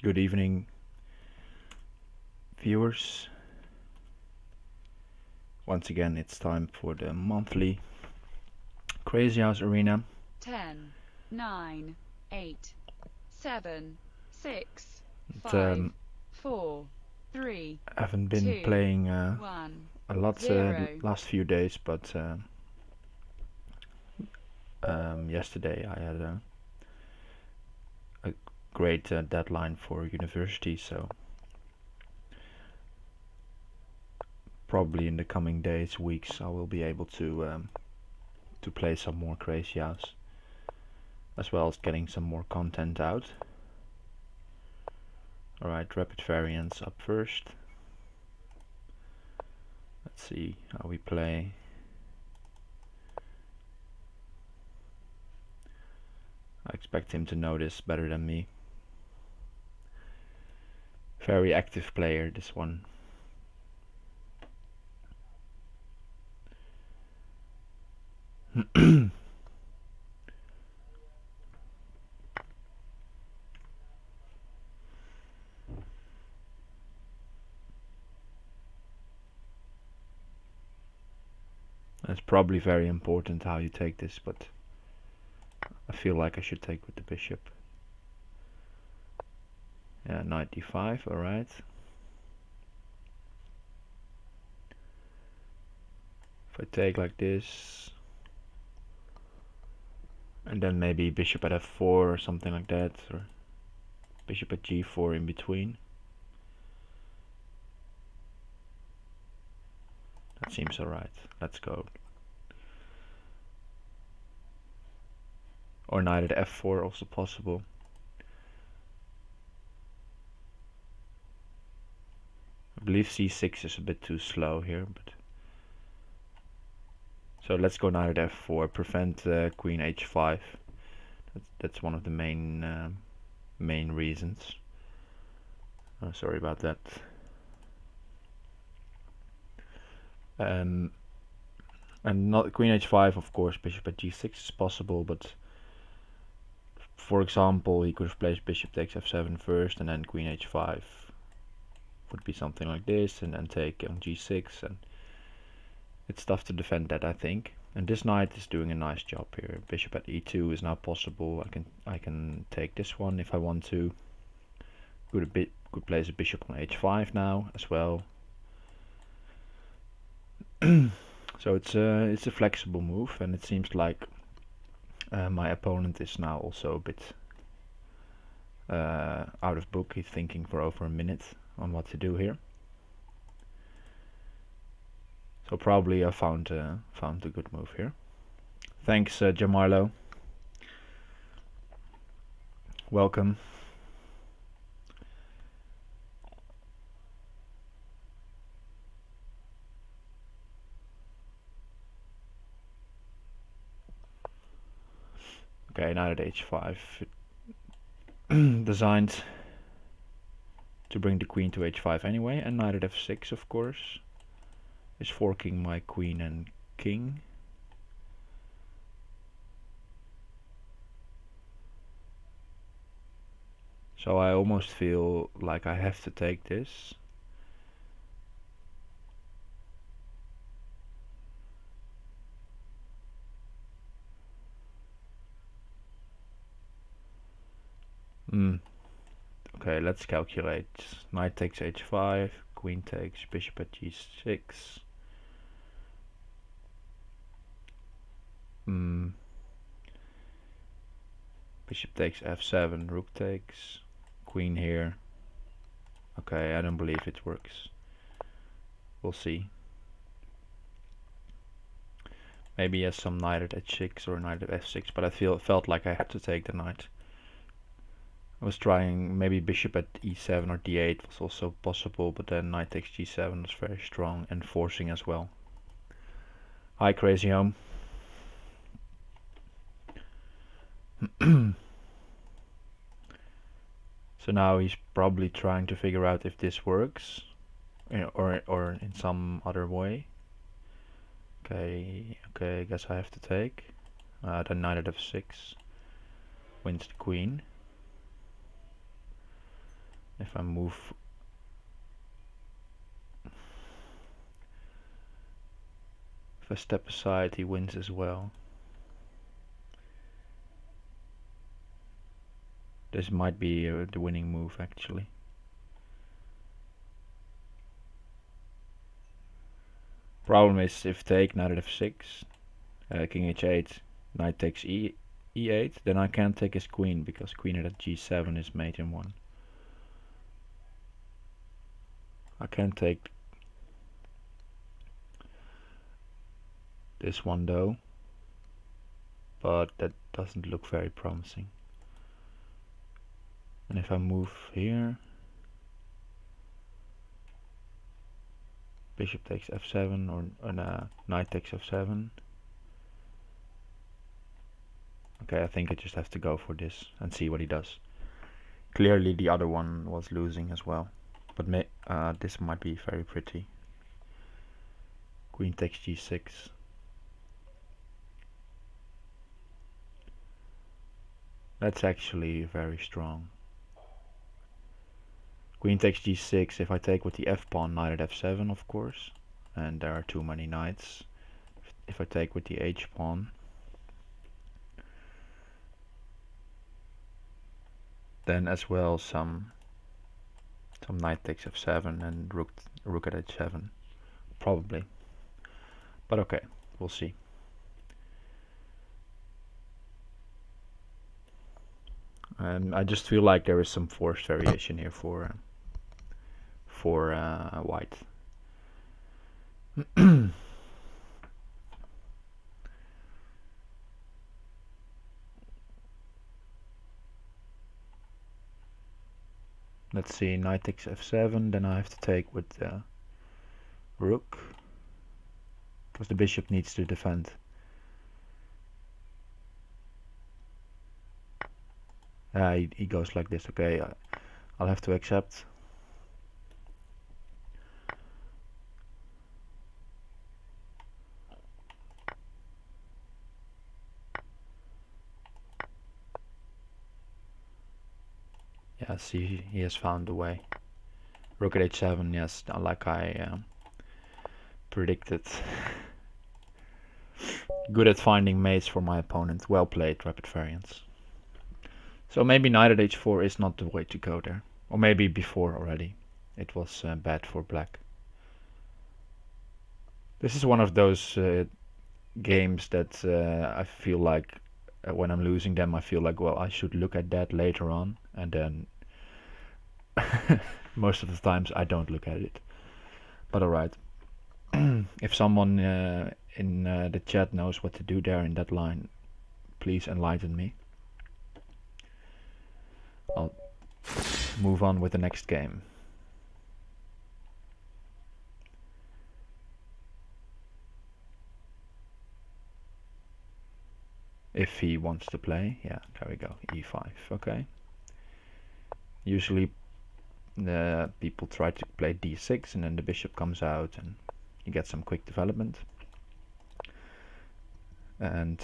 Good evening, viewers. Once again, it's time for the monthly Crazyhouse Arena. 10, 9, 8, 7, 6, But, 5, 4, 3, I haven't been 2, playing 1, a lot 0. last few days, but yesterday I had a great deadline for university, so probably in the coming days, weeks, I will be able to play some more Crazyhouse, as well as getting some more content out. Alright, rapid variants up first. Let's see how we play. I expect him to know this better than me. Very active player, this one. It's probably very important how you take this, but I feel like I should take with the bishop. Yeah, knight d5, alright. If I take like this, and then maybe bishop at f4 or something like that, or bishop at g4 in between. That seems alright. Let's go. Or knight at f4, also possible. I believe c6 is a bit too slow here, but so let's go knight at f4, prevent queen h5. That's one of the main reasons. Oh, sorry about that. And not queen h5, of course. Bishop at g6 is possible, but for example, he could have placed bishop takes f7 first, and then queen h5 would be something like this, and then take on g6, and it's tough to defend that, I think. And this knight is doing a nice job here. Bishop at e2 is now possible. I can take this one if I want to. Could place a bishop on h5 now as well. So it's a flexible move, and it seems like my opponent is now also a bit out of book. He's thinking for over a minute on what to do here. So probably I found a good move here. Thanks, Jamarlo. Welcome. Okay, knight at h5. Designed to bring the queen to h5 anyway, and knight at f6, of course, is forking my queen and king. So I almost feel like I have to take this. Okay, let's calculate. Knight takes h5, queen takes bishop at g6. Bishop takes f7, rook takes, queen here. Okay, I don't believe it works. We'll see. Maybe he has some knight at h6 or knight at f6, but I felt like I had to take the knight. I was trying maybe bishop at e7 or d8 was also possible, but then knight takes g7 was very strong and forcing as well. Hi, Crazyhouse. So now he's probably trying to figure out if this works, or in some other way. Okay, I guess I have to take. Then knight at f6 wins the queen. If I move, if I step aside, he wins as well. This might be the winning move actually. Problem is if take knight at f6, king h8, knight takes e8, then I can't take his queen because queen at g7 is mate in 1. I can take this one though, but that doesn't look very promising. And if I move here, bishop takes f7 or knight takes f7. Okay, I think I just have to go for this and see what he does. Clearly the other one was losing as well, but this might be very pretty. Queen takes g6. That's actually very strong. Queen takes g6. If I take with the f-pawn, knight at f7 of course, and there are too many knights. If I take with the h-pawn, then as well some knight takes f7 and rook at h7, probably. But okay, we'll see. And I just feel like there is some forced variation here for white. Let's see, knight takes f7, then I have to take with rook, because the bishop needs to defend. He goes like this. Okay, I'll have to accept. Yes, he has found a way. Rook at h7, yes, like I predicted. Good at finding mates for my opponent. Well played, Rapid Variance. So maybe knight at h4 is not the way to go there. Or maybe before already. It was bad for black. This is one of those games that I feel like when I'm losing them, I feel like, well, I should look at that later on. And then most of the times I don't look at it. But alright. If someone in the chat knows what to do there in that line, please enlighten me. I'll move on with the next game. If he wants to play, yeah, there we go, e5, okay. Usually the people try to play d6 and then the bishop comes out and you get some quick development. And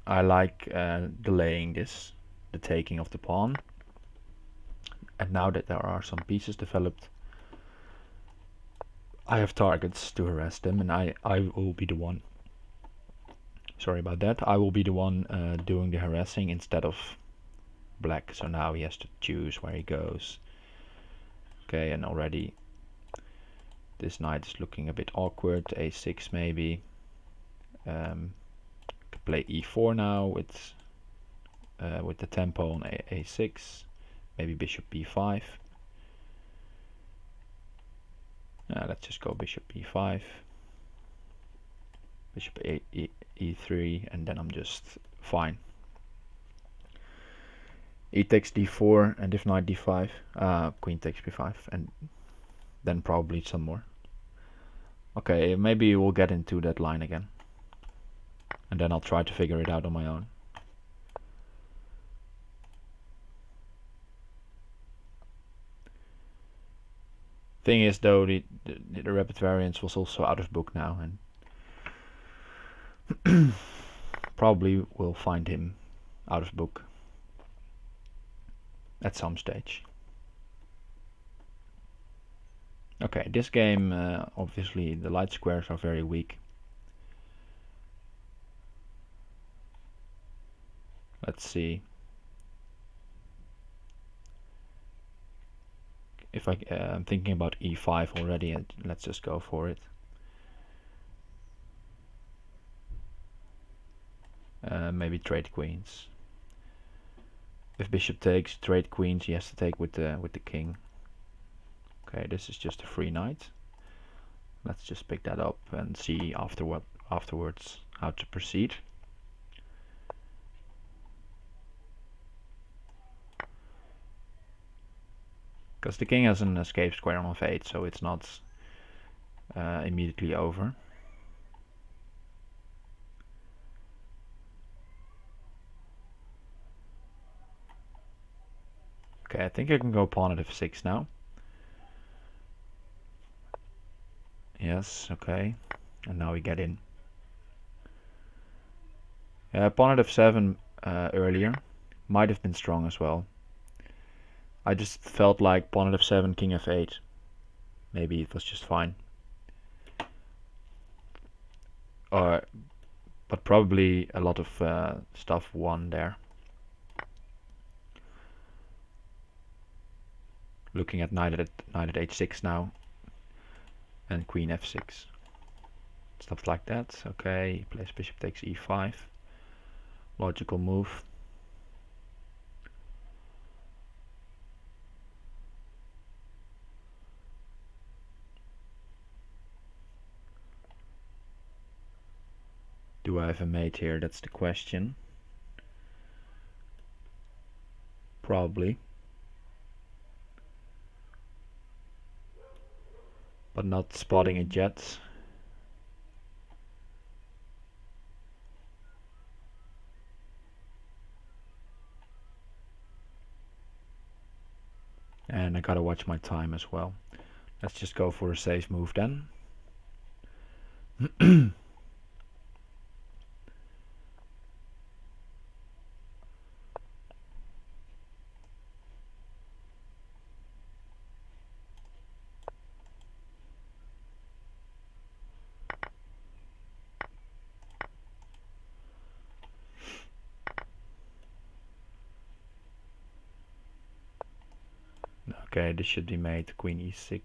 I like delaying the taking of the pawn. And now that there are some pieces developed, I have targets to harass them, and I will be the one. Sorry about that. I will be the one doing the harassing instead of black. So now he has to choose where he goes. Okay, and already this knight is looking a bit awkward. a6 maybe. Could play e4 now with the tempo on a6. Maybe bishop b5. Let's just go bishop e5. Bishop e3, and then I'm just fine. E takes d4, and if knight d5, queen takes b5, and then probably some more. Okay, maybe we'll get into that line again, and then I'll try to figure it out on my own. Thing is though, the Rapid Variance was also out of book now, and probably will find him out of book at some stage. Okay, this game, obviously the light squares are very weak. Let's see. If I'm thinking about e5 already, and let's just go for it. Maybe trade queens. If bishop takes, trade queens, he has to take with the king. Okay, this is just a free knight. Let's just pick that up and see afterwards how to proceed. Because the king has an escape square on f8, so it's not immediately over. Okay, I think I can go pawn at f6 now. Yes, okay. And now we get in. Pawn at f7 earlier might have been strong as well. I just felt like pawn at f7, king f8. Maybe it was just fine. But probably a lot of stuff won there. Looking at knight at h6 now. And queen f6. Stuff like that. Okay, plays bishop takes e5. Logical move. Do I have a mate here? That's the question. Probably. But not spotting it yet. And I gotta watch my time as well. Let's just go for a safe move then. Okay, this should be made queen e6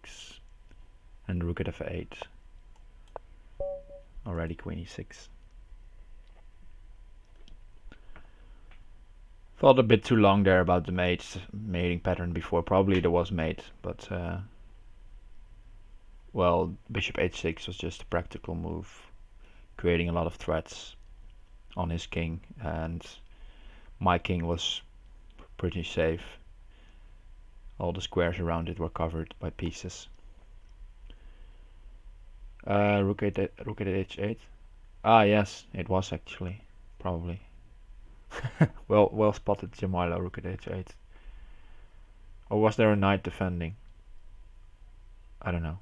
and rook at f8. Already queen e6. Thought a bit too long there about the mating pattern before. Probably there was mate, but well, bishop h6 was just a practical move, creating a lot of threats on his king, and my king was pretty safe. All the squares around it were covered by pieces. Rook at h8. Ah, yes, it was actually, probably. well spotted, Jamila. Rook at h8. Or was there a knight defending? I don't know.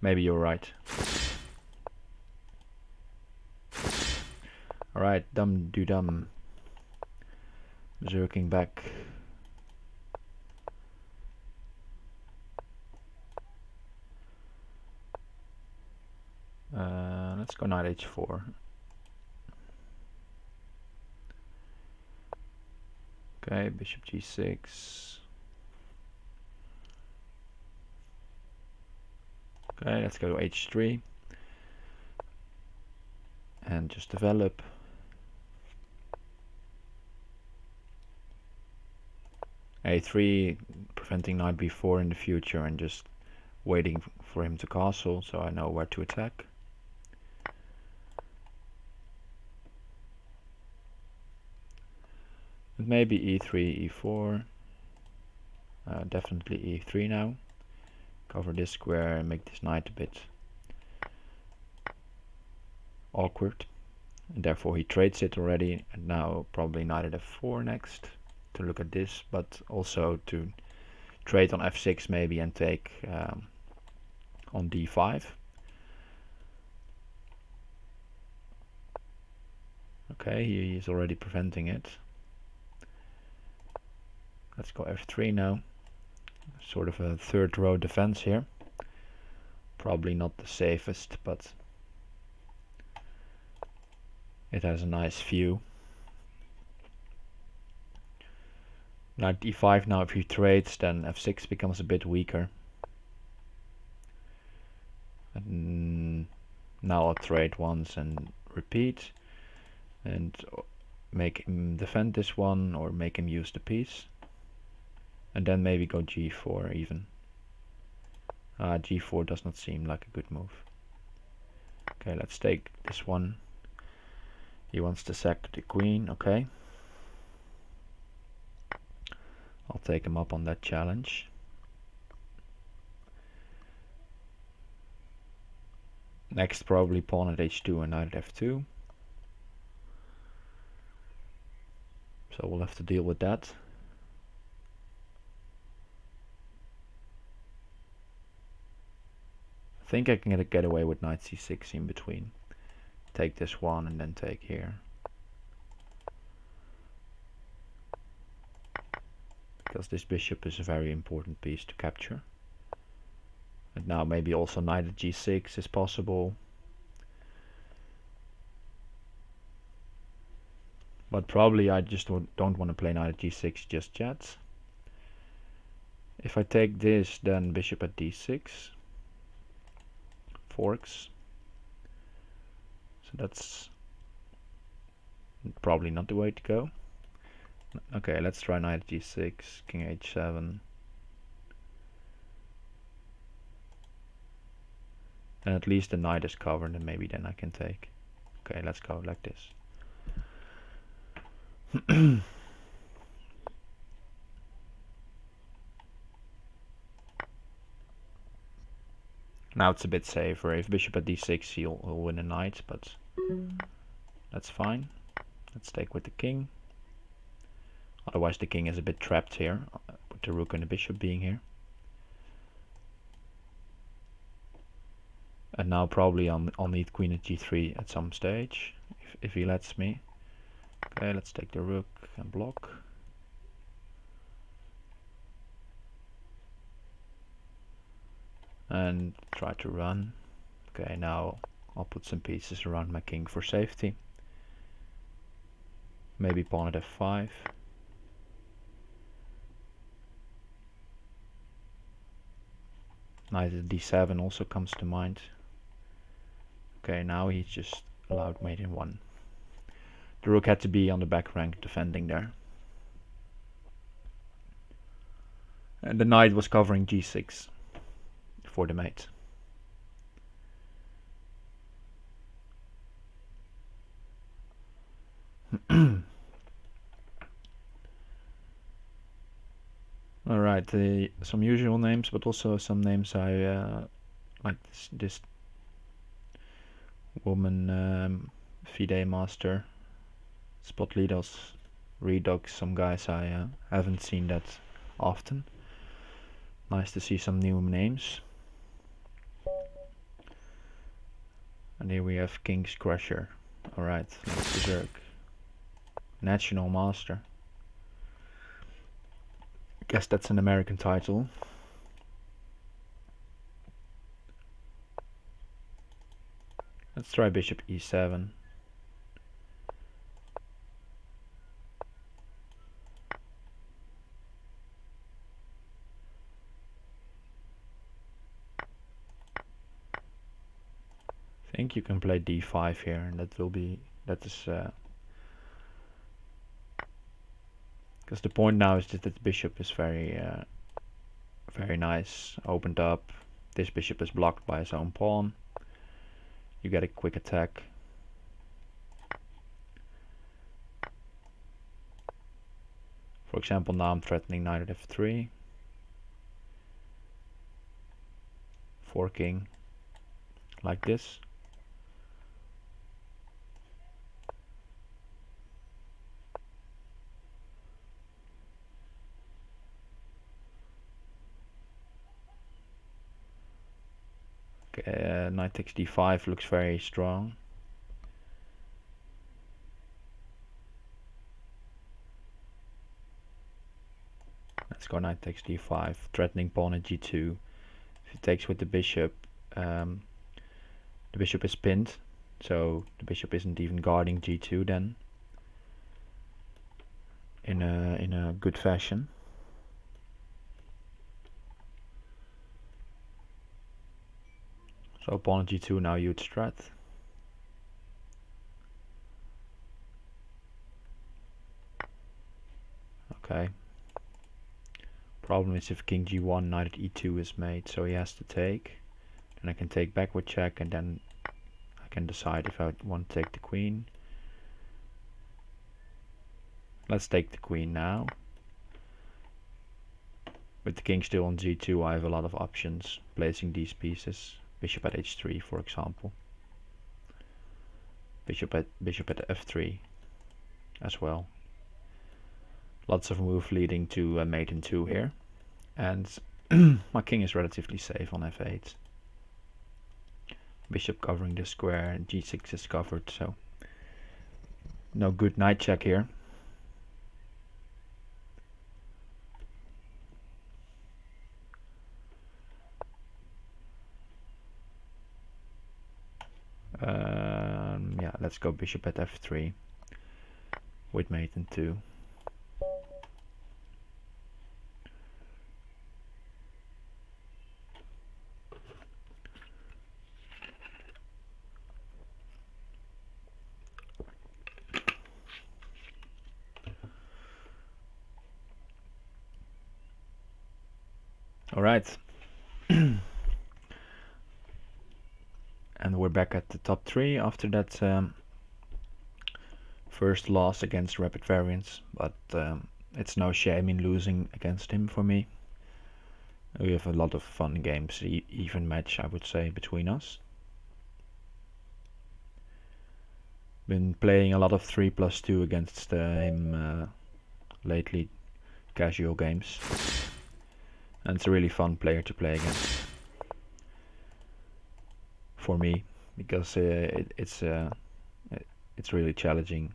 Maybe you're right. Alright, dum do dum. Berserking back. Let's go knight h4. Okay, bishop g6. Okay, let's go h3. And just develop. a3, preventing knight b4 in the future and just waiting for him to castle so I know where to attack. And maybe e3, e4. Definitely e3 now. Cover this square and make this knight a bit awkward. And therefore he trades it already, and now probably knight at f4 next to look at this, but also to trade on f6 maybe and take on d5. Okay, he is already preventing it. Let's go f3 now. sort of a third row defense here. Probably not the safest, but it has a nice view. Knight e5 now, if he trades, then f6 becomes a bit weaker. And now I'll trade once and repeat, and make him defend this one, or make him use the piece. And then maybe go g4 even. G4 does not seem like a good move. Okay, let's take this one. He wants to sack the queen, okay. I'll take him up on that challenge. Next, probably pawn at h2 and knight at f2. So we'll have to deal with that. I think I can get away with knight c6 in between. Take this one and then take here. Because this bishop is a very important piece to capture. And now maybe also knight at g6 is possible. But probably I just don't want to play knight at g6 just yet. If I take this, then bishop at d6 forks. So that's probably not the way to go. Okay, let's try knight at g6, king h7. And at least the knight is covered, and maybe then I can take. Okay, let's go like this. Now it's a bit safer. If bishop at d6, he'll win a knight, but that's fine. Let's take with the king. Otherwise the king is a bit trapped here, with the rook and the bishop being here. And now probably I'll need queen at g3 at some stage, if he lets me. Okay, let's take the rook and block. And try to run. Okay, now I'll put some pieces around my king for safety. Maybe pawn at f5. Knight at d7 also comes to mind. Okay, now he's just allowed mate in 1. The rook had to be on the back rank defending there. And the knight was covering g6 for the mate. Alright, some usual names, but also some names I like this woman, FIDE Master, Spotlidos, Redux, some guys I haven't seen that often. Nice to see some new names. And here we have King's Crusher. Alright, let's berserk. National Master. Guess that's an American title. Let's try bishop e7. I think you can play d5 here, and that is because the point now is that the bishop is very nice, opened up. This bishop is blocked by his own pawn. You get a quick attack. For example, now I'm threatening knight at f3. Forking like this. Knight takes d5 looks very strong. Let's go knight takes d5, threatening pawn at g2. If he takes with the bishop is pinned, so the bishop isn't even guarding g2 then in a good fashion. So pawn at g2, now huge threat. Okay. Problem is if king g1, knight at e2 is made, so he has to take. And I can take backward check, and then I can decide if I want to take the queen. Let's take the queen now. With the king still on g2, I have a lot of options placing these pieces. Bishop at h3, for example. Bishop at f3 as well. Lots of move leading to mate in 2 here. And my king is relatively safe on f8. Bishop covering the square, and g6 is covered, so no good knight check here. Yeah, let's go bishop at f3 with mate in 2. Alright. And we're back at the top 3 after that first loss against Rapid Variants, but it's no shame in losing against him for me. We have a lot of fun games, even match I would say between us. Been playing a lot of 3+2 against him lately, casual games. And it's a really fun player to play against. For me, because it's really challenging,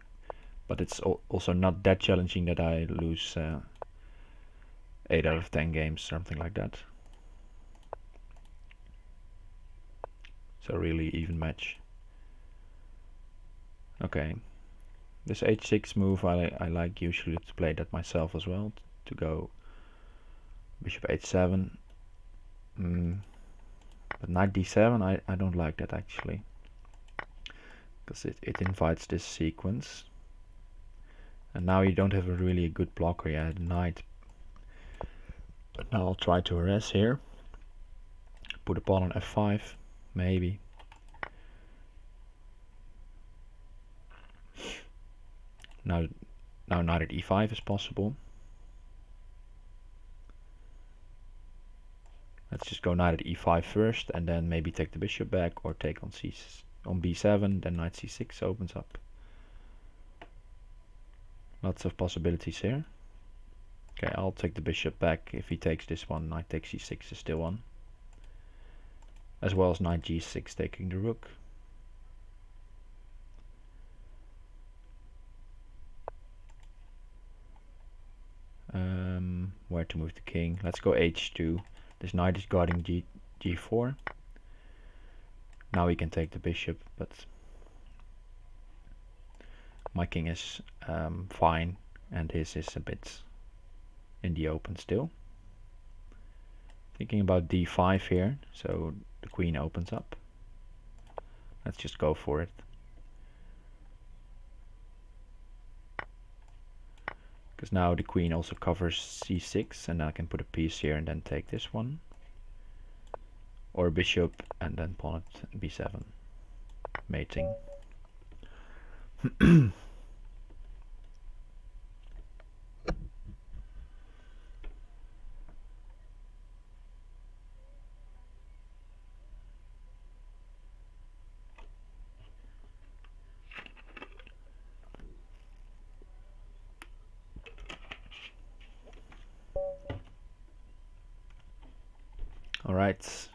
but it's also not that challenging that I lose 8 out of 10 games, something like that. So really even match. Okay, this h6 move I like usually to play that myself as well, to go bishop h7. But knight d7 I don't like that actually, because it invites this sequence. And now you don't have a really good blocker yet, knight. But now I'll try to harass here. Put a pawn on f5, maybe. Now knight at e5 is possible. Let's just go knight at e5 first, and then maybe take the bishop back, or take on b7, then knight c6 opens up. Lots of possibilities here. Okay, I'll take the bishop back. If he takes this one, knight takes c6 is still on. As well as knight g6 taking the rook. Where to move the king? Let's go h2. This knight is guarding g4. Now we can take the bishop, but my king is fine, and his is a bit in the open still. Thinking about d5 here, so the queen opens up. Let's just go for it. Because now the queen also covers c6, and I can put a piece here and then take this one. Or bishop and then pawn at b7. Mating. Alright.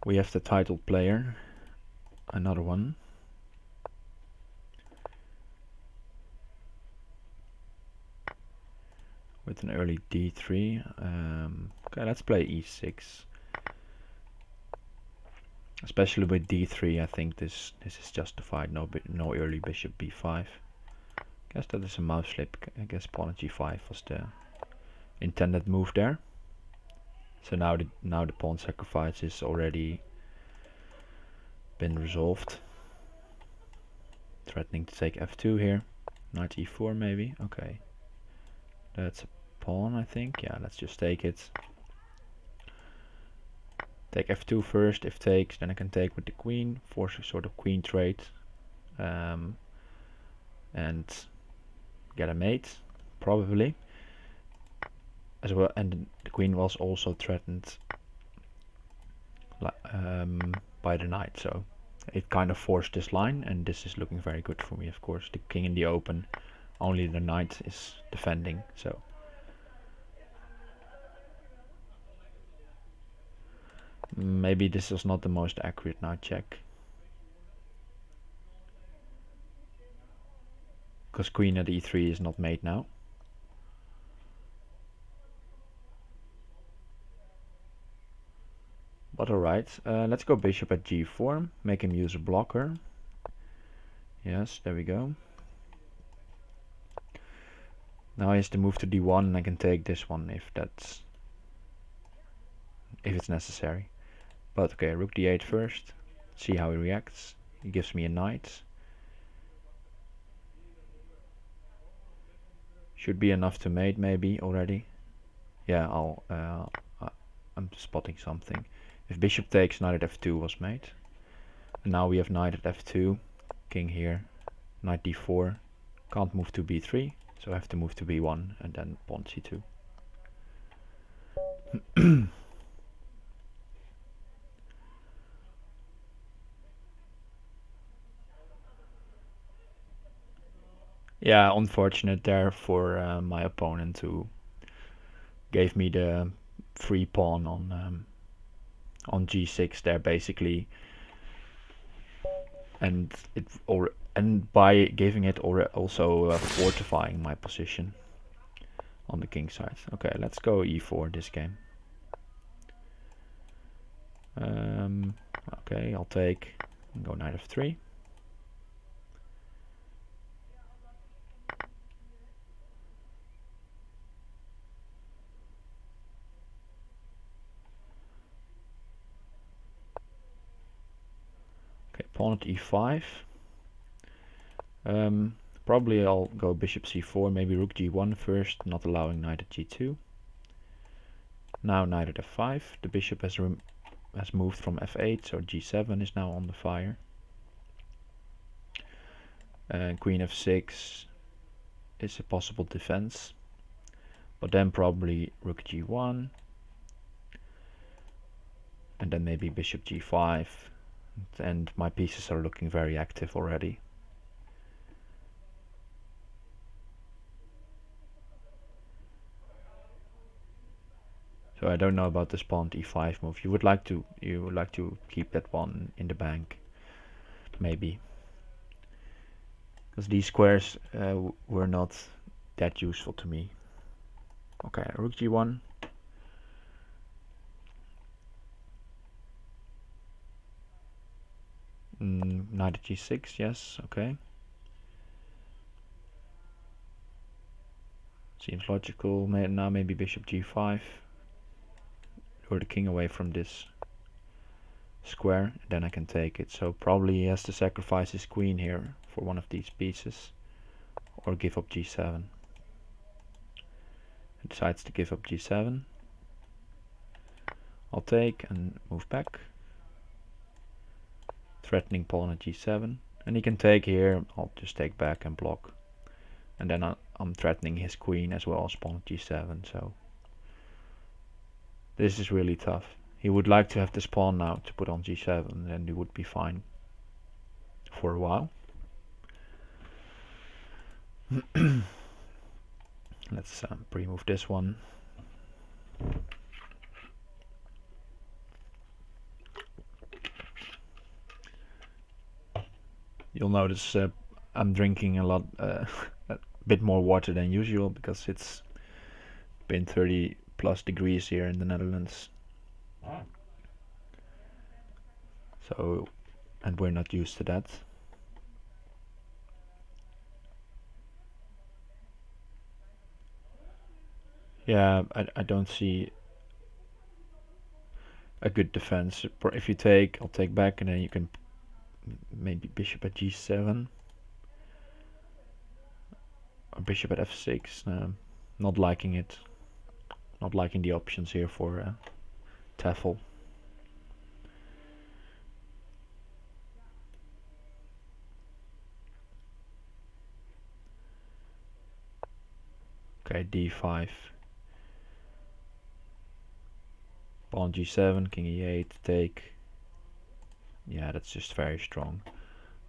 We have the title player, another one. with an early d3. Okay, let's play e6. Especially with d3, I think this is justified. No early bishop b5. Guess that is a mouse slip. I guess pawn at g5 was the intended move there. So now the pawn sacrifice is already been resolved. Threatening to take f2 here. Knight e4 maybe. Okay. That's a pawn, I think. Yeah, let's just take it. Take f2 first. If takes, then I can take with the queen. Force a sort of queen trade. And get a mate, probably. As well, and the queen was also threatened by the knight, so it kind of forced this line, and this is looking very good for me, of course. The king in the open, only the knight is defending, so maybe this is not the most accurate knight check, because queen at e3 is not made now. But alright, let's go bishop at g4, make him use a blocker. Yes, there we go. Now he has to move to d1, and I can take this one if it's necessary. But okay, rook d8 first, see how he reacts. He gives me a knight. Should be enough to mate maybe already. Yeah, I'm spotting something. If bishop takes, knight at f2 was mate. And now we have knight at f2, king here, knight d4. Can't move to b3, so I have to move to b1 and then pawn c2. Yeah, unfortunate there for my opponent, who gave me the free pawn on g6 there basically, and by giving it also fortifying my position on the king side. Okay, let's go e4 this game. Okay, I'll take and go knight f3. Okay, pawn at e5. Probably I'll go bishop c4, maybe rook g1 first, not allowing knight at g2. Now knight at f5. The bishop has moved from f8, so g7 is now on the fire. Queen f6 is a possible defense, but then probably rook g1, and then maybe bishop g5, and my pieces are looking very active already. So I don't know about this pawn e5 move. You would like to keep that one in the bank, maybe, because these squares were not that useful to me. Okay, rook g1. Knight at g6, yes, okay. Seems logical. Now maybe bishop g5. Lure the king away from this square, then I can take it. So probably he has to sacrifice his queen here for one of these pieces, or give up g7. He decides to give up g7. I'll take and move back, threatening pawn at g7, and he can take here. I'll just take back and block, and then I'm threatening his queen as well as pawn at g7. So this is really tough. He would like to have this pawn now to put on g7, and he would be fine for a while. Let's pre-move this one. You'll notice I'm drinking a bit more water than usual, because it's been 30 plus degrees here in the Netherlands. So, and we're not used to that. Yeah, I don't see a good defense. If you take, I'll take back, and then you can maybe bishop at g7 or bishop at f6. Not liking it. Not liking the options here for Tafel. Okay, d5. Pawn g7, king e8, take. Yeah, that's just very strong.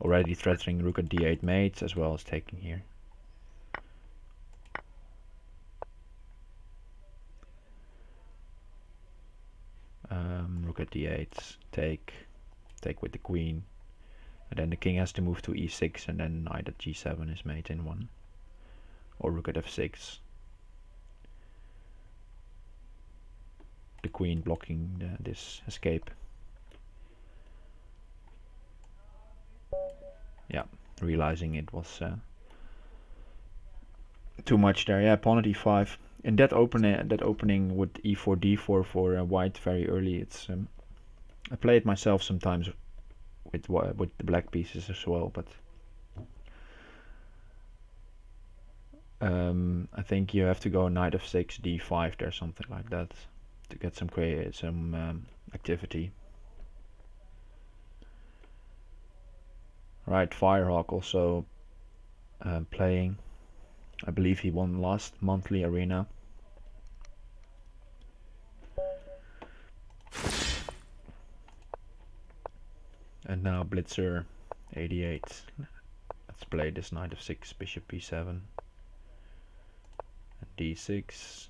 Already threatening rook at d8 mates as well as taking here. Rook at d8, take with the queen. And then the king has to move to e6 and then knight at g7 is mate in one. Or rook at f6. The queen blocking this escape. Yeah, realizing it was too much there. Yeah, pawn at e5. In that opening with e4 d4 for white very early, it's I play it myself sometimes with the black pieces as well, but I think you have to go knight f6 d5 there, something like that, to get some activity. Right, Firehawk also playing. I believe he won last monthly arena. And now Blitzer 88. Let's play this knight f6, bishop b7, and d6.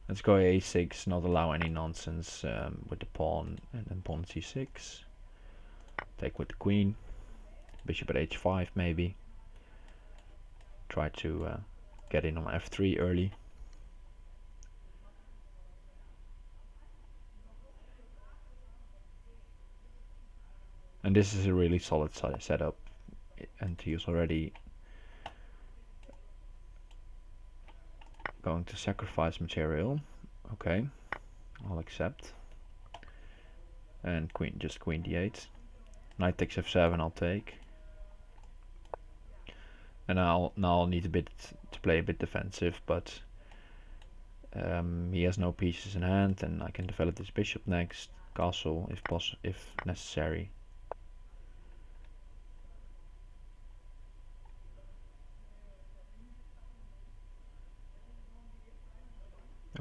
Let's go a6, not allow any nonsense with the pawn, and then pawn c6. Take with the queen. Bishop at h5 maybe. Try to get in on f3 early. And this is a really solid setup. And he's already going to sacrifice material. Okay, I'll accept. And queen d8. Knight takes f7, I'll take. And now I'll need a bit to play a bit defensive, but he has no pieces in hand, and I can develop this bishop next. Castle if necessary.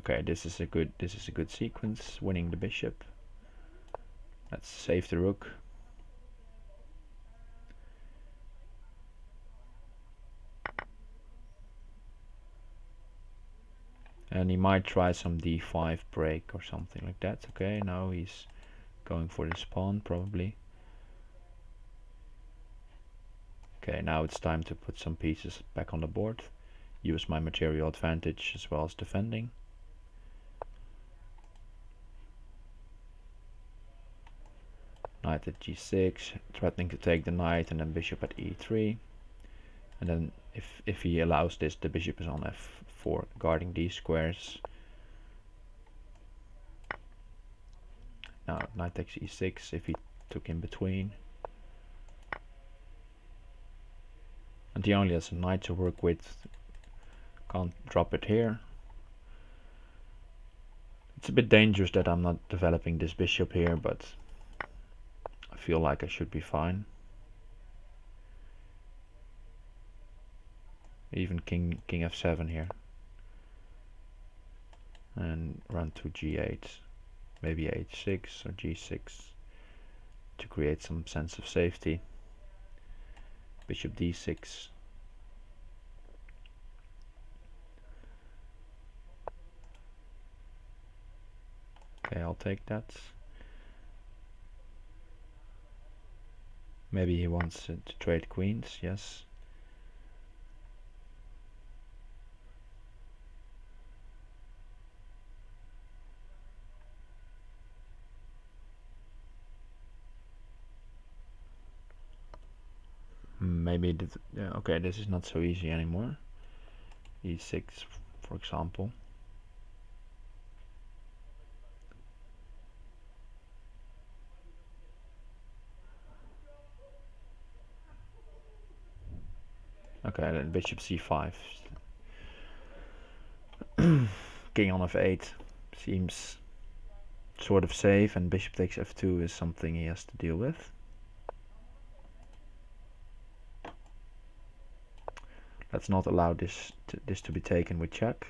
Okay, this is a good sequence. Winning the bishop. Let's save the rook. And he might try some d5 break or something like that. Okay, now he's going for this pawn probably. Okay, now it's time to put some pieces back on the board. Use my material advantage as well as defending. Knight at g6, threatening to take the knight, and then bishop at e3. And then if he allows this, the bishop is on f4 guarding these squares. Now knight takes e6 if he took in between. And he only has a knight to work with. Can't drop it here. It's a bit dangerous that I'm not developing this bishop here, but I feel like I should be fine. Even king f7 here. And run to g8. Maybe h6 or g6 to create some sense of safety. Bishop d6. Okay, I'll take that. Maybe he wants to trade queens, yes. Maybe, okay, this is not so easy anymore. E6, for example. Okay, then bishop c5. King on f8 seems sort of safe, and bishop takes f2 is something he has to deal with. Let's not allow this to be taken with check.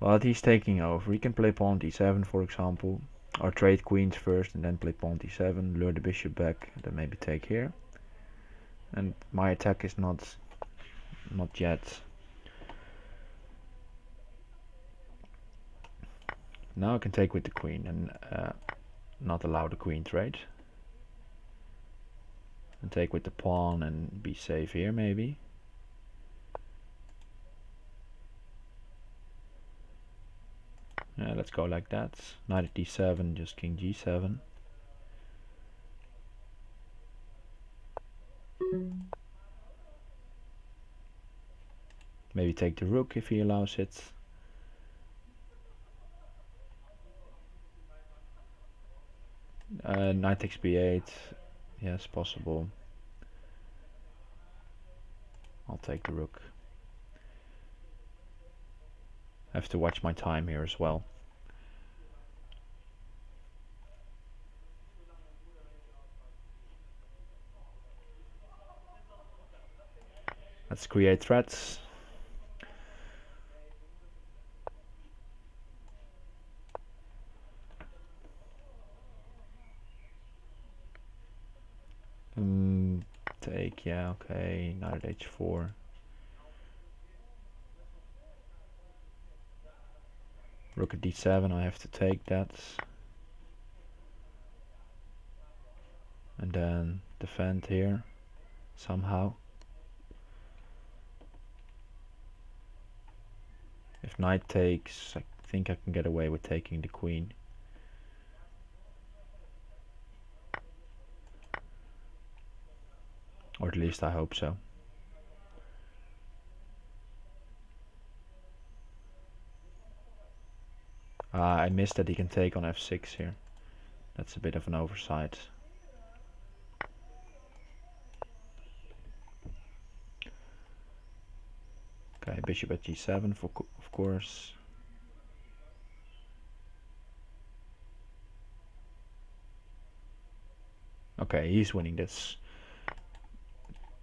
But he's taking over. He can play pawn d7, for example, or trade queens first and then play pawn d7, lure the bishop back, then maybe take here. And my attack is not yet. Now I can take with the queen and not allow the queen trade. And take with the pawn and be safe here maybe. Yeah, let's go like that. Knight at d7, just king g7. Maybe take the rook if he allows it. Knight takes b8. Yes, possible. I'll take the rook. I have to watch my time here as well. Let's create threats. Take, yeah, okay, knight at h4. Rook at d7, I have to take that. And then defend here, somehow. If knight takes, I think I can get away with taking the queen. Or at least I hope so. I missed that he can take on f6 here. That's a bit of an oversight. Okay, bishop at g7 of course. Okay, he's winning this.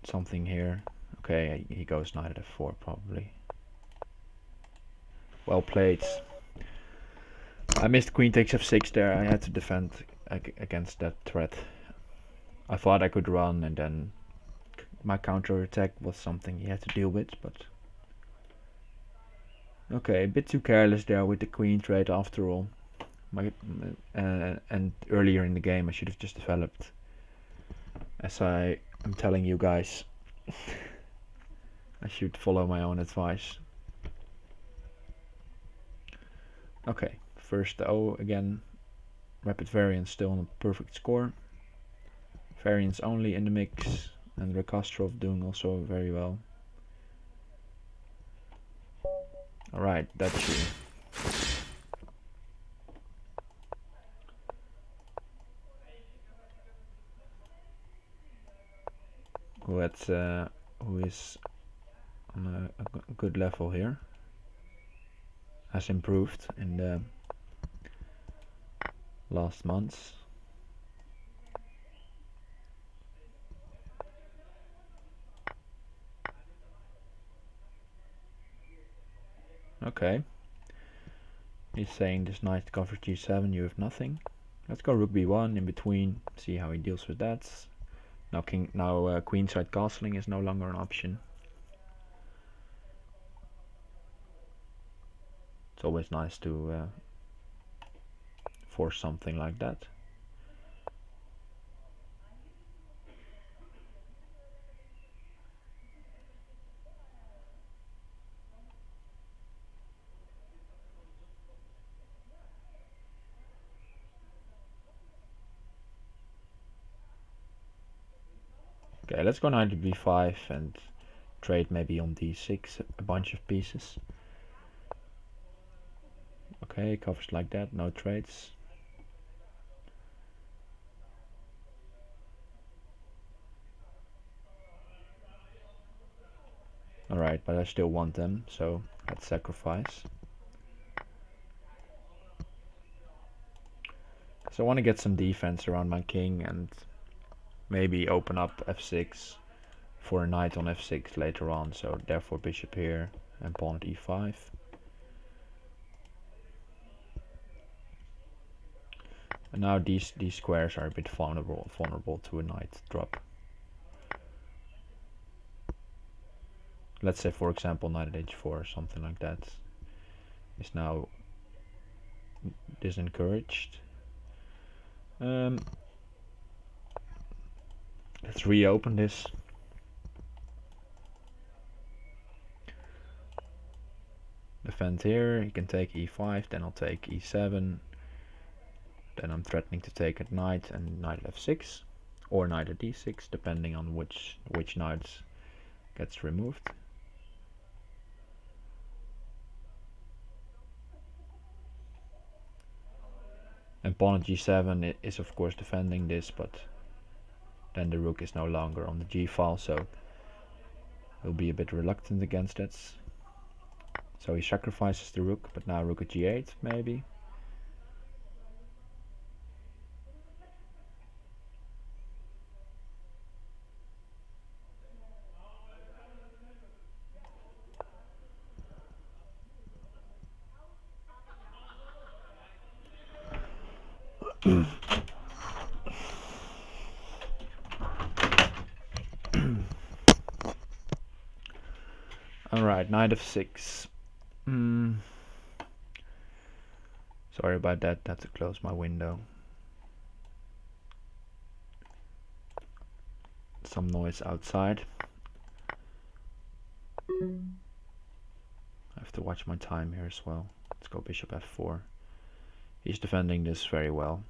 Something here. Okay, he goes knight at f4 probably. Well played. I missed queen takes f6 there. I had to defend against that threat. I thought I could run, and then my counter attack was something he had to deal with, but okay, a bit too careless there with the queen trade after all. And earlier in the game I should have just developed, as I am telling you guys. I should follow my own advice. Okay, first O again. Rapid variance still on a perfect score. Variance only in the mix, and Rekastrov doing also very well. Alright, that's you. Who is on a good level here. Has improved in the last months. Okay. He's saying this knight covers g7, you have nothing. Let's go rook b1 in between, see how he deals with that. Now queenside castling is no longer an option. It's always nice to force something like that. Okay, let's go knight to b5 and trade maybe on d6 a bunch of pieces. Okay, covers like that, no trades. Alright, but I still want them, so let's sacrifice. So I want to get some defense around my king and maybe open up f6 for a knight on f6 later on, so therefore bishop here and pawn at e5. And now these squares are a bit vulnerable to a knight drop. Let's say, for example, knight at h4 or something like that is now disencouraged. Let's reopen this. Defend here, he can take e5, then I'll take e7. Then I'm threatening to take at knight and knight at f6, or knight at d6, depending on which knight gets removed. And pawn at g7 is of course defending this, but then the rook is no longer on the g file, so he'll be a bit reluctant against it. So he sacrifices the rook, but now rook at g8 maybe. Alright, knight f6. Sorry about that, had to close my window. Some noise outside. I have to watch my time here as well. Let's go bishop f4. He's defending this very well.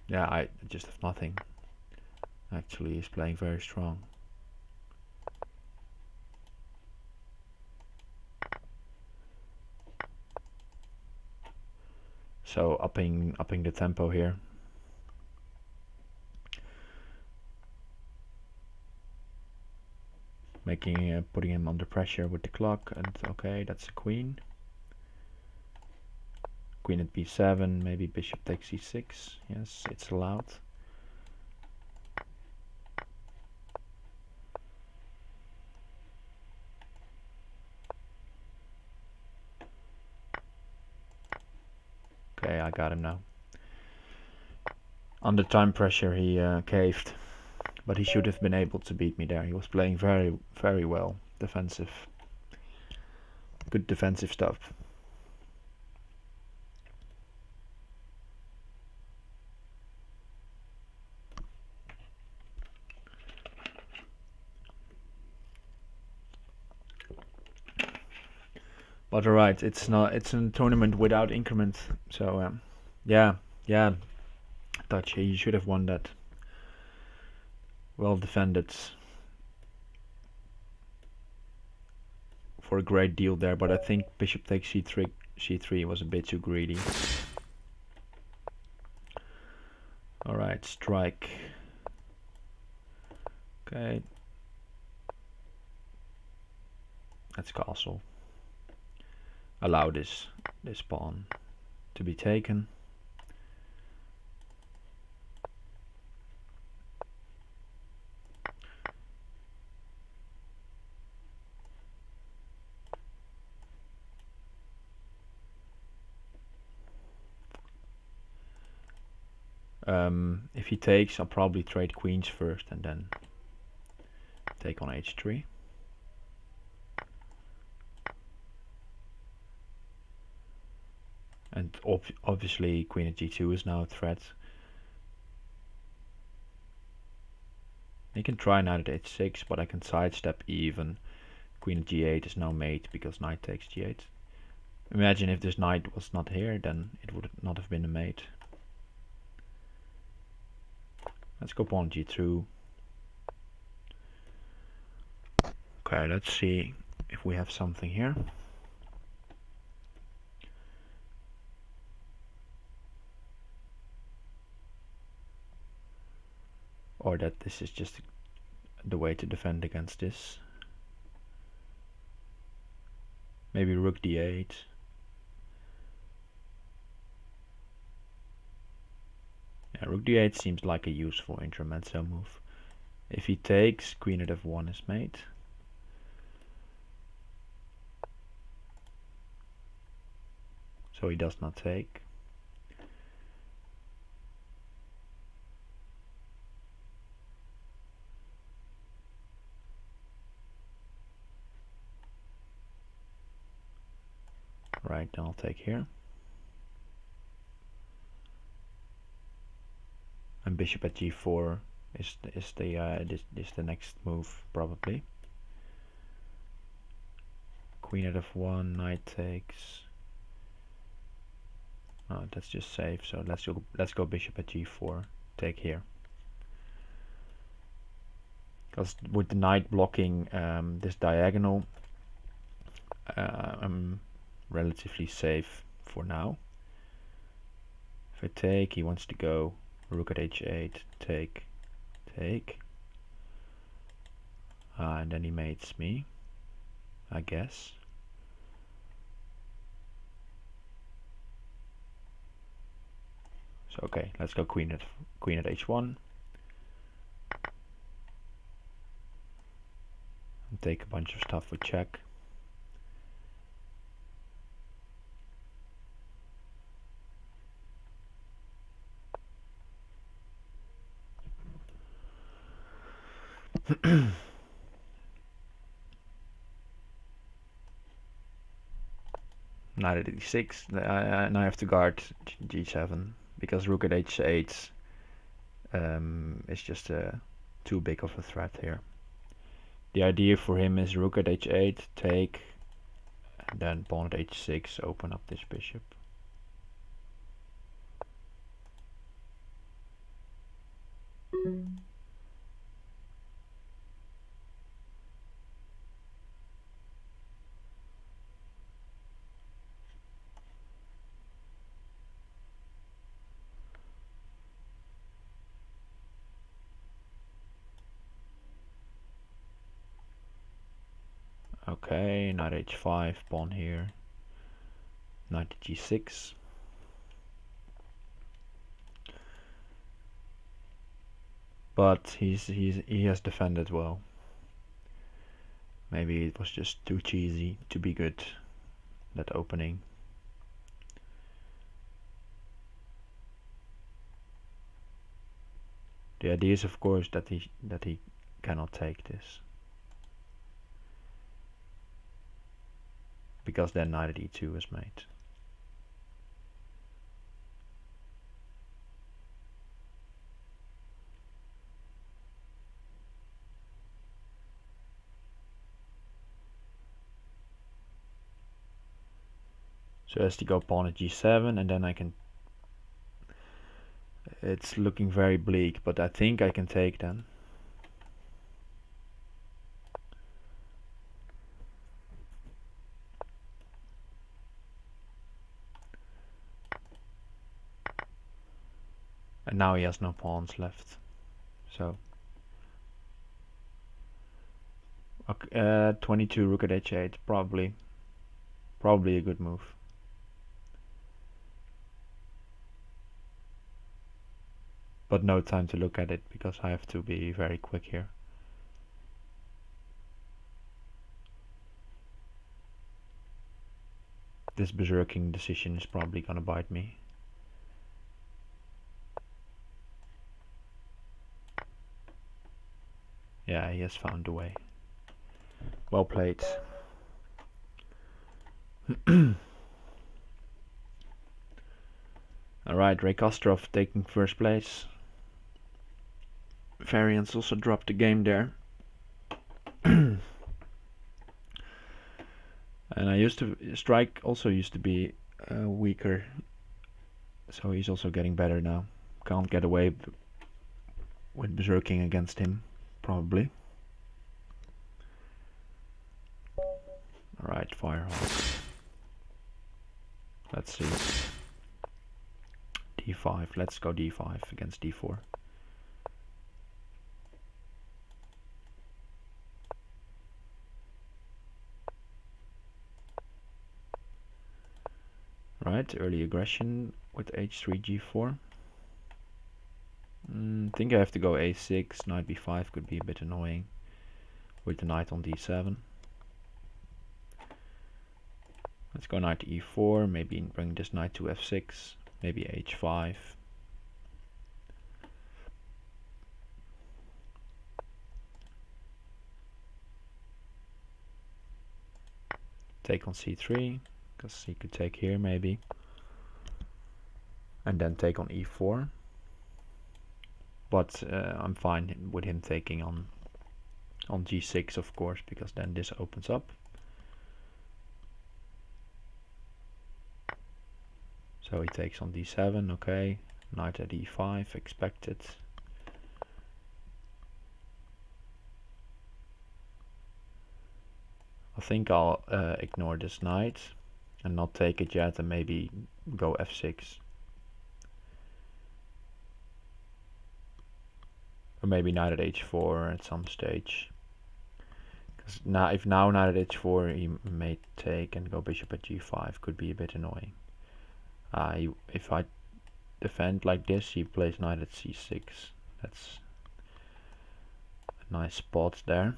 Yeah, I just have nothing. Actually, he's playing very strong. So upping the tempo here. Putting him under pressure with the clock, and okay, that's a queen. Queen at b7, maybe bishop takes e6. Yes, it's allowed. Okay, I got him now. Under time pressure he caved, but he should have been able to beat me there. He was playing very, very well. Defensive. Good defensive stuff. But alright, it's a tournament without increment, so yeah, Dutch, he should have won that. Well defended for a great deal there, but I think bishop takes c3 was a bit too greedy. Alright, strike. Okay. That's castle. Allow this pawn to be taken. If he takes, I'll probably trade queens first and then take on h3. And obviously queen at g2 is now a threat. He can try knight at h6, but I can sidestep even. Queen at g8 is now mate because knight takes g8. Imagine if this knight was not here, then it would not have been a mate. Let's go pawn g2. Okay, let's see if we have something here. Or that this is just the way to defend against this. Maybe rook d8. Yeah, rook d8 seems like a useful intermezzo move. If he takes, queen at f1 is mate. So he does not take. Right, then I'll take here. And bishop at g4 is the next move probably. Queen at f1, knight takes. Oh, that's just safe. So let's go bishop at g4. Take here. Because with the knight blocking this diagonal, I'm relatively safe for now. If I take, he wants to go rook at h8, take. And then he mates me, I guess. So okay, let's go queen at h1. And take a bunch of stuff with check. Knight at d6. Now I have to guard g7 because rook at h8 is just too big of a threat here. The idea for him is rook at h8, take, and then pawn at h6, open up this bishop. Okay, knight h5, pawn here, knight g6. But he has defended well. Maybe it was just too cheesy to be good, that opening. The idea is of course that he cannot take this. Because then knight at e2 is made. So has to go pawn at g7 and then I can... It's looking very bleak, but I think I can take then. And now he has no pawns left. So 22 rook at h8, probably a good move. But no time to look at it because I have to be very quick here. This berserking decision is probably gonna bite me. Yeah, he has found a way. Well played. Alright, Ray Kostrov taking first place. Variance also dropped the game there. And Strike also used to be weaker, so he's also getting better now. Can't get away with berserking against him, probably. Alright, Firehawk. Let's see. D5, let's go D5 against D4. Right, early aggression with H3, G4. Think I have to go A6, knight B5 could be a bit annoying with the knight on D7. Let's go knight to E4, maybe bring this knight to F6, maybe H5. Take on C3, because he could take here maybe. And then take on E4. But I'm fine with him taking on G6, of course, because then this opens up. So he takes on D7, okay. Knight at E5, expected. I think I'll ignore this knight and not take it yet and maybe go F6. Or maybe knight at H4 at some stage. Because now, if knight at H4 he may take and go bishop at G5 could be a bit annoying. If I defend like this, he plays knight at C6. That's a nice spot there.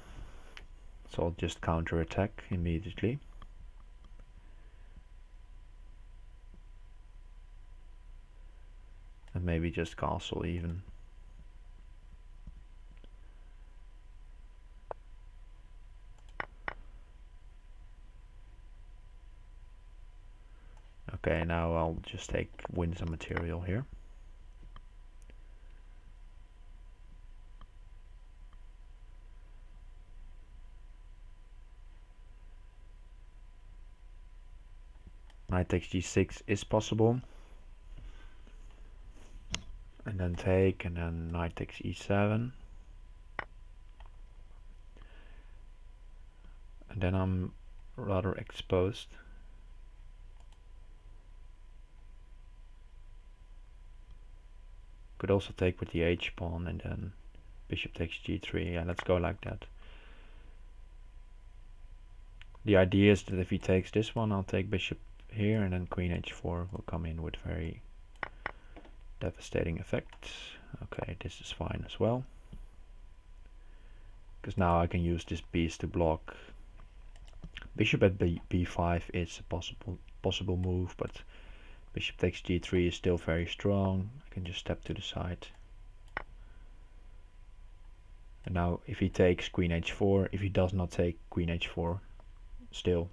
So I'll just counter attack immediately. And maybe just castle even. Okay, now I'll just win some material here. Knight takes G6 is possible. And then take, and then knight takes E7. And then I'm rather exposed. Could also take with the H pawn and then bishop takes G3. Yeah, let's go like that. The idea is that if he takes this one, I'll take bishop here and then queen H4 will come in with very devastating effects. Okay, this is fine as well. Because now I can use this piece to block. Bishop at B5 is a possible move, but bishop takes G3 is still very strong. I can just step to the side. And now if he takes queen H4, if he does not take queen H4 still.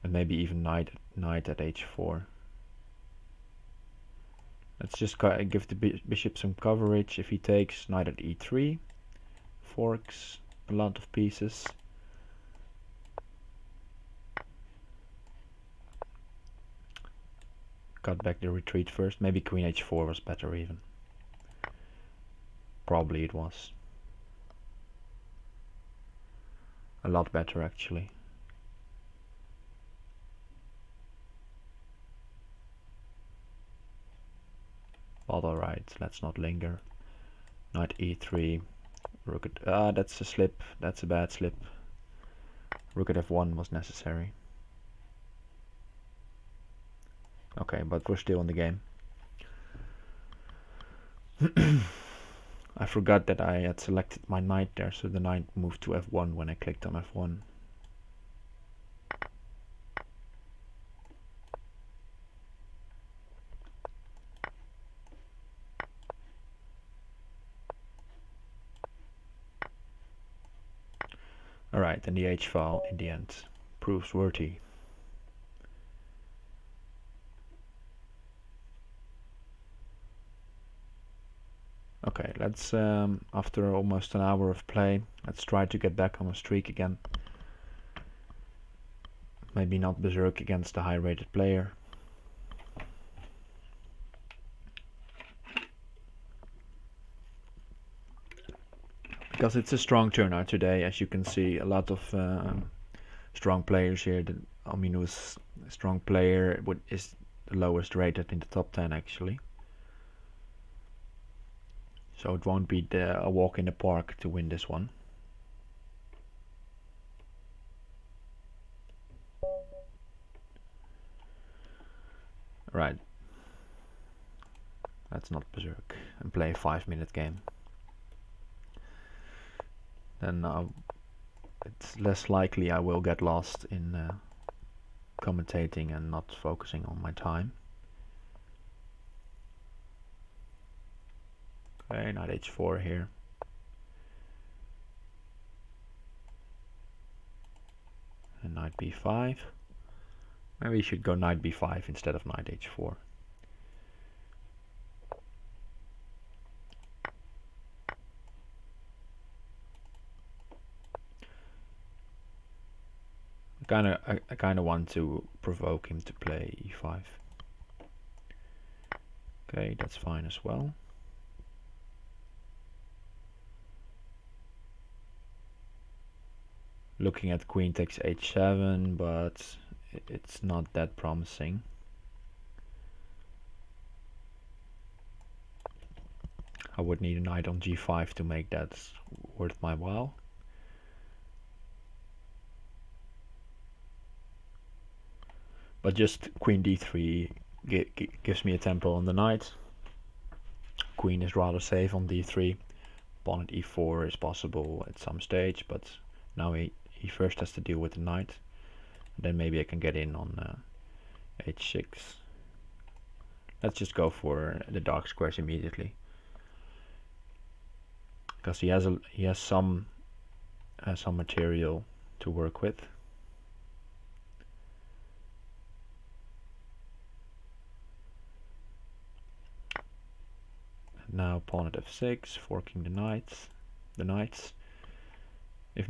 And maybe even knight at H4. Let's just give the bishop some coverage. If he takes knight at E3, forks a lot of pieces. Cut back the retreat first. Maybe queen H4 was better even. Probably it was. A lot better actually. But alright, let's not linger. Knight E3. Rook at... that's a slip. That's a bad slip. Rook at F1 was necessary. Okay, but we're still in the game. I forgot that I had selected my knight there, so the knight moved to F1 when I clicked on F1. Alright, and the H file in the end proves worthy. Okay, let's, after almost an hour of play, let's try to get back on a streak again. Maybe not berserk against a high rated player. Because it's a strong turnout today, as you can see, a lot of strong players here. Aminu is a strong player, is the lowest rated in the top 10 actually. So it won't be a walk in the park to win this one. Right. Let's not berserk and play a 5-minute game. Then it's less likely I will get lost in commentating and not focusing on my time. Okay, knight h4 here. And knight b5. Maybe we should go knight b5 instead of knight h4. I kinda want to provoke him to play e5. Okay, that's fine as well. Looking at queen takes h7, but it's not that promising. I would need a knight on g5 to make that worth my while. But just queen d3 gives me a tempo on the knight. Queen is rather safe on d3. Pawn at e4 is possible at some stage, but now he first has to deal with the knight. Then maybe I can get in on h6. Let's just go for the dark squares immediately, because he has some material to work with. Now pawn at f6, forking the knights. If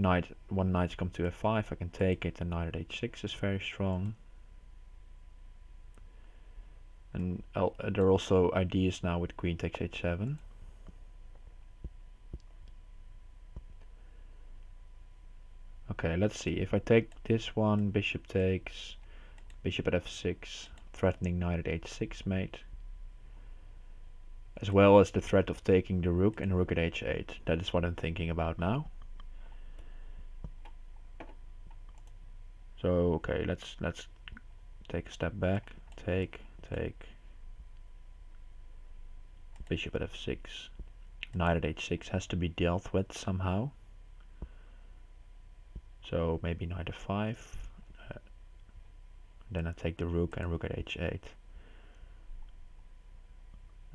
one knights come to f5, I can take it, and knight at h6 is very strong. And there are also ideas now with queen takes h7. Okay, let's see. If I take this one, bishop takes, bishop at f6, threatening knight at h6 mate. As well as the threat of taking the rook and rook at h8. That is what I'm thinking about now. So okay, let's take a step back. Take. Bishop at f6. Knight at h6 has to be dealt with somehow. So maybe knight f5. Then I take the rook and rook at h8.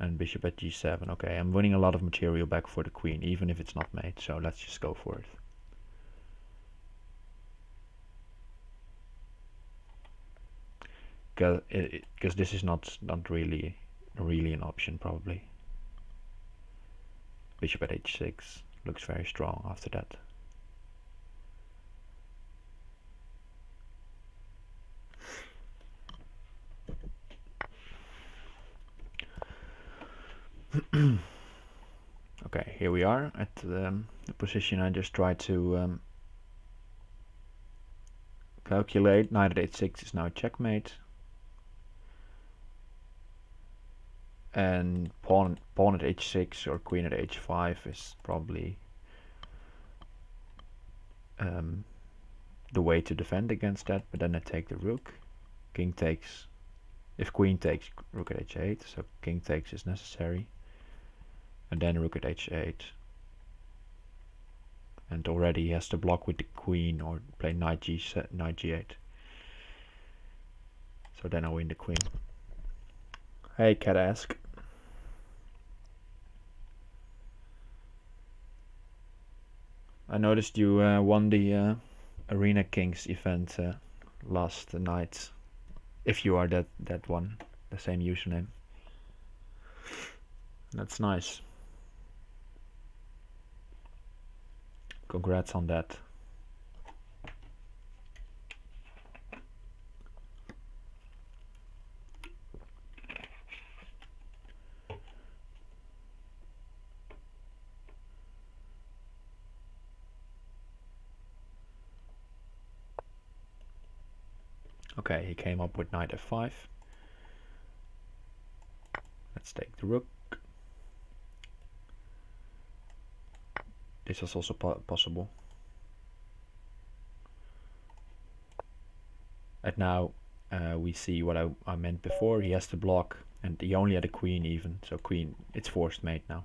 And bishop at g7. Okay, I'm winning a lot of material back for the queen, even if it's not mate, so let's just go for it. Because this is not really an option, probably. Bishop at h6 looks very strong after that. Okay, here we are at the position I just tried to calculate. Knight at h6 is now checkmate. And pawn at h6 or queen at h5 is probably the way to defend against that. But then I take the rook. King takes. If queen takes, rook at h8, so king takes is necessary. And then rook at h8. And already he has to block with the queen or play knight g8. So then I win the queen. Hey, cat ask. I noticed you won the Arena Kings event last night. If you are that one, the same username. That's nice. Congrats on that. Okay, he came up with knight f5. Let's take the rook. This was also possible. And now we see what I meant before. He has to block, and he only had a queen even, so queen, it's forced mate now.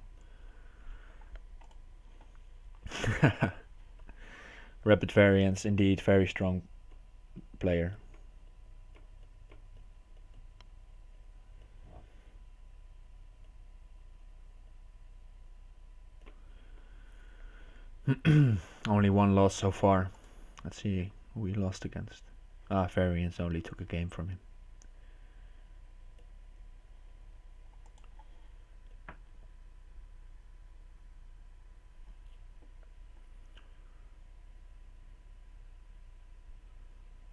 Rapid variance, indeed, very strong player. Only one loss so far. Let's see who we lost against. Variance only took a game from him.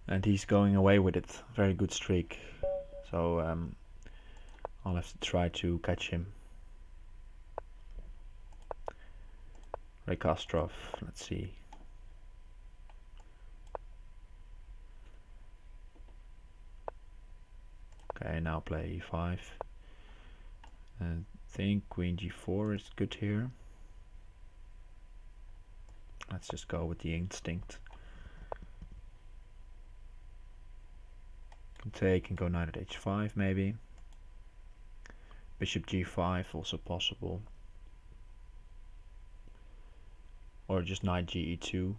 And he's going away with it. Very good streak. So I'll have to try to catch him. Ray Kostrov, let's see. Okay, now play e5. I think queen g4 is good here. Let's just go with the instinct. Can take and go knight at h5 maybe. Bishop g5 also possible. Or just knight ge2.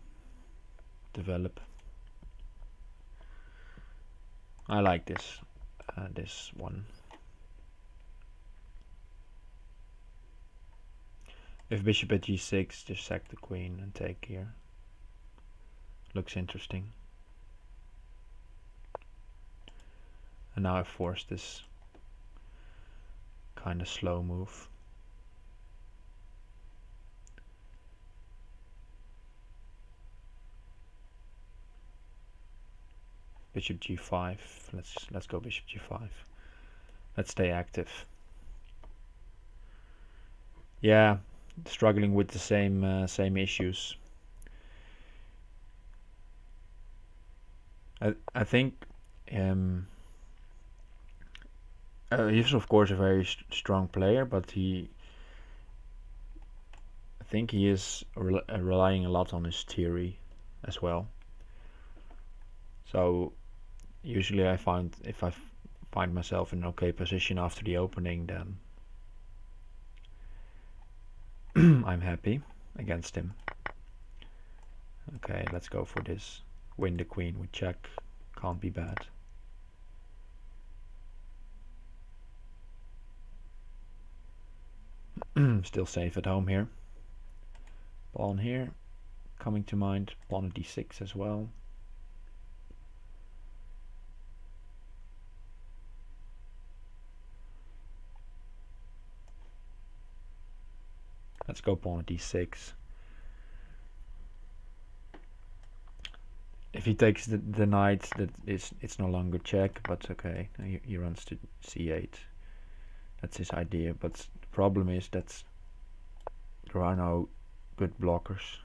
Develop. I like this. This one. If bishop at g6, just sack the queen and take here. Looks interesting. And now I force this kind of slow move. Bishop g5. Let's go bishop g5. Let's stay active. Yeah, struggling with the same issues. I think he's of course a very strong player, but I think he is relying a lot on his theory as well. So usually I find if I find myself in an okay position after the opening, then I'm happy against him. Okay, let's go for this. Win the queen with check. Can't be bad. Still safe at home here. Pawn here, coming to mind. Pawn at d6 as well. Let's go pawn at d6. If he takes the knight, it's no longer check, but okay. He runs to c8. That's his idea, but the problem is that there are no good blockers.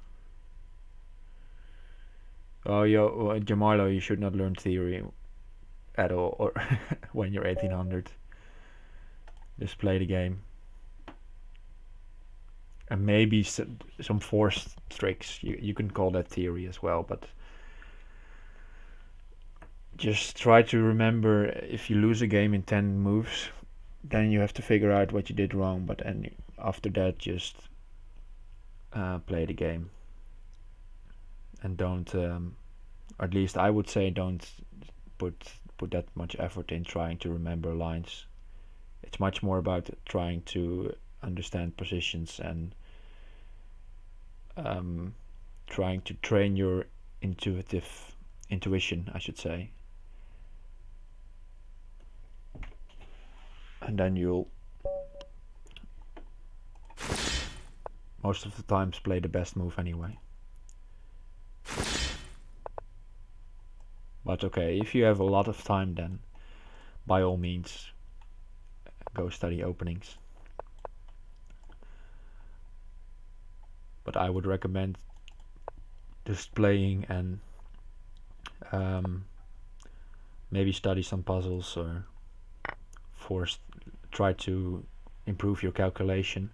Oh, Jamarlo, you should not learn theory at all, or when you're 1800. Just play the game. And maybe some forced tricks. You can call that theory as well, but just try to remember, if you lose a game in 10 moves, then you have to figure out what you did wrong, but after that just play the game. And don't, or at least I would say, don't put that much effort in trying to remember lines. It's much more about trying to understand positions and trying to train your intuition, I should say. And then you'll most of the times play the best move anyway. But okay, if you have a lot of time, then by all means go study openings. But I would recommend just playing and maybe study some puzzles or try to improve your calculation.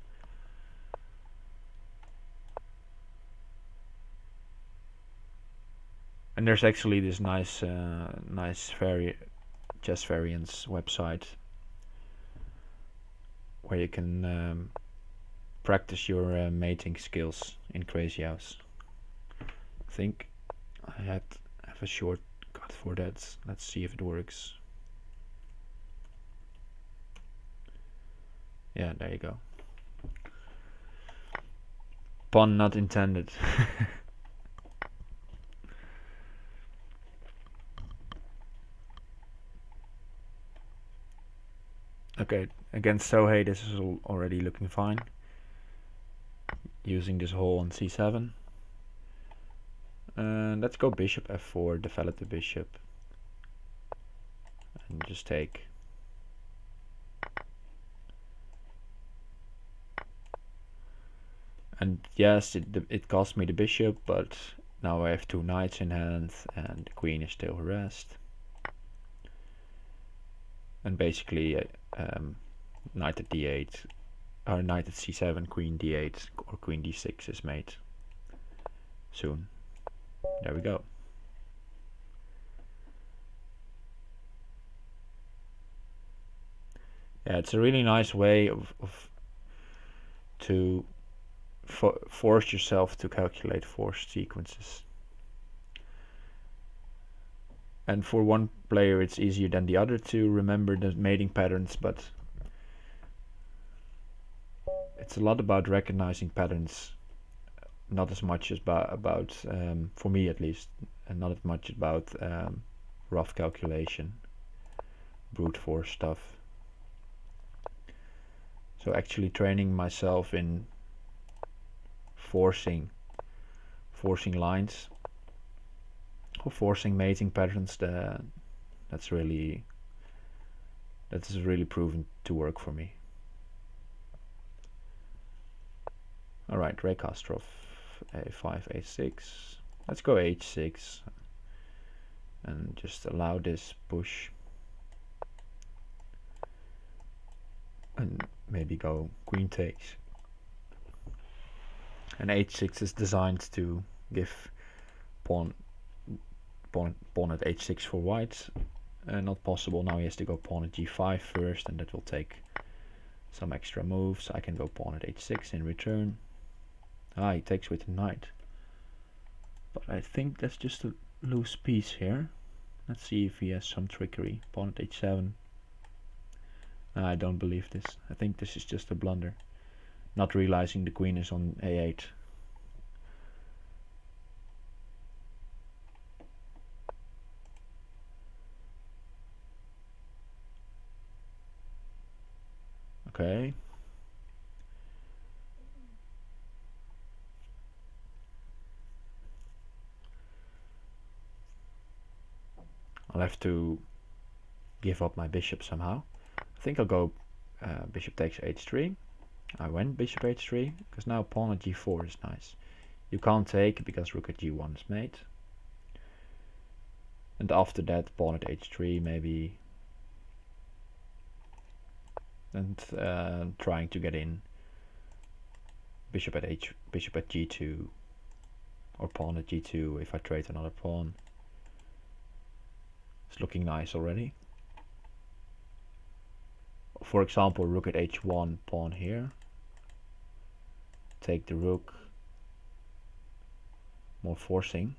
And there's actually this nice chess variants website where you can practice your mating skills in Crazyhouse. I think I have a shortcut for that. Let's see if it works. Yeah, there you go. Pun not intended. Okay, against Sohei this is already looking fine. Using this hole on c7. And let's go bishop f4, develop the bishop. And just take. And yes, it cost me the bishop, but now I have two knights in hand and the queen is still harassed. And basically knight at d8, or knight at c7, queen d8 or queen d6 is made soon. There we go. Yeah, it's a really nice way to force yourself to calculate forced sequences. And for one player it's easier than the other to remember the mating patterns, but it's a lot about recognizing patterns, not as much as about for me at least, and not as much about rough calculation, brute force stuff. So actually training myself in forcing lines or forcing mating patterns, that's really proven to work for me. Alright, Ray Kastrov, a5, a6. Let's go h6 and just allow this push. And maybe go queen takes. And h6 is designed to give pawn at h6 for white. Not possible. Now he has to go pawn at g5 first, and that will take some extra moves. I can go pawn at h6 in return. Ah, he takes with the knight. But I think that's just a loose piece here. Let's see if he has some trickery. Pawn at h7. I don't believe this. I think this is just a blunder. Not realizing the queen is on a8. Okay. I'll have to give up my bishop somehow. I think I'll go bishop takes h3. I went bishop h3 because now pawn at g4 is nice. You can't take because rook at g1 is made. And after that pawn at h3 maybe. And trying to get in bishop at g2 or pawn at g2 if I trade another pawn. It's looking nice already. For example, rook at h1, pawn here. Take the rook. More forcing.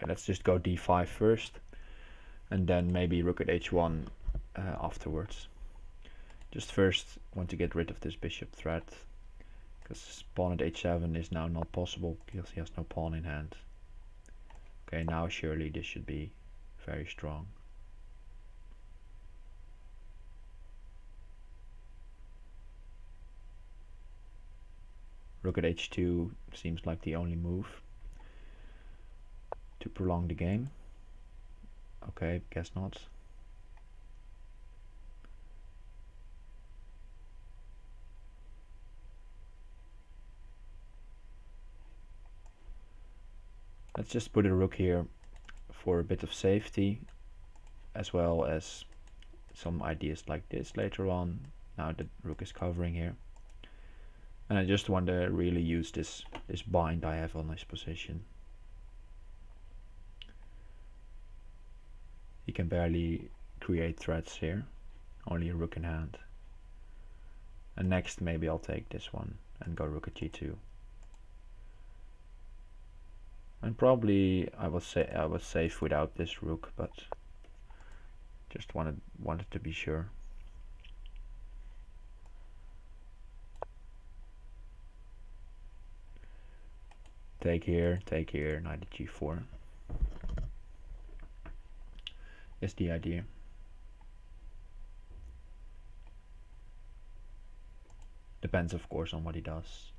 Okay, let's just go d5 first, and then maybe rook at h1 afterwards. Just first want to get rid of this bishop threat, because pawn at h7 is now not possible because he has no pawn in hand. Okay, now surely this should be very strong. Rook at h2 seems like the only move to prolong the game. Okay, guess not. Let's just put a rook here for a bit of safety, as well as some ideas like this later on. Now the rook is covering here. And I just want to really use this bind I have on his position. He can barely create threats here, only a rook in hand. And next maybe I'll take this one and go rook at g2. And probably I was safe without this rook, but just wanted to be sure. Take here, knight at g4 is the idea. Depends of course on what he does.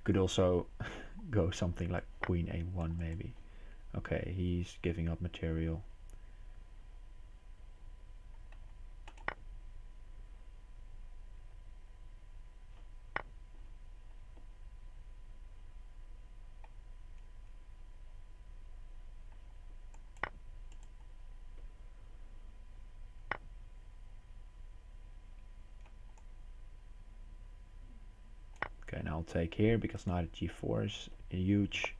Could also go something like queen a1 maybe. Okay, he's giving up material. Okay, now I'll take here because knight at g4 is a huge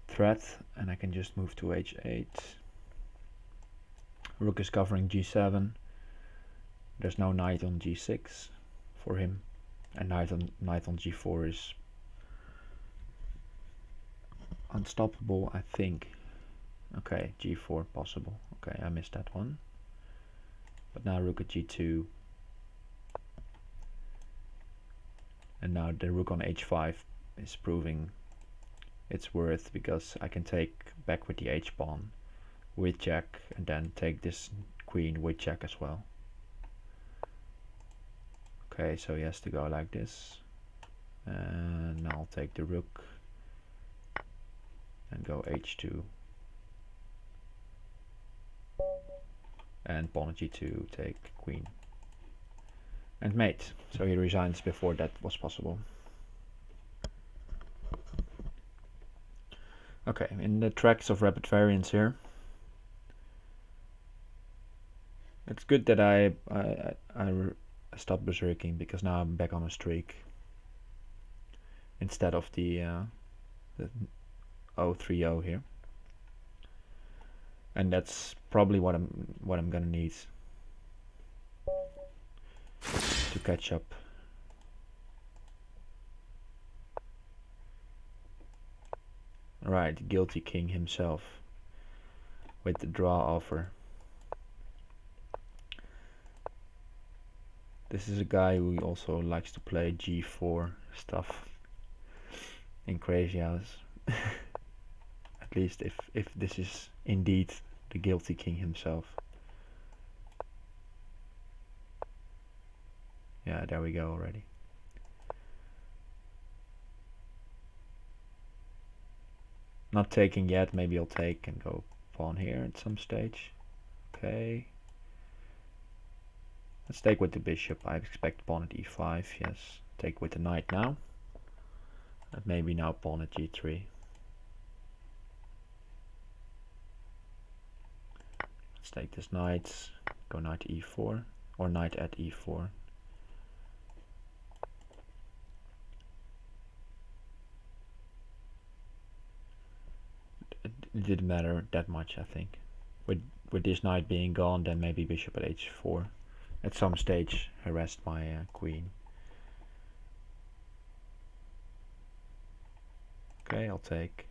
threat, and I can just move to h8. Rook is covering g7. There's no knight on g6 for him, and knight on g4 is unstoppable, I think. Okay, g4 possible. Okay, I missed that one. But now rook at g2. And now the rook on h5 is proving its worth, because I can take back with the h-pawn with check, and then take this queen with check as well. Okay, so he has to go like this. And now I'll take the rook and go h2. And pawn at g2, take queen. And mate. So he resigns before that was possible. Okay, in the tracks of rapid variance here. It's good that I stopped berserking, because now I'm back on a streak. Instead of the 0-3-0 here. And that's probably what I'm gonna need to catch up. Right, guilty king himself with the draw offer. This is a guy who also likes to play g4 stuff in Crazyhouse. At least if this is indeed the guilty king himself. Yeah, there we go already. Not taking yet, maybe I'll take and go pawn here at some stage. Okay. Let's take with the bishop. I expect pawn at e5, yes. Take with the knight now. And maybe now pawn at g3. Let's take this knight, go knight to e4, or knight at e4. It didn't matter that much, I think. With this knight being gone, then maybe bishop at h4. At some stage harassed my queen. Okay, I'll take.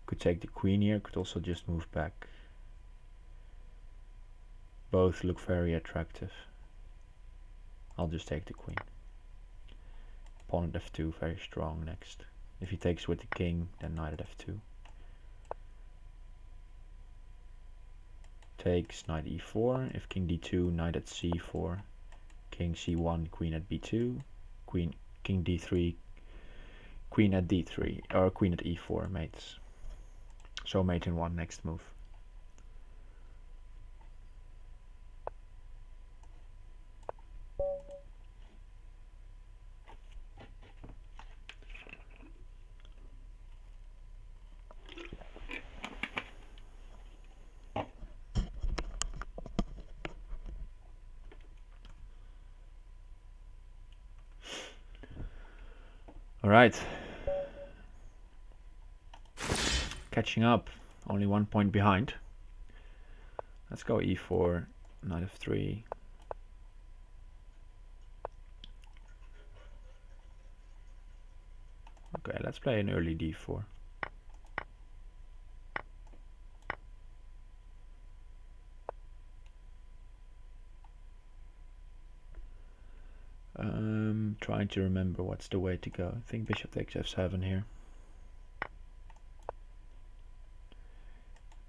Could take the queen here, could also just move back. Both look very attractive. I'll just take the queen. Pawn at f2, very strong next. If he takes with the king, then knight at f2. Takes, knight e4. If king d2, knight at c4. King c1, queen at b2. King d3, queen at d3. Or queen at e4, mates. So mate in one, next move. Alright. Catching up. Only 1 point behind. Let's go e4, knight f3. Okay, let's play an early d4. Trying to remember what's the way to go. I think bishop takes f7 here.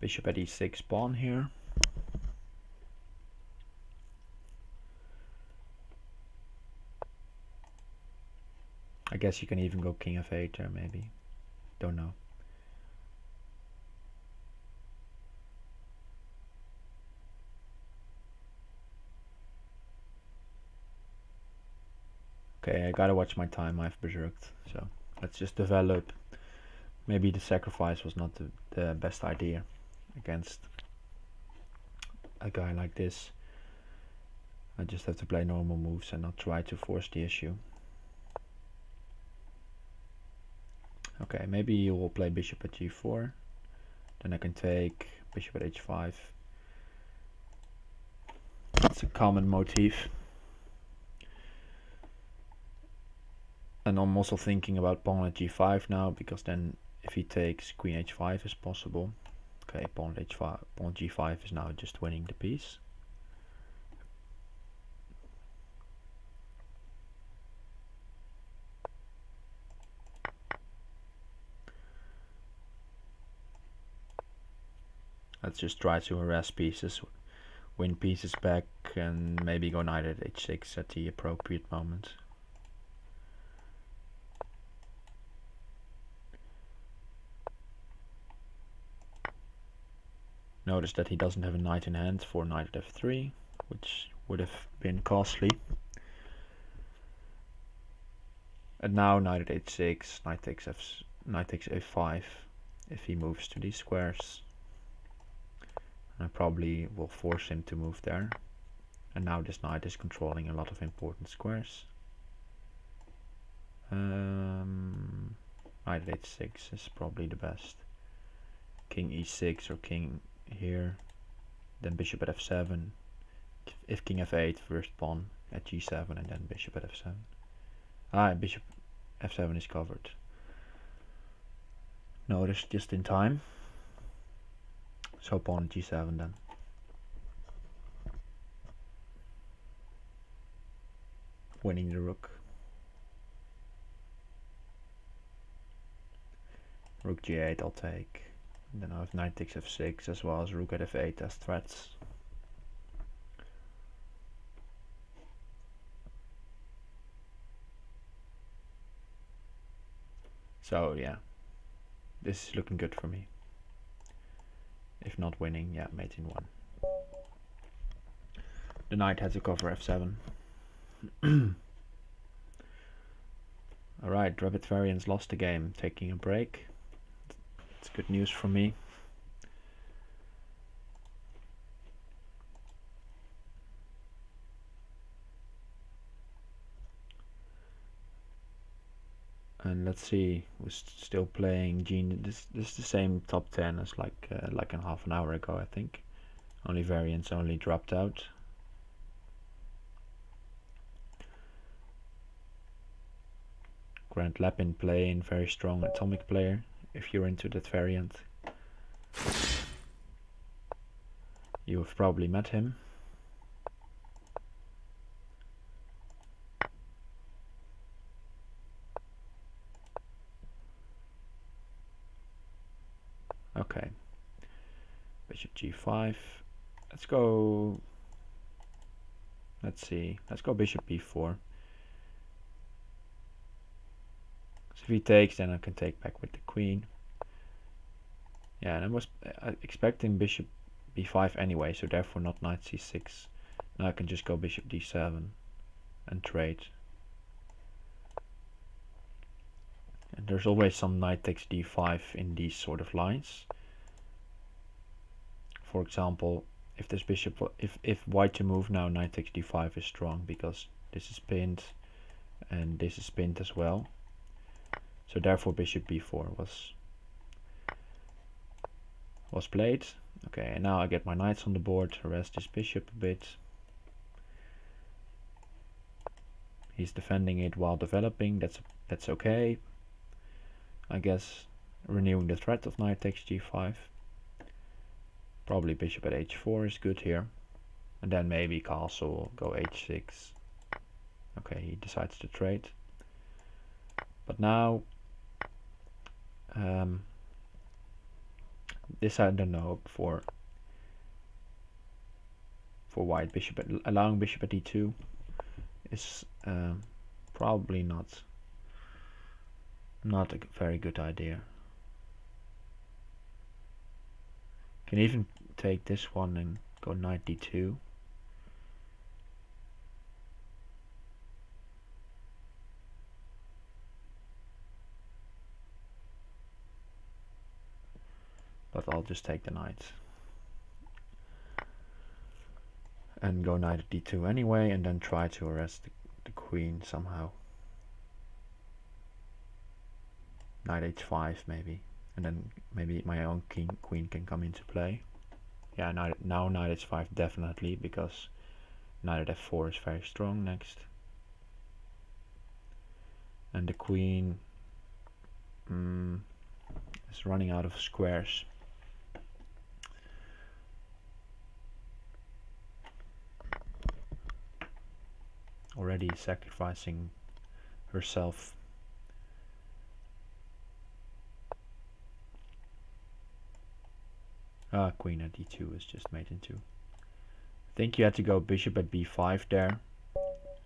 Bishop at e6, pawn here. I guess you can even go king f8 there, maybe. Don't know. Okay, I gotta watch my time. I've berserked. So let's just develop. Maybe the sacrifice was not the best idea against a guy like this. I just have to play normal moves and not try to force the issue. Okay, maybe you will play bishop at g4. Then I can take bishop at h5. It's a common motif. And I'm also thinking about pawn at g5 now, because then if he takes queen h5 is possible. Okay, pawn h5, pawn g5 is now just winning the piece. Let's just try to harass pieces, win pieces back, and maybe go knight at h6 at the appropriate moment. Notice that he doesn't have a knight in hand for knight at f3, which would have been costly. And now knight at h6, knight takes a5 if he moves to these squares. I probably will force him to move there. And now this knight is controlling a lot of important squares. Knight at h6 is probably the best. King e6 or king here, then bishop at f7. If king f8, first pawn at g7 and then bishop at f7. Bishop f7 is covered. Notice just in time. So pawn at g7 then. Winning the rook. Rook g8 I'll take. And then I have knight takes f6 as well as rook at f8 as threats. So yeah, this is looking good for me. If not winning, yeah, mate in one. The knight had to cover f7. Alright, Rabbit Variants lost the game, taking a break. It's good news for me. And let's see, we're still playing Gene. This is the same top 10 as like a half an hour ago, I think. Only Variants only dropped out. Grand Lapin playing, very strong atomic player, if you're into that variant. You have probably met him. Okay. Bishop g5. Let's go... Let's see. Let's go bishop b4. So if he takes, then I can take back with the queen. Yeah, and I was expecting bishop b5 anyway, so therefore not knight c6. Now I can just go bishop d7 and trade. And there's always some knight takes d5 in these sort of lines. For example, if this bishop, if white to move now, knight takes d5 is strong because this is pinned and this is pinned as well. So therefore bishop b4 was played. Okay, and now I get my knights on the board, harass this bishop a bit. He's defending it while developing, that's okay. I guess renewing the threat of knight takes g5. Probably bishop at h4 is good here. And then maybe castle, go h6. Okay, he decides to trade. But now, this I don't know for white. Allowing bishop at e2 is probably not a very good idea. Can even take this one and go knight d2. But I'll just take the knight. And go knight at d2 anyway, and then try to arrest the queen somehow. Knight h5 maybe. And then maybe my own queen can come into play. Yeah, now knight h5 definitely, because knight at f4 is very strong next. And the queen is running out of squares. Already sacrificing herself. Queen at d2 is just made into. I think you had to go bishop at b5 there,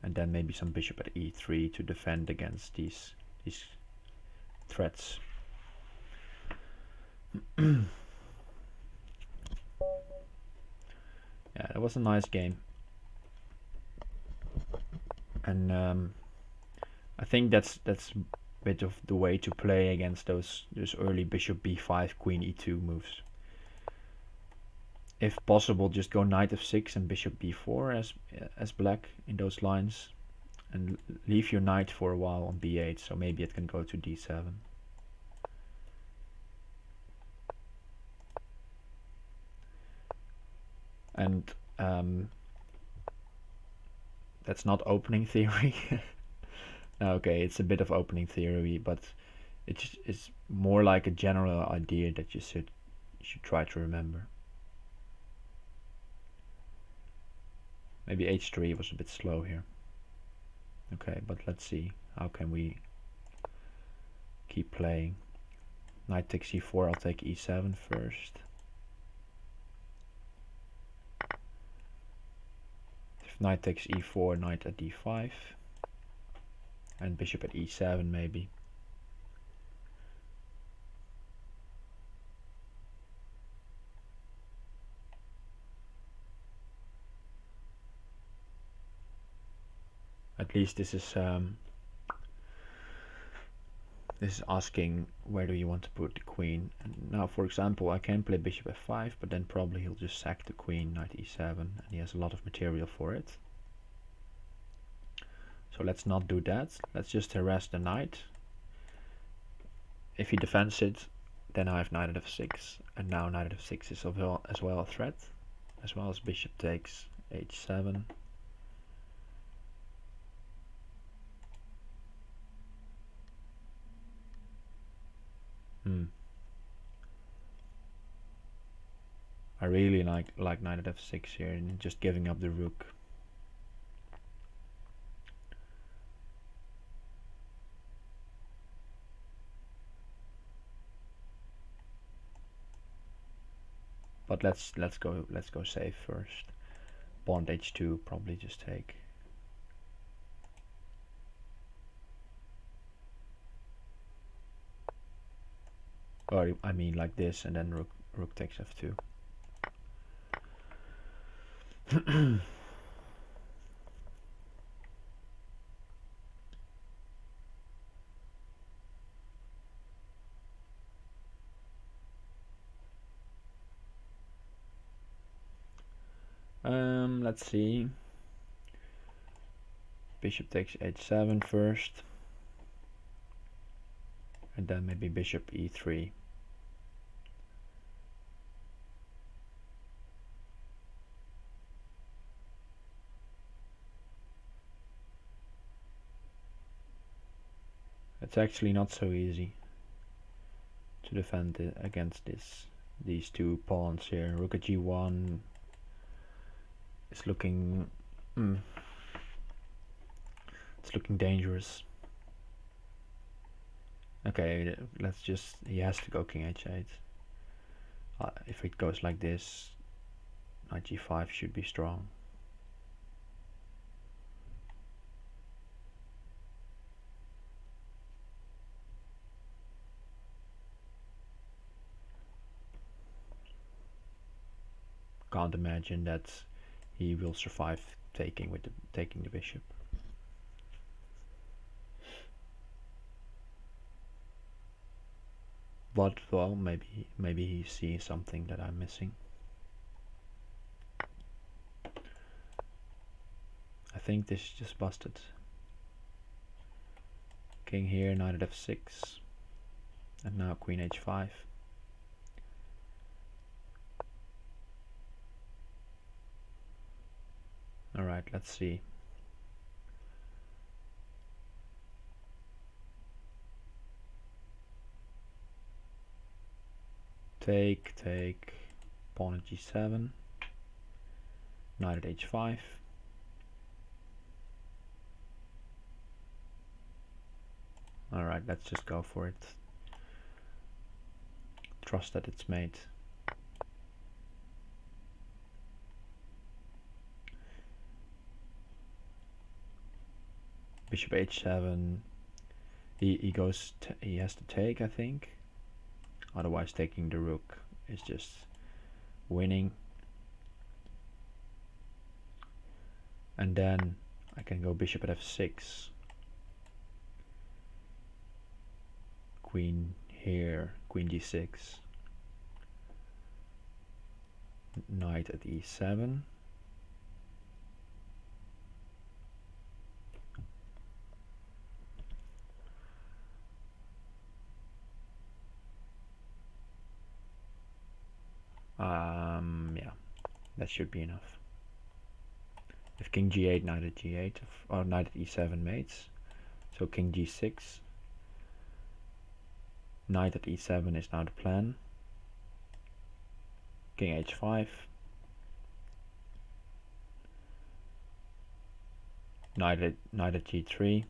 and then maybe some bishop at e3 to defend against these threats. Yeah, that was a nice game. And I think that's a bit of the way to play against those early bishop b5, queen e2 moves. If possible, just go knight f6 and bishop b4 as black in those lines, and leave your knight for a while on b8, so maybe it can go to d7. And that's not opening theory. Okay, it's a bit of opening theory, but it's more like a general idea that you should try to remember. Maybe h3 was a bit slow here. Okay, but let's see. How can we keep playing? Knight takes e4, I'll take e7 first. If knight takes e4, knight at d5. And bishop at e7 maybe. At least this is asking where do you want to put the queen. And now, for example, I can play bishop f5, but then probably he'll just sack the queen, knight e7, and he has a lot of material for it. So let's not do that. Let's just harass the knight. If he defends it, then I have knight at f6, and now knight at f6 is as well a threat, as well as bishop takes h7. really like knight at f6 here and just giving up the rook. But let's go safe first. Pawn h2, probably just take. Or I mean like this, and then rook takes f2. Let's see. Bishop takes h7 first, and then maybe bishop e3. It's actually not so easy to defend it against these two pawns here. Rook at g1 is looking it's looking dangerous. Okay, let's just, he has to go king h8. If it goes like this, knight g5 should be strong. Can't imagine that he will survive taking the bishop. But well, maybe he sees something that I'm missing. I think this is just busted. King here, knight at f6, and now queen h5. Alright, let's see. Take, pawn at g7, knight at h5. Alright, let's just go for it. Trust that it's made. Bishop h7. He has to take, I think. Otherwise taking the rook is just winning. And then I can go bishop at f6. Queen here, queen g6. Knight at e7. Yeah, that should be enough. If king g8, knight at g8, or knight at e7 mates, so king g6, knight at e7 is now the plan. King h5, knight at g3,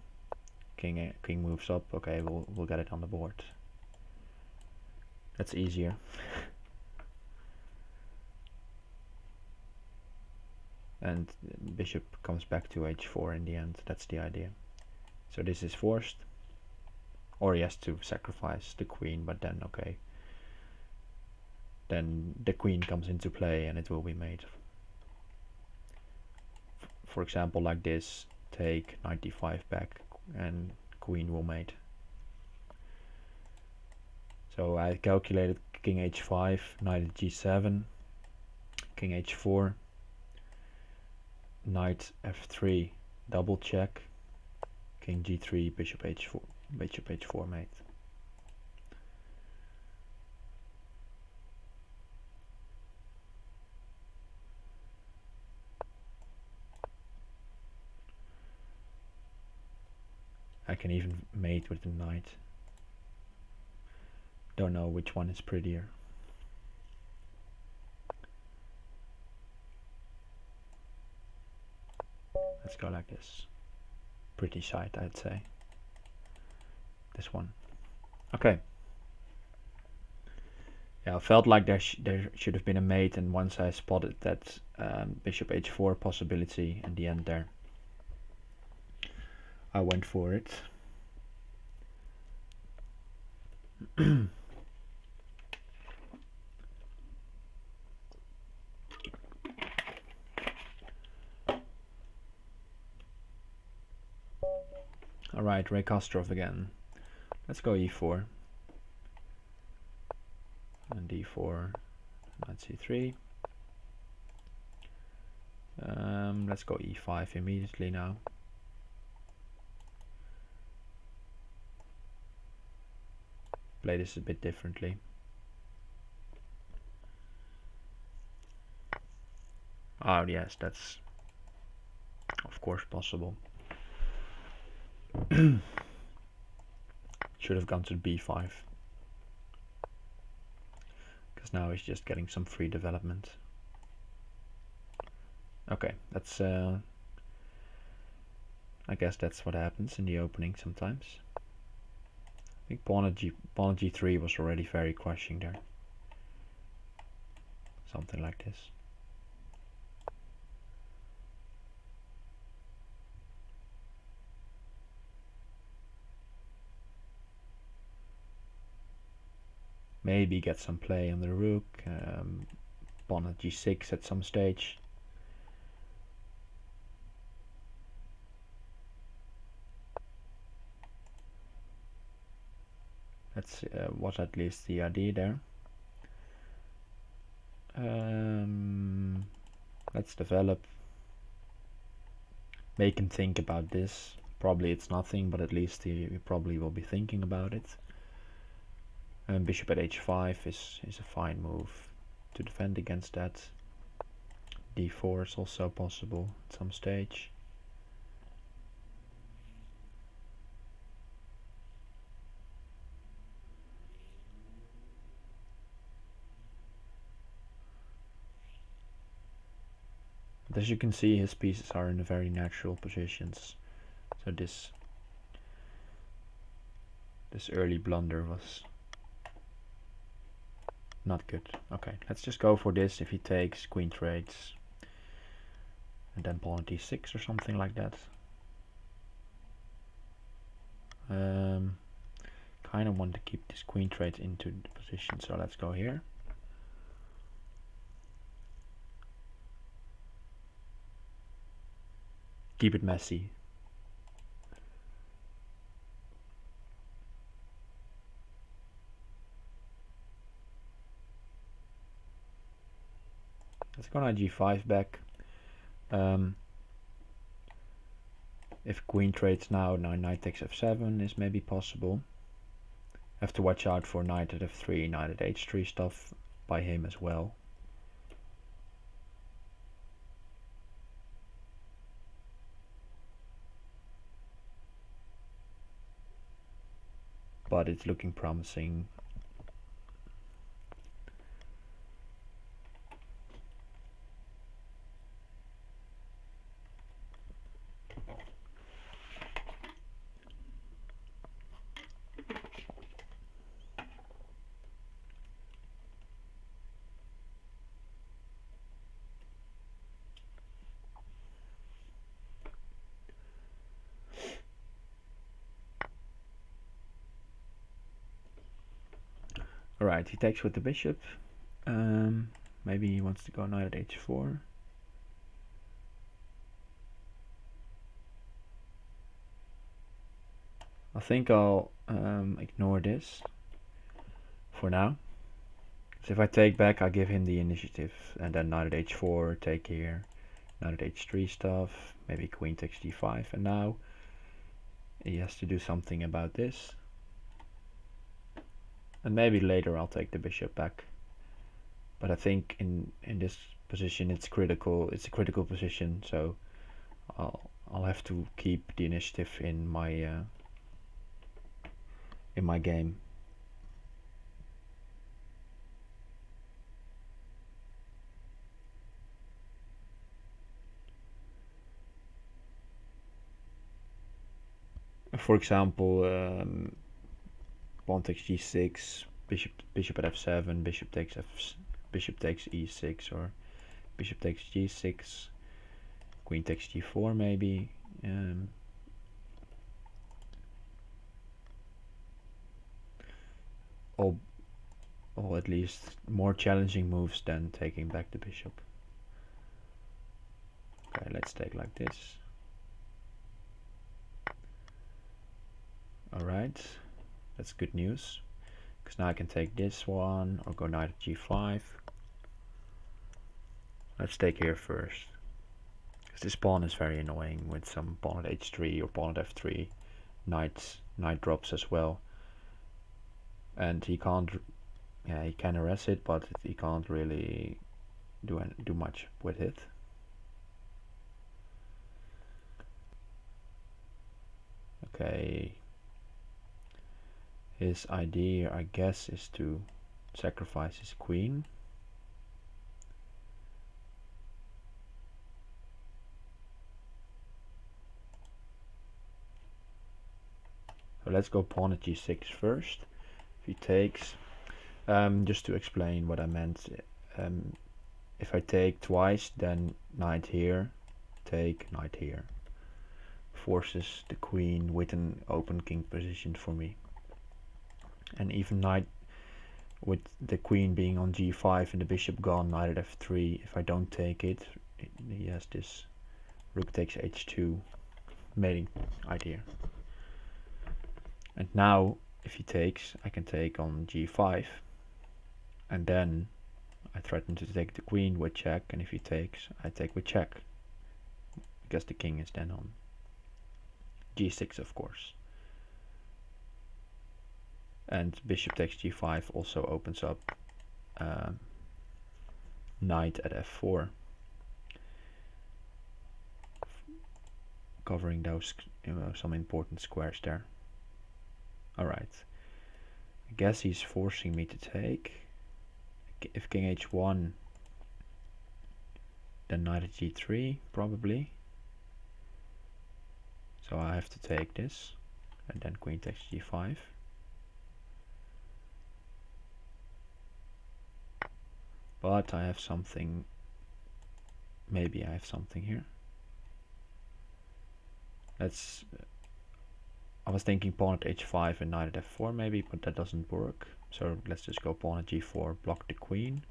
king moves up. Okay, we'll get it on the board. That's easier. And bishop comes back to h4 in the end. That's the idea. So this is forced, or he has to sacrifice the queen, but then okay, then the queen comes into play and it will be made. For example, like this, take knight d5 back and queen will mate. So I calculated king h5, knight at g7, king h4, knight f3, double check, king g3, bishop h4 mate. I can even mate with the knight. Don't know which one is prettier. Let's go like this. Pretty side, I'd say. This one. Okay. Yeah, I felt like there should have been a mate, and once I spotted that bishop h4 possibility in the end there, I went for it. Alright, Ray Kostrov again. Let's go e4. And d4, knight c3. Let's go e5 immediately now. Play this a bit differently. Oh yes, that's of course possible. Should have gone to b5. Because now he's just getting some free development. Okay, that's I guess that's what happens in the opening sometimes. I think pawn at g3 was already very crushing there. Something like this. Maybe get some play on the rook. Pawn at g6 at some stage. That's was at least the idea there. Let's develop. Make him think about this. Probably it's nothing, but at least he probably will be thinking about it. And bishop at h5 is a fine move to defend against that. d4 is also possible at some stage. But as you can see, his pieces are in very natural positions. So this early blunder was not good. Okay, let's just go for this. If he takes, queen trades, and then pawn at d6 or something like that. Kind of want to keep this queen trade into the position, so let's go here. Keep it messy. Let's go knight g5 back. If queen trades now knight takes f7 is maybe possible. Have to watch out for knight at f3, knight at h3 stuff by him as well. But it's looking promising. Alright, he takes with the bishop. Maybe he wants to go knight at h4. I think I'll ignore this for now. So if I take back, I give him the initiative, and then knight at h4, take here, knight at h3 stuff, maybe queen takes d5, and now he has to do something about this. And maybe later I'll take the bishop back. But I think in this position it's critical. It's a critical position, so I'll have to keep the initiative in my game. For example, pawn takes g6, bishop at f7, bishop takes e6, or bishop takes g6, queen takes g4 maybe. All at least more challenging moves than taking back the bishop. Okay, let's take like this. Alright, that's good news, because now I can take this one or go knight at g5. Let's take here first, because this pawn is very annoying with some pawn at h3 or pawn at f3, knight drops as well, and he can't. Yeah, he can arrest it, but he can't really do much with it. Okay. His idea, I guess, is to sacrifice his queen. So let's go pawn at g6 first. If he takes, just to explain what I meant, if I take twice, then knight here, take knight here, forces the queen with an open king position for me. And even knight with the queen being on g5 and the bishop gone, knight at f3, if I don't take it, he has this rook takes h2 mating idea. And now if he takes, I can take on g5, and then I threaten to take the queen with check, and if he takes, I take with check, because the king is then on g6, of course. And bishop takes g5 also opens up knight at f4, covering those, some important squares there. Alright, I guess he's forcing me to take. If king h1, then knight at g3 probably. So I have to take this, and then queen takes g5. But I have something, maybe I have something here. Let's, I was thinking pawn at h5 and knight at f4 maybe, but that doesn't work. So let's just go pawn at g4, block the queen.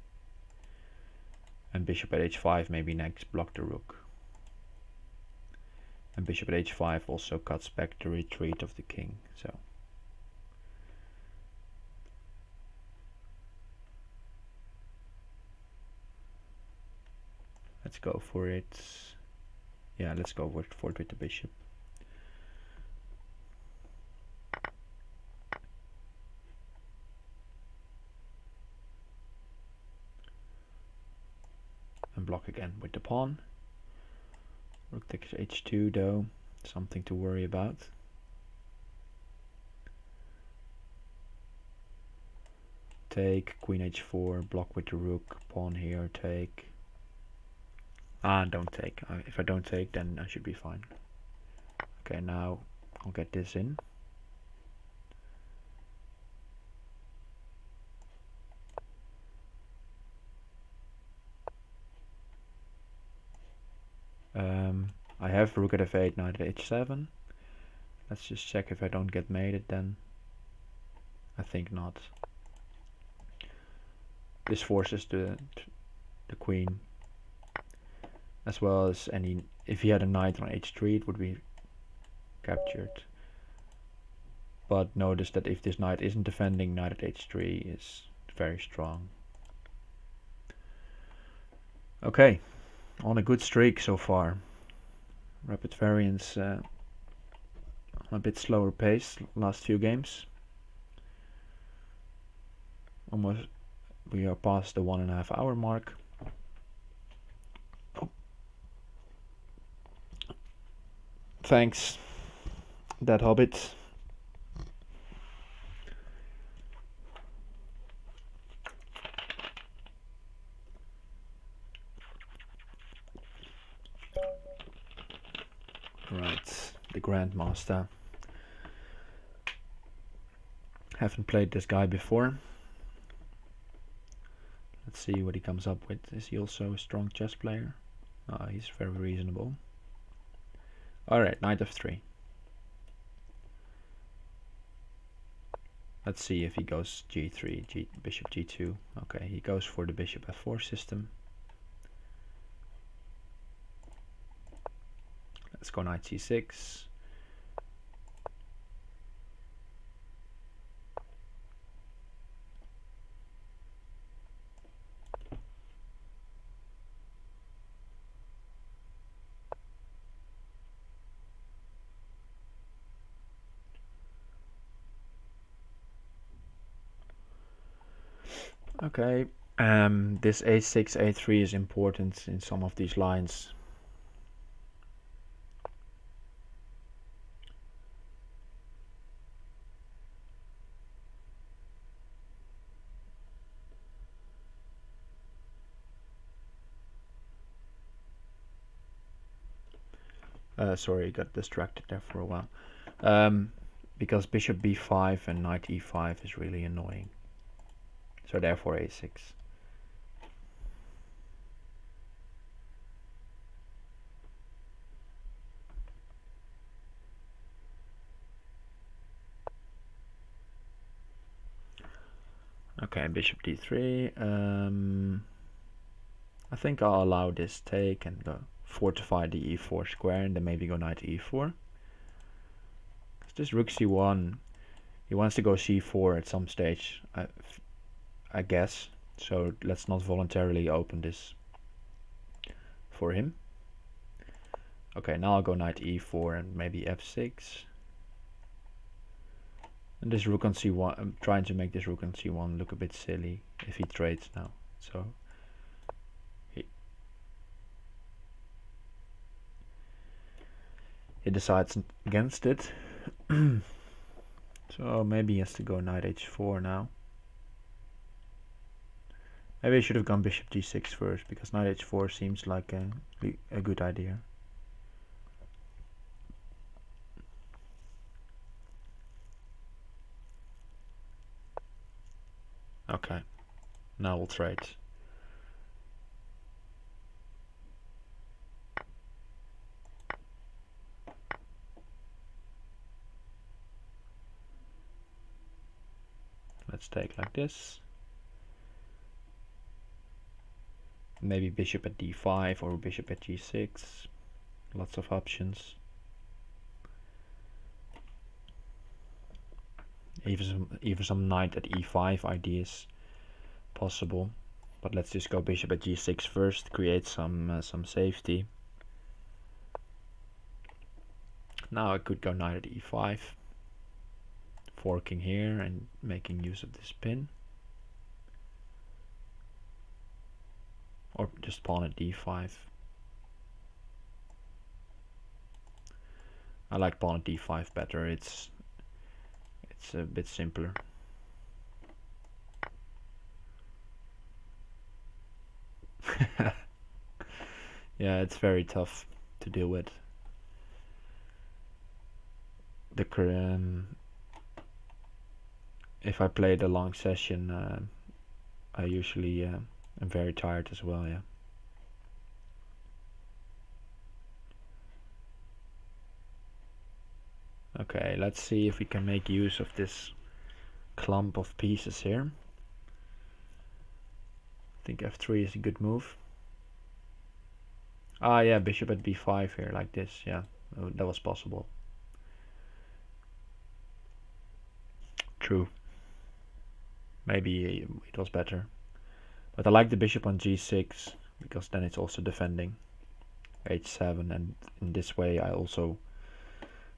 And bishop at h5 maybe next, block the rook. And bishop at h5 also cuts back the retreat of the king. So let's go for it. Yeah, let's go for it with the bishop. And block again with the pawn. Rook takes h2 though, something to worry about. Take, queen h4, block with the rook, pawn here, take. Don't take. If I don't take, then I should be fine. Okay, now I'll get this in. I have rook at f8, knight at h7. Let's just check if I don't get mated then. I think not. This forces the queen, as well as any, if he had a knight on h3 it would be captured. But notice that if this knight isn't defending, knight at h3 is very strong. Okay, on a good streak so far. Rapid variance on a bit slower pace last few games. Almost, we are past the 1.5 hour mark. Oh. Thanks, that hobbit. Right, the Grandmaster. Haven't played this guy before. Let's see what he comes up with. Is he also a strong chess player? He's very reasonable. Alright, knight f3. Let's see if he goes g3, bishop g2. Okay, he goes for the bishop f4 system. Let's go knight c6. Okay, this a6, a3 is important in some of these lines. Sorry, got distracted there for a while. Because bishop b5 and knight e5 is really annoying. So therefore a6. Okay, bishop d3. I think I'll allow this take and go fortify the e4 square and then maybe go knight e4. This rook c1, he wants to go c4 at some stage, I guess. So let's not voluntarily open this for him. Okay, now I'll go knight e4 and maybe f6. And this rook on c1, I'm trying to make this rook on c1 look a bit silly if he trades now. So he decides against it. So maybe he has to go knight h4 now. Maybe I should have gone bishop g6 first, because knight h4 seems like a good idea. Okay, now we'll trade. Let's take like this. Maybe bishop at d5 or bishop at g6. Lots of options. Even some knight at e5 ideas possible. But let's just go bishop at g6 first, create some safety. Now I could go knight at e5, forking here and making use of this pin. Or just pawn at d5. I like pawn at d5 better. It's a bit simpler. Yeah, it's very tough to deal with. If I played a long session, I usually am very tired as well. Yeah. Okay, let's see if we can make use of this clump of pieces here. I think f3 is a good move. Ah, yeah, bishop at b5 here, like this. Yeah, that was possible. True. Maybe it was better. But I like the bishop on g6, because then it's also defending h7, and in this way I also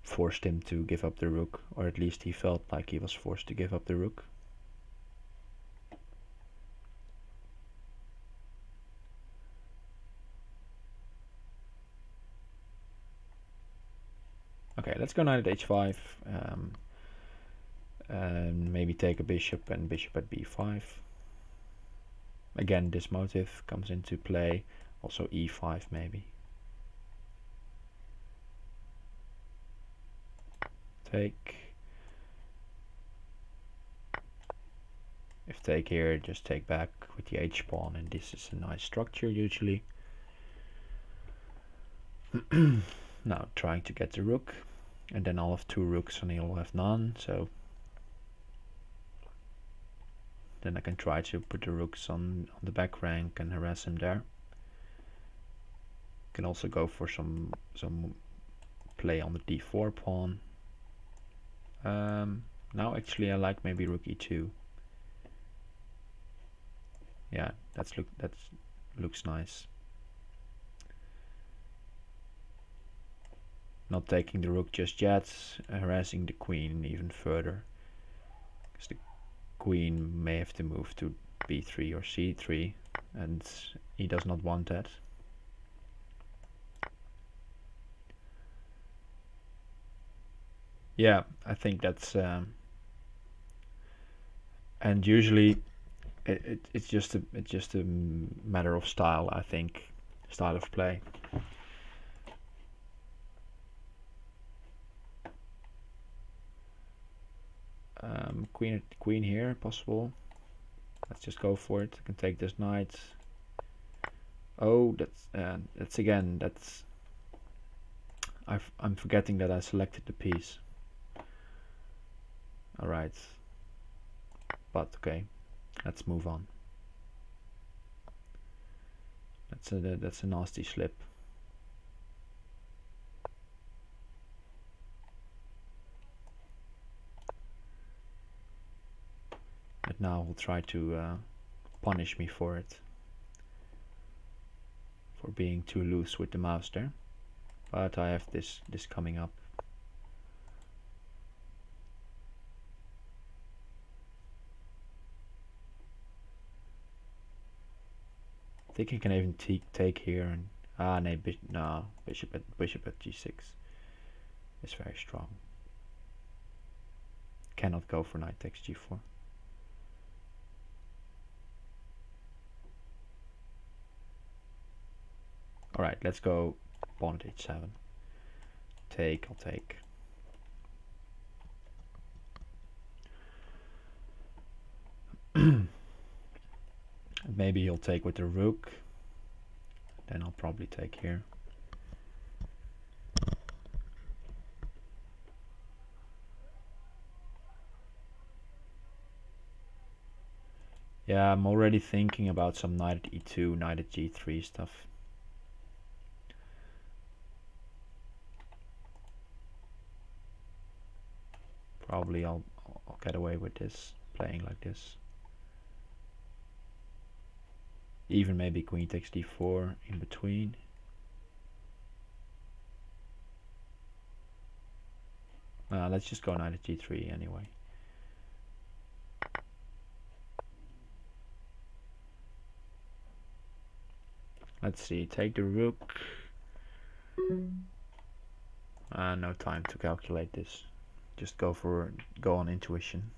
forced him to give up the rook, or at least he felt like he was forced to give up the rook. Okay, let's go knight at h5, and maybe take a bishop and bishop at b5. Again, this motive comes into play, also e5 maybe. Take. if take here, just take back with the h pawn, and this is a nice structure usually. Now trying to get the rook, and then I'll have two rooks and he'll have none, so then I can try to put the rooks on the back rank and harass him there. Can also go for some play on the d4 pawn. Now actually I like maybe rook e2. Yeah, that looks nice. Not taking the rook just yet, harassing the queen even further, because the queen may have to move to b3 or c3, and he does not want that. Yeah, I think that's and usually it's just a matter of style, I think, style of play. Queen here, possible. Let's just go for it. I can take this knight. Oh, that's again, that's I'm forgetting that I selected the piece. Alright, but okay, let's move on. That's a nasty slip. And now he'll try to punish me for it, for being too loose with the mouse there. But I have this coming up. I think he can even take here, and no, bishop at g6 is very strong. Cannot go for knight takes g4. Alright, let's go pawn at h7. I'll take. Maybe he'll take with the rook. Then I'll probably take here. Yeah, I'm already thinking about some knight at e2, knight at g3 stuff. Probably I'll get away with this, playing like this. Even maybe queen takes d4 in between. Let's just go knight at g3 anyway. Let's see, take the rook. No time to calculate this. Just go on intuition.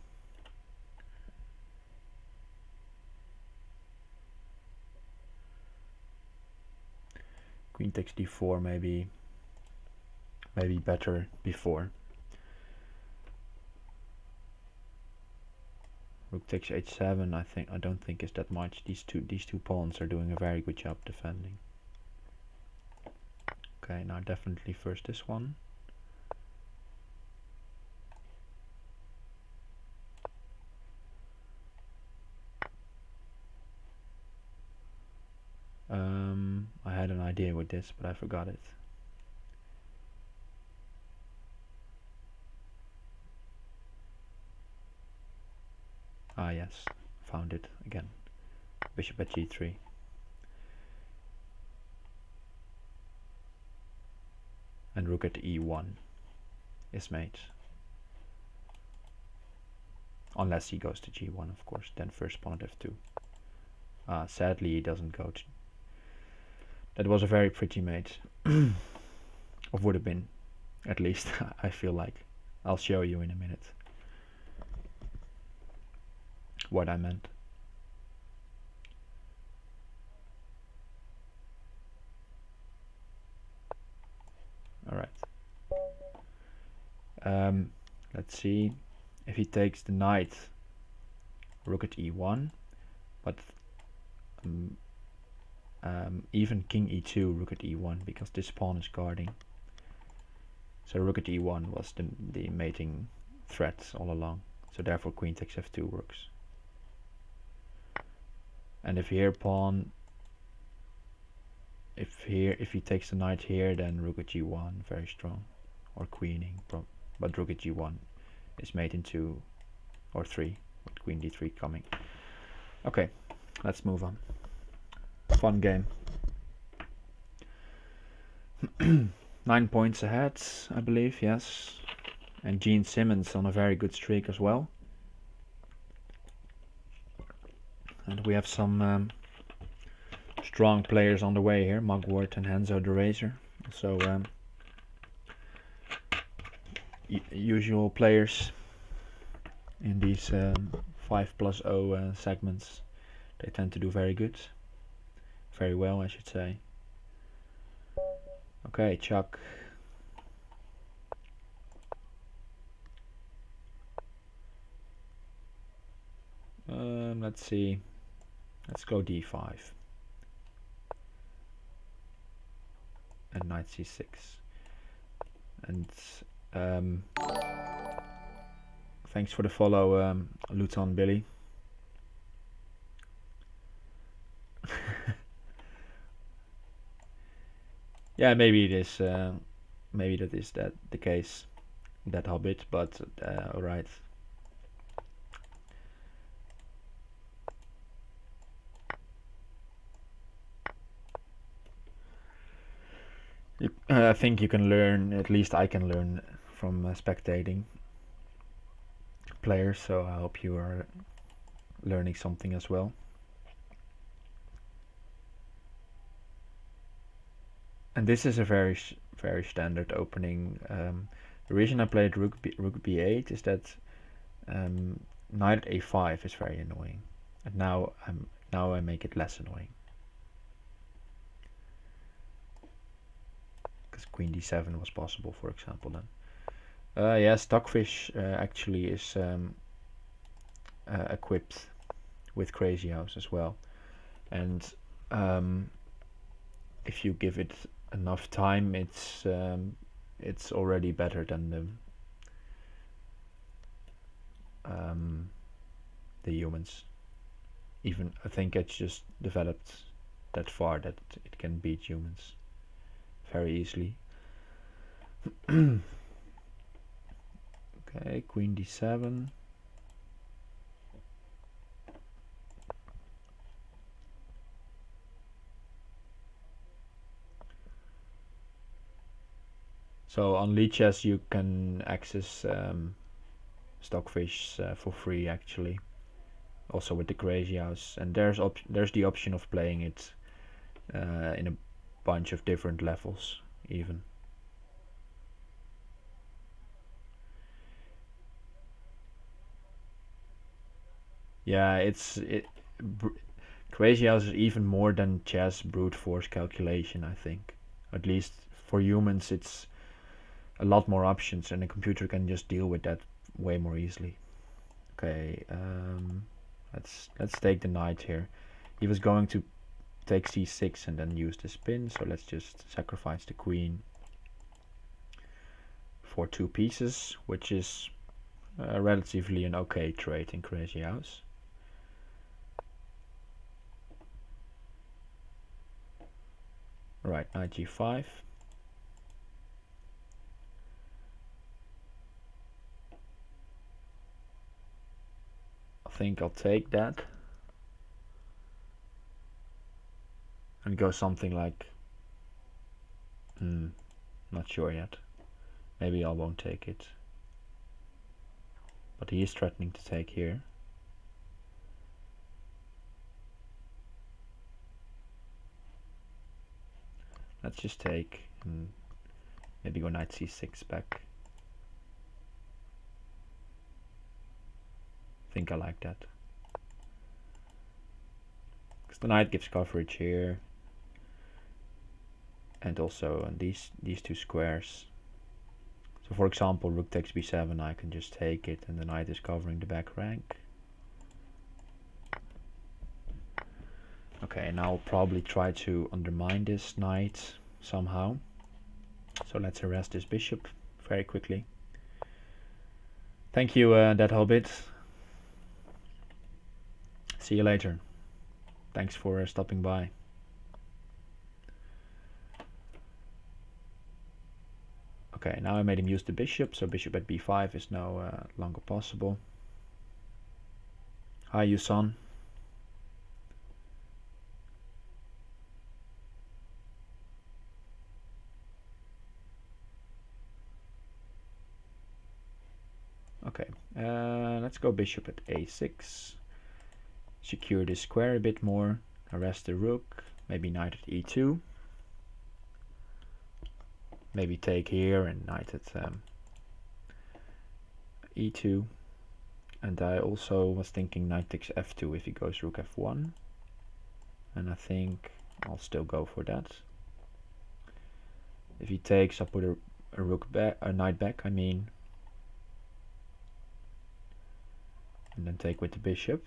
Queen takes d4 maybe better before. Rook takes h7. I don't think is that much. These two pawns are doing a very good job defending. Okay, now definitely first this one. I had an idea with this, but I forgot it. Ah yes, found it again. Bishop at g3. And rook at e1 is made. Unless he goes to g1, of course, then first pawn at f2. Sadly he doesn't go to. That was a very pretty mate. Or would have been, at least, I feel like. I'll show you in a minute what I meant. Alright. Let's see. If he takes the knight, rook at e1, but even king e2, rook at e1, because this pawn is guarding. So rook at e1 was the mating threat all along. So therefore queen takes f2 works. And if here pawn, if he takes the knight here, then rook at g1, very strong, or queening. But rook at g1 is made into, or 3, with queen d3 coming. Okay, let's move on. Fun game. 9 points ahead, I believe, yes. And Gene Simmons on a very good streak as well. And we have some strong players on the way here, Mugwort and Hanzo the Razor. So usual players in these 5+0 segments. They tend to do very good. Very well, I should say. Okay, Chuck. Let's see. Let's go d5. And knight c6. And thanks for the follow, Luton Billy. Yeah, maybe it is. Maybe that is the case. That Hobbit, but alright. I think you can learn. At least I can learn from spectating players. So I hope you are learning something as well. And this is a very standard opening. The reason I played rook b8 is that knight at a5 is very annoying, and now I make it less annoying, because queen d7 was possible, for example. Then yeah, Stockfish actually is equipped with Crazyhouse as well, and if you give it enough time, it's already better than the humans. Even I think it's just developed that far that it can beat humans very easily. Okay, queen d7. So on Lichess you can access Stockfish for free, actually, also with the Crazyhouse, and there's the option of playing it in a bunch of different levels even. Yeah, Crazyhouse is even more than chess brute force calculation, I think. At least for humans it's a lot more options, and a computer can just deal with that way more easily. Okay, let's take the knight here. He was going to take c6 and then use the spin, so let's just sacrifice the queen for 2 pieces, which is relatively an okay trade in Crazyhouse. Right, knight g5. I think I'll take that and go something like, not sure yet. Maybe I won't take it. But he is threatening to take here. Let's just take, and maybe go knight c6 back. I think I like that, because the knight gives coverage here, and also on these 2 squares. So for example, rook takes b7, I can just take it, and the knight is covering the back rank. Okay, now I'll probably try to undermine this knight somehow. So let's arrest this bishop very quickly. Thank you, that hobbit. See you later. Thanks for stopping by. Okay, now I made him use the bishop, so bishop at b5 is no longer possible. Hi, Yusan. Okay, let's go bishop at a6. Secure this square a bit more. Arrest the rook. Maybe knight at e2. Maybe take here and knight at e2. And I also was thinking knight takes f2 if he goes rook f1. And I think I'll still go for that. If he takes, I'll put a rook back, a knight back, I mean. And then take with the bishop.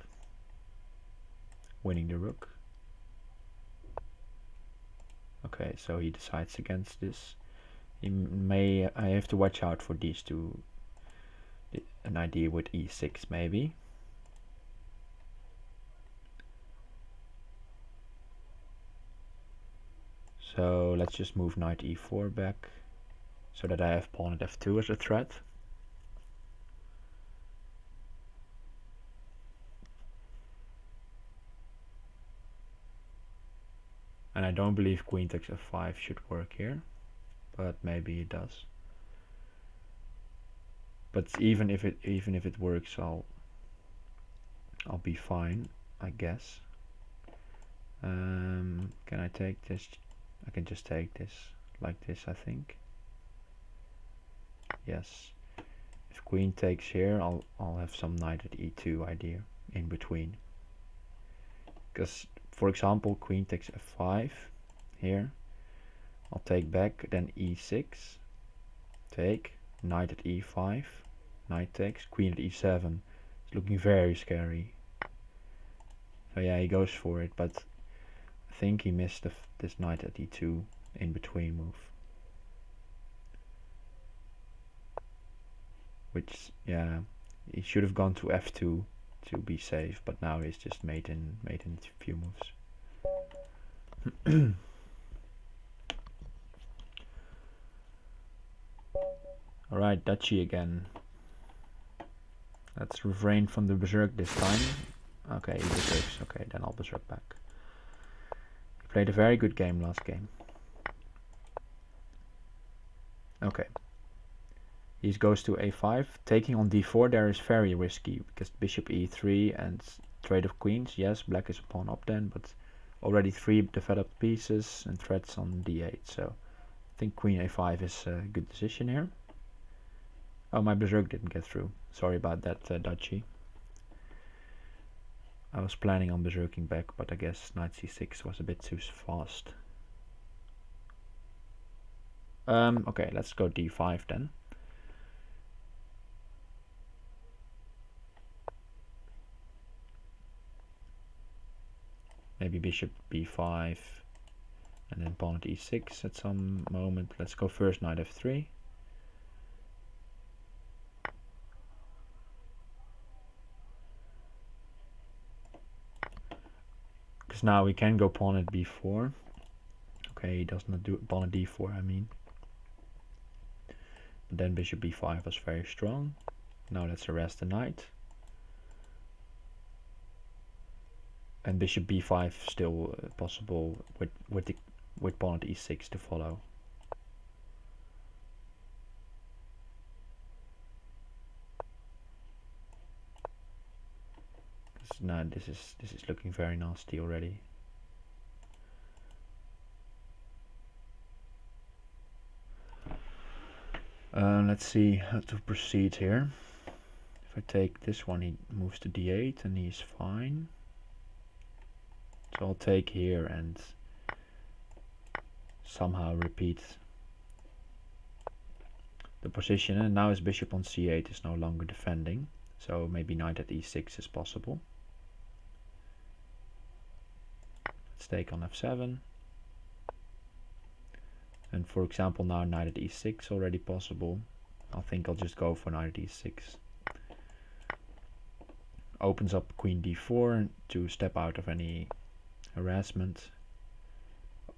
Winning the rook. Okay, so he decides against this. I have to watch out for these two. An idea with e6 maybe. So let's just move knight e4 back, so that I have pawn at f2 as a threat. And I don't believe queen takes f5 should work here, but maybe it does. But even if it works, I'll be fine, I guess. Can I take this? I can just take this like this, I think. Yes. If queen takes here, I'll have some knight at e2 idea in between. Because, for example, queen takes f5 here. I'll take back, then e6. Take. Knight at e5. Knight takes. Queen at e7. It's looking very scary. So yeah, he goes for it, but I think he missed this knight at e2 in between move. Which, yeah, he should have gone to f2 to be safe, but now he's just made in a few moves. Alright, Duchy again. Let's refrain from the berserk this time. Okay, he berserks. Okay, then I'll berserk back. He played a very good game last game. Okay. He goes to a5. Taking on d4 there is very risky, because bishop e3 and trade of queens. Yes, black is a pawn up then, but already 3 developed pieces and threats on d8. So I think queen a5 is a good decision here. Oh, my berserk didn't get through. Sorry about that, Duchy. I was planning on berserking back, but I guess knight c6 was a bit too fast. Okay, let's go d5 then. Maybe bishop b5 and then pawn at e6 at some moment. Let's go first knight f3. Because now we can go pawn at b4. Okay, he does not do pawn at d4, I mean. But then bishop b5 was very strong. Now let's arrest the knight. And bishop b5 still possible with pawn at e6 to follow. Now this is looking very nasty already. Let's see how to proceed here. If I take this one, he moves to d8 and he's fine. So I'll take here and somehow repeat the position. And now his bishop on c8 is no longer defending. So maybe knight at e6 is possible. Let's take on f7. And for example, now knight at e6 already possible. I think I'll just go for knight at e6. Opens up queen d4 to step out of any harassment.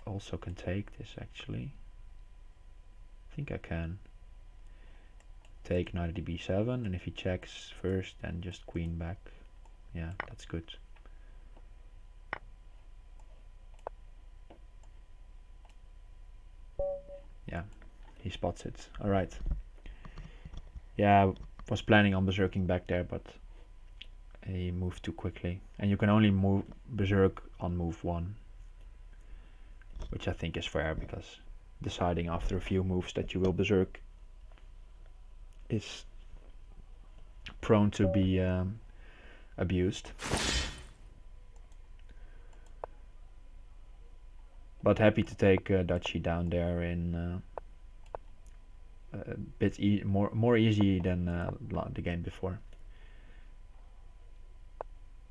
Also can take this actually. I think I can. Take knight at b7, and if he checks first, then just queen back. Yeah, that's good. Yeah, he spots it. Alright. Yeah, I was planning on berserking back there, but he moved too quickly. And you can only move berserk on move 1. Which I think is fair, because deciding after a few moves that you will berserk is prone to be abused. But happy to take Dachi down there in a bit more easy than the game before.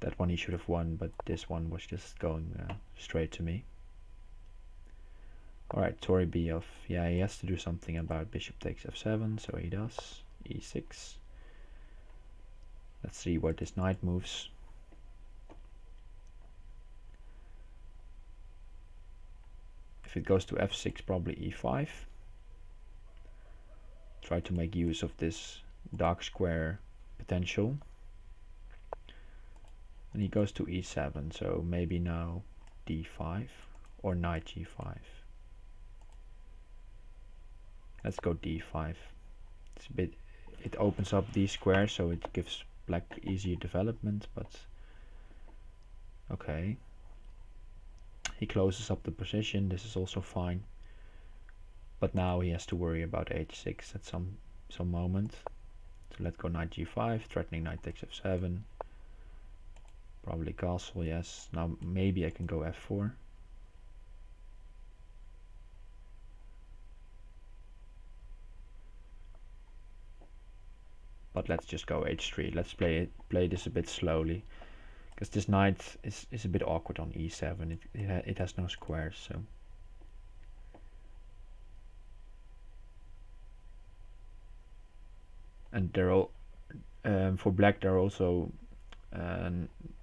That one he should have won, but this one was just going straight to me. Alright, Tori B off. Yeah, he has to do something about bishop takes f7, so he does. e6. Let's see where this knight moves. If it goes to f6, probably e5. Try to make use of this dark square potential. And he goes to e7, so maybe now d5 or knight g5. Let's go d5. It's a bit. It opens up these squares, so it gives black easier development. But okay, he closes up the position. This is also fine. But now he has to worry about h6 at some moment. So let's go knight g5, threatening knight takes f7. Probably castle, yes. Now maybe I can go f4. But let's just go h3. Let's play this a bit slowly, because this knight is a bit awkward on e7. It has no squares, so. And they're all for black. There are also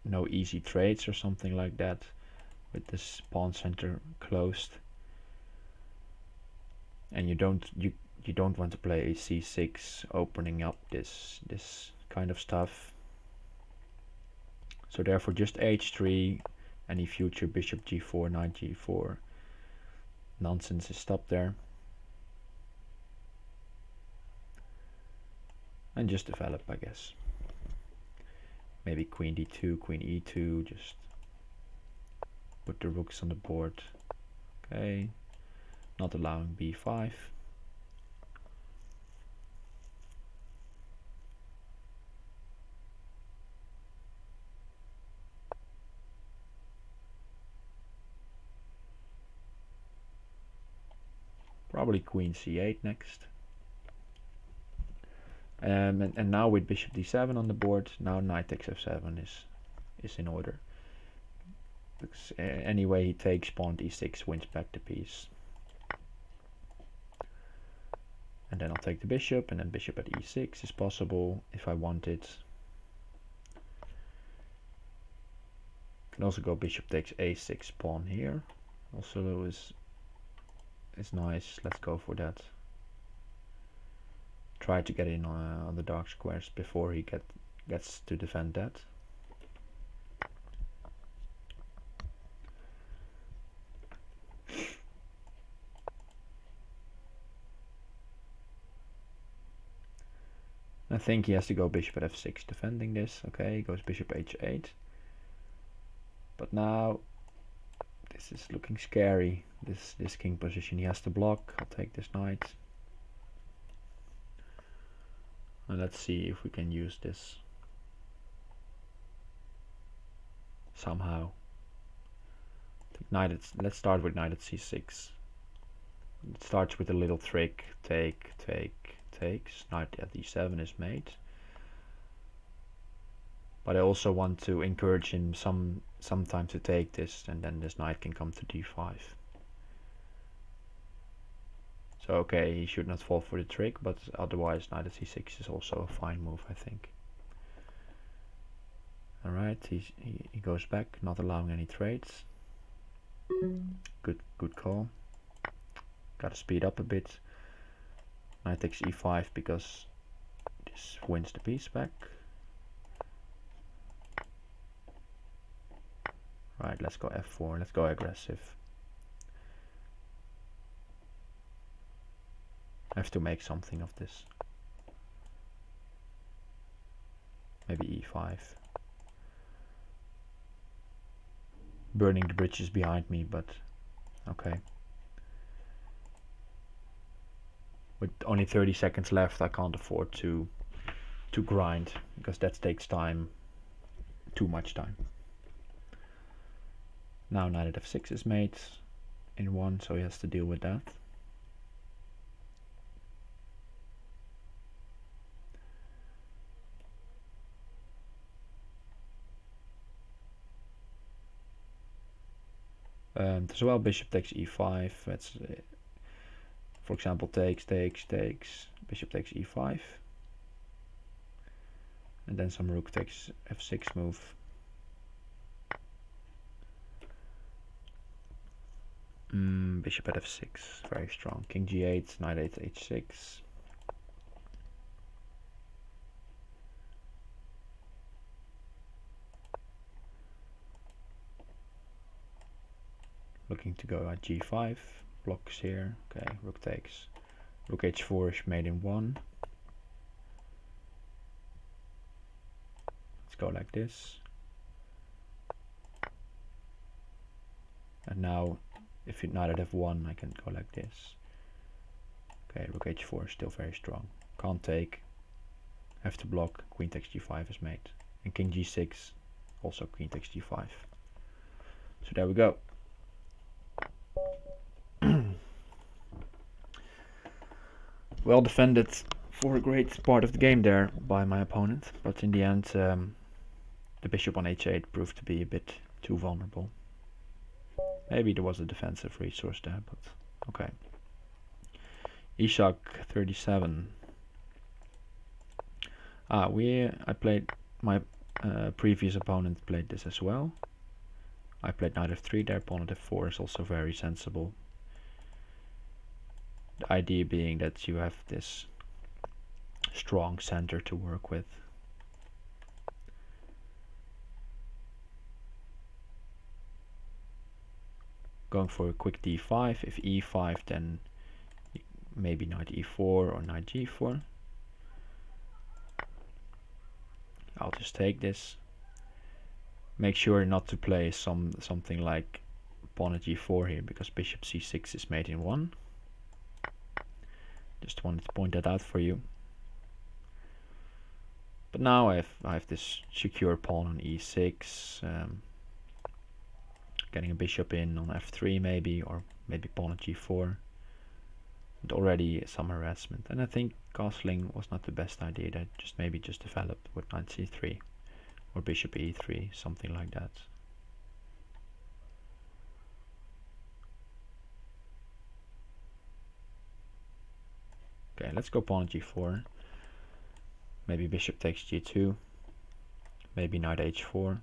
no easy trades or something like that, with this pawn center closed. And you don't want to play a c6, opening up this kind of stuff. So therefore just h3, any future bishop g4, knight g4 nonsense is stopped there. And just develop, I guess. Maybe queen d2, queen e2, just put the rooks on the board. Okay, not allowing b5. Probably queen c8 next. And now with bishop d7 on the board, now knight takes f7 is in order. Because anyway he takes, pawn e6 wins back the piece. And then I'll take the bishop, and then bishop at e6 is possible if I want it. Can also go bishop takes a6 pawn here. Also is nice. Let's go for that. Try to get in on the dark squares before he gets to defend that. I think he has to go bishop at f6 defending this. Okay, he goes bishop h8. But now this is looking scary. This king position he has to block. I'll take this knight. And let's see if we can use this somehow. Let's start with knight at c6. It starts with a little trick. Takes. Knight at e7 is made. But I also want to encourage him sometime to take this, and then this knight can come to d5. So okay, he should not fall for the trick, but otherwise knight at c6 is also a fine move, I think. Alright, he goes back, not allowing any trades. Good call. Gotta speed up a bit. Knight takes e5 because this wins the piece back. Right, let's go f4, let's go aggressive. I have to make something of this. Maybe e5. Burning the bridges behind me, but okay. With only 30 seconds left, I can't afford to grind, because that takes time, too much time. Now knight at f6 is made in 1, so he has to deal with that. As well, bishop takes e5. That's for example, takes, bishop takes e5, and then some rook takes f6 move. Bishop at f6, very strong. King g8, knight at h6. Looking to go at g5, blocks here. Okay, rook takes. Rook h4 is made in 1. Let's go like this. And now, if you knight at f1, I can go like this. Okay, rook h4 is still very strong. Can't take. Have to block. Queen takes g5 is made. And king g6, also queen takes g5. So there we go. Well defended for a great part of the game there by my opponent, but in the end the bishop on h8 proved to be a bit too vulnerable. Maybe there was a defensive resource there, but okay. Ishak 37. I played, my previous opponent played this as well. I played knight f3 there, pawn at f4 is also very sensible. The idea being that you have this strong center to work with. Going for a quick d5. If e5, then maybe knight e4 or knight g4. I'll just take this. Make sure not to play something like pawn at g4 here, because bishop c6 is made in 1. Just wanted to point that out for you. But now I have this secure pawn on e6, getting a bishop in on f3 maybe, or maybe pawn at g4. But already some harassment, and I think castling was not the best idea. That maybe just develop with knight c3 or bishop e3, something like that. Okay, let's go pawn at g4. Maybe bishop takes g2. Maybe knight h4.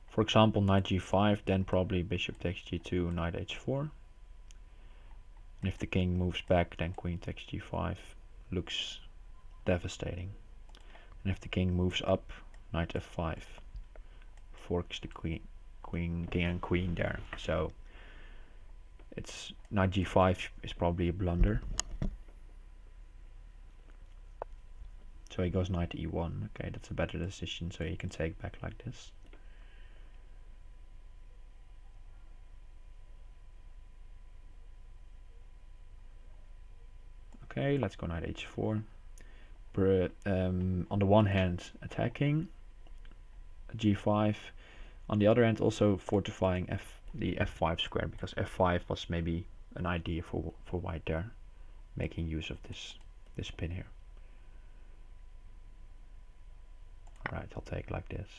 For example, knight g5, then probably bishop takes g2, knight h4. And if the king moves back, then queen takes g5. Looks devastating. And if the king moves up, knight f5. Forks the king and queen there. So it's knight g5 is probably a blunder. So he goes knight e1. Okay, that's a better decision, so he can take back like this. Okay, let's go knight h4. On the one hand, attacking g5. On the other hand, also fortifying the f5 square, because f5 was maybe an idea for white there, making use of this pin here. Right, I'll take like this.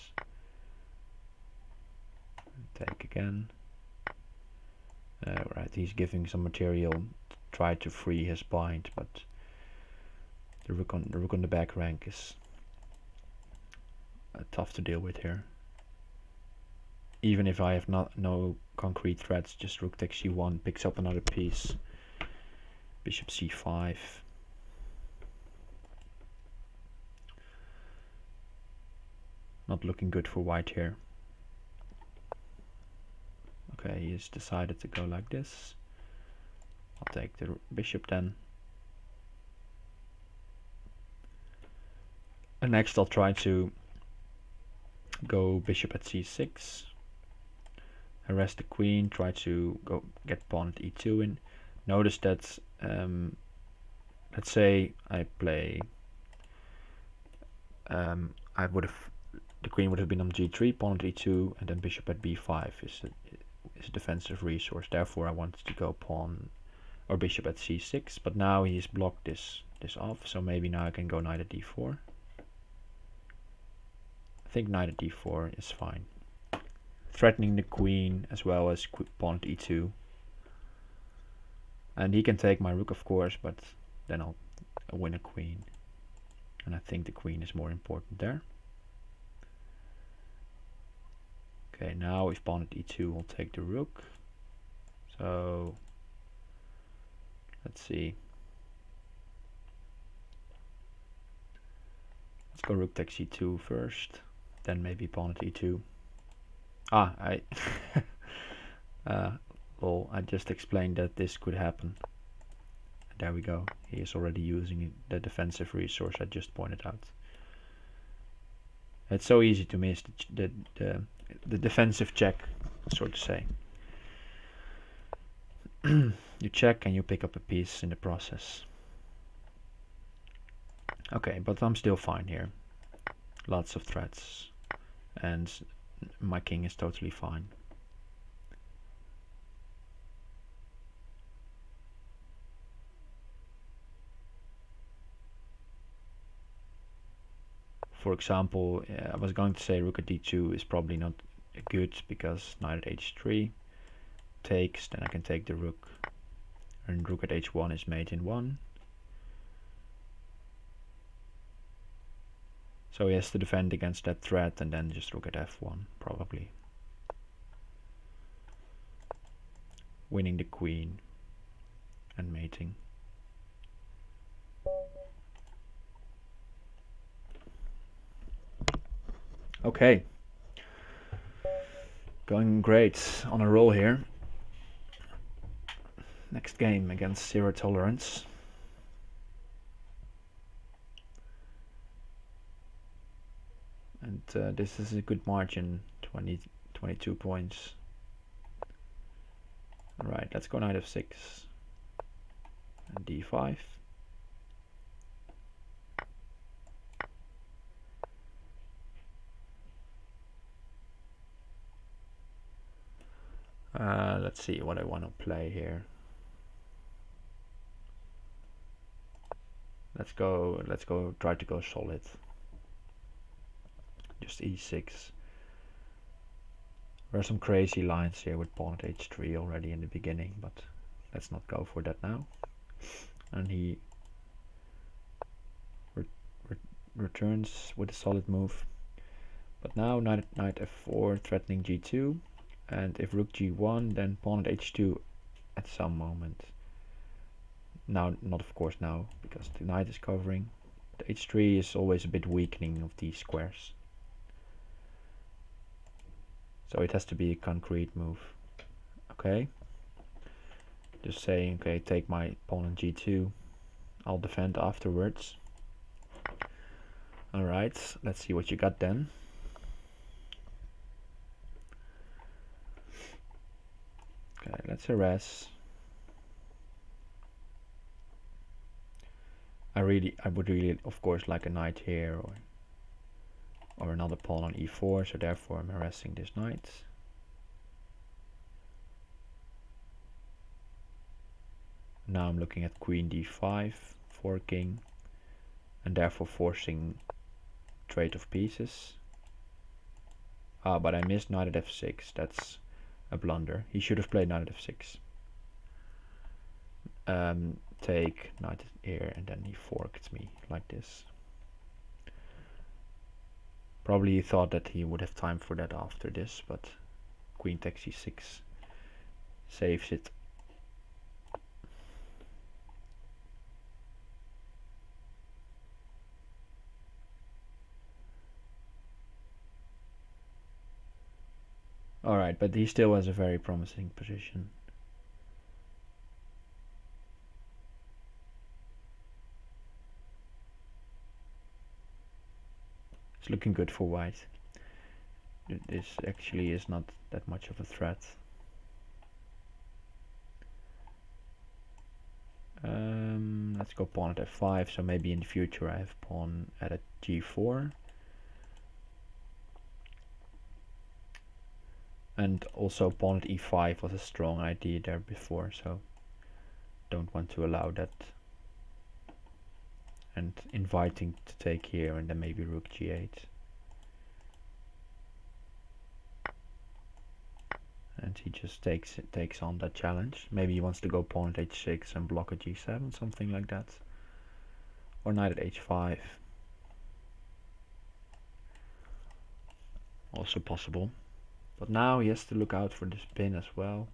Take again. Right, he's giving some material to try to free his bind, but the rook on the back rank is tough to deal with here. Even if I have no concrete threats, just rook takes c1, picks up another piece. Bishop c5. Not looking good for white here. Okay, he has decided to go like this. I'll take the bishop then. And next I'll try to go bishop at c6. Harass the queen, try to go get pawn at e2 in. Notice that, let's say I play, the queen would have been on g3, pawn at e2, and then bishop at b5 is a defensive resource. Therefore I wanted to go pawn or bishop at c6, but now he's blocked this off, so maybe now I can go knight at d4. I think knight at d4 is fine. Threatening the queen as well as pawn at e2. And he can take my rook, of course, but then I'll win a queen. And I think the queen is more important there. Okay, now if pawn at e2 will take the rook. So let's see. Let's go rook takes e2 first, then maybe pawn at e2. Well, I just explained that this could happen. There we go. He is already using the defensive resource I just pointed out. It's so easy to miss the defensive check, so to say. You check and you pick up a piece in the process. Okay, but I'm still fine here. Lots of threats. And my king is totally fine. For example, I was going to say rook at d2 is probably not good because knight at h3 takes, then I can take the rook. And rook at h1 is mate in 1. So he has to defend against that threat and then just rook at f1 probably. Winning the queen and mating. Okay. Going great, on a roll here. Next game against Zero Tolerance. And this is a good margin, 22 points. Alright, let's go knight f6 and d5. Let's see what I want to play here. Let's go try to go solid. Just e6. There are some crazy lines here with pawn at h3 already in the beginning, but let's not go for that now. And he returns with a solid move. But now knight f4 threatening g2, and if rook g1 then pawn at h2 at some moment. Now, not of course now, because the knight is covering. The h3 is always a bit weakening of these squares. So it has to be a concrete move. Okay. Just saying, okay, take my pawn on g2. I'll defend afterwards. Alright, let's see what you got then. Okay, let's harass. I would really, of course, like a knight here or another pawn on e4, so therefore I'm harassing this knight. Now I'm looking at queen d5, forking, and therefore trade of pieces. Ah, but I missed knight at f6. That's a blunder. He should have played knight at f6. Take knight here, and then he forked me like this. Probably he thought that he would have time for that after this, but queen takes c6 saves it. Alright, but he still has a very promising position. It's looking good for white. This actually is not that much of a threat. Let's go pawn at f5, so maybe in the future I have pawn at a g4. And also pawn at e5 was a strong idea there before, so don't want to allow that. And inviting to take here, and then maybe rook g8. And he just takes on that challenge. Maybe he wants to go pawn at h6 and block at g7, something like that. Or knight at h5. Also possible. But now he has to look out for this pin as well.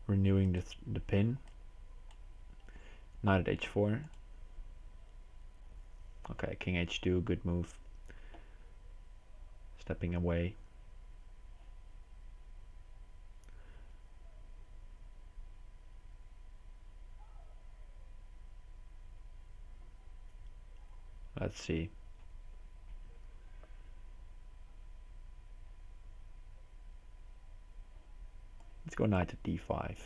Renewing the pin. Knight at h4. Okay, king h2, good move. Stepping away. Let's see. Let's go knight at d5.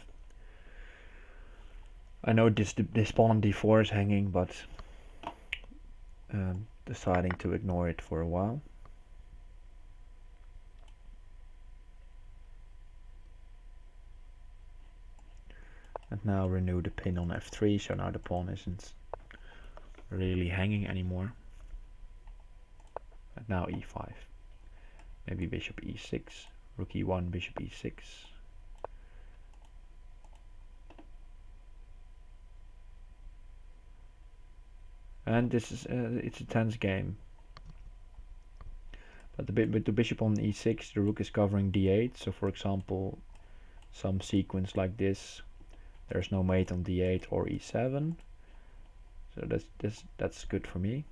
I know this pawn on d4 is hanging, but deciding to ignore it for a while. And now renew the pin on f3, so now the pawn isn't really hanging anymore. And now e5. Maybe bishop e6, rook e1, bishop e6. And this is it's a tense game. But with the bishop on e6, the rook is covering d8. So for example, some sequence like this, there's no mate on d8 or e7. So that's good for me.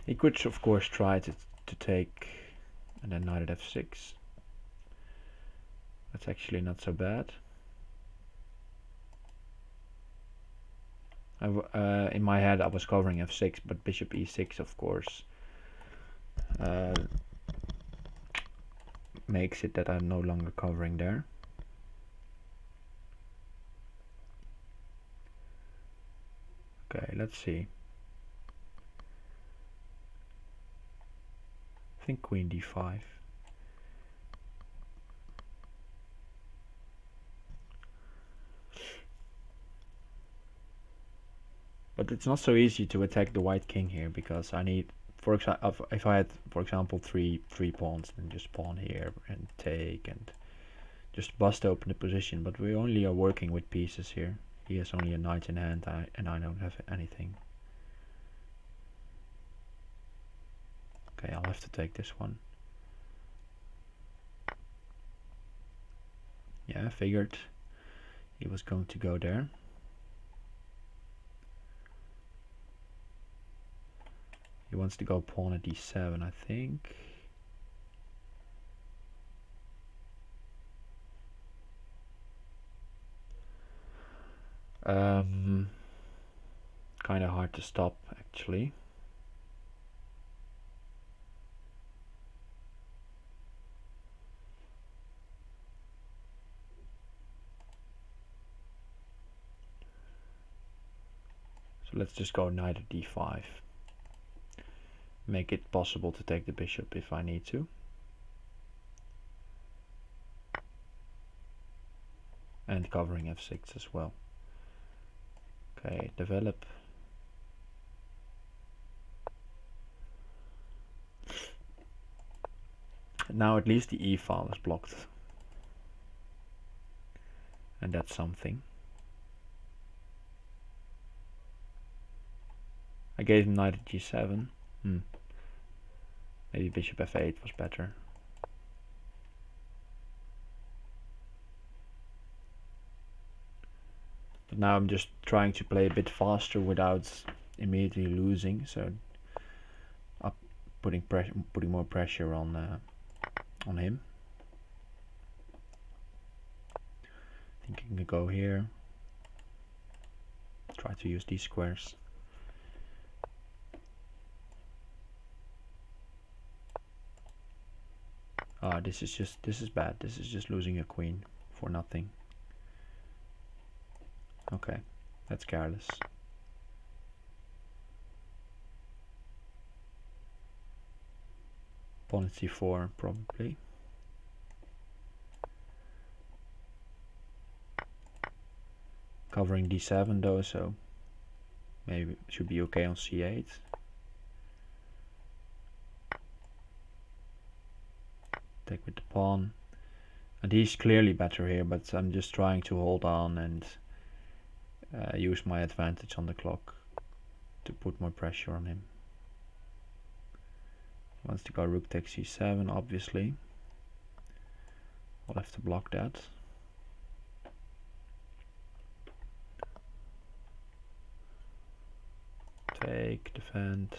He could of course try to take and then knight at f6. That's actually not so bad. In my head I was covering f6, but bishop e6 of course makes it that I'm no longer covering there. Okay, let's see. I think queen d5. But it's not so easy to attack the white king here, because I need, for example, if I had, for example, three pawns, then just pawn here and take and just bust open the position. But we only are working with pieces here. He has only a knight in hand, and I don't have anything. Okay, I'll have to take this one. Yeah, I figured he was going to go there. He wants to go pawn at d7, I think. Kind of hard to stop, actually. So let's just go knight at d5. make it possible to take the bishop if I need to. And covering f6 as well. Okay, develop. Now at least the e file is blocked. And that's something. I gave him knight at g7. Maybe bishop f8 was better. But now I'm just trying to play a bit faster without immediately losing, so putting more pressure on him. I think I can go here. Try to use these squares. This is bad. This is just losing a queen for nothing. Okay, that's careless. Pawn at c4 probably. Covering d7 though, so maybe it should be okay on c8. Take with the pawn. And he's clearly better here, but I'm just trying to hold on and use my advantage on the clock to put more pressure on him. He wants to go rook takes c7, obviously. I'll have to block that. Take, defend.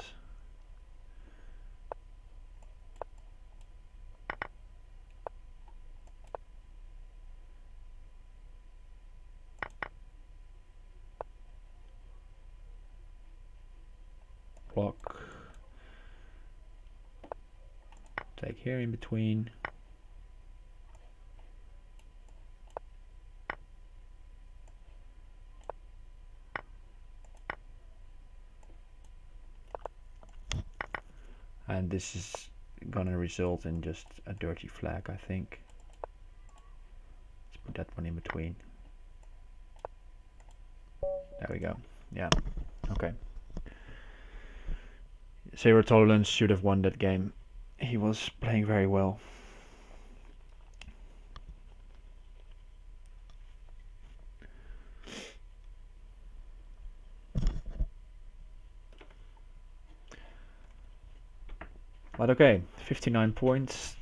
Block. Take here in between. And this is gonna result in just a dirty flag, I think. Let's put that one in between. There we go. Yeah. Okay. Zero Tolerance should have won that game. He was playing very well. But okay, 59 points.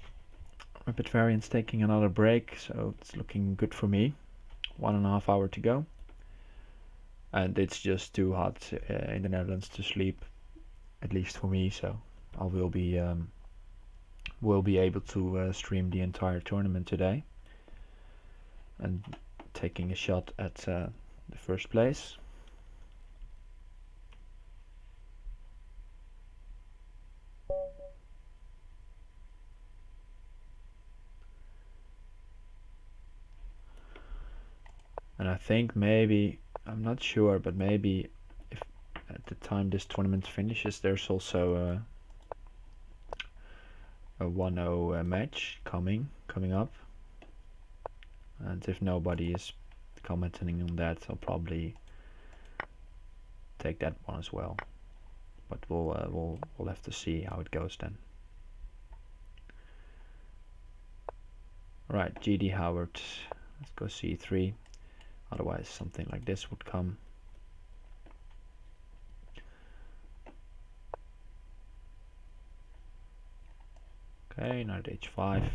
Rapid Variance taking another break, so it's looking good for me. 1.5 hours to go. And it's just too hot in the Netherlands to sleep, at least for me, so I will be able to stream the entire tournament today and taking a shot at the first place. And I think maybe, I'm not sure, but maybe if at the time this tournament finishes, there's also a 1-0 match coming up. And if nobody is commenting on that, I'll probably take that one as well. But we'll have to see how it goes then. Right, GD Howard. Let's go c3. Otherwise something like this would come. Okay, knight h5.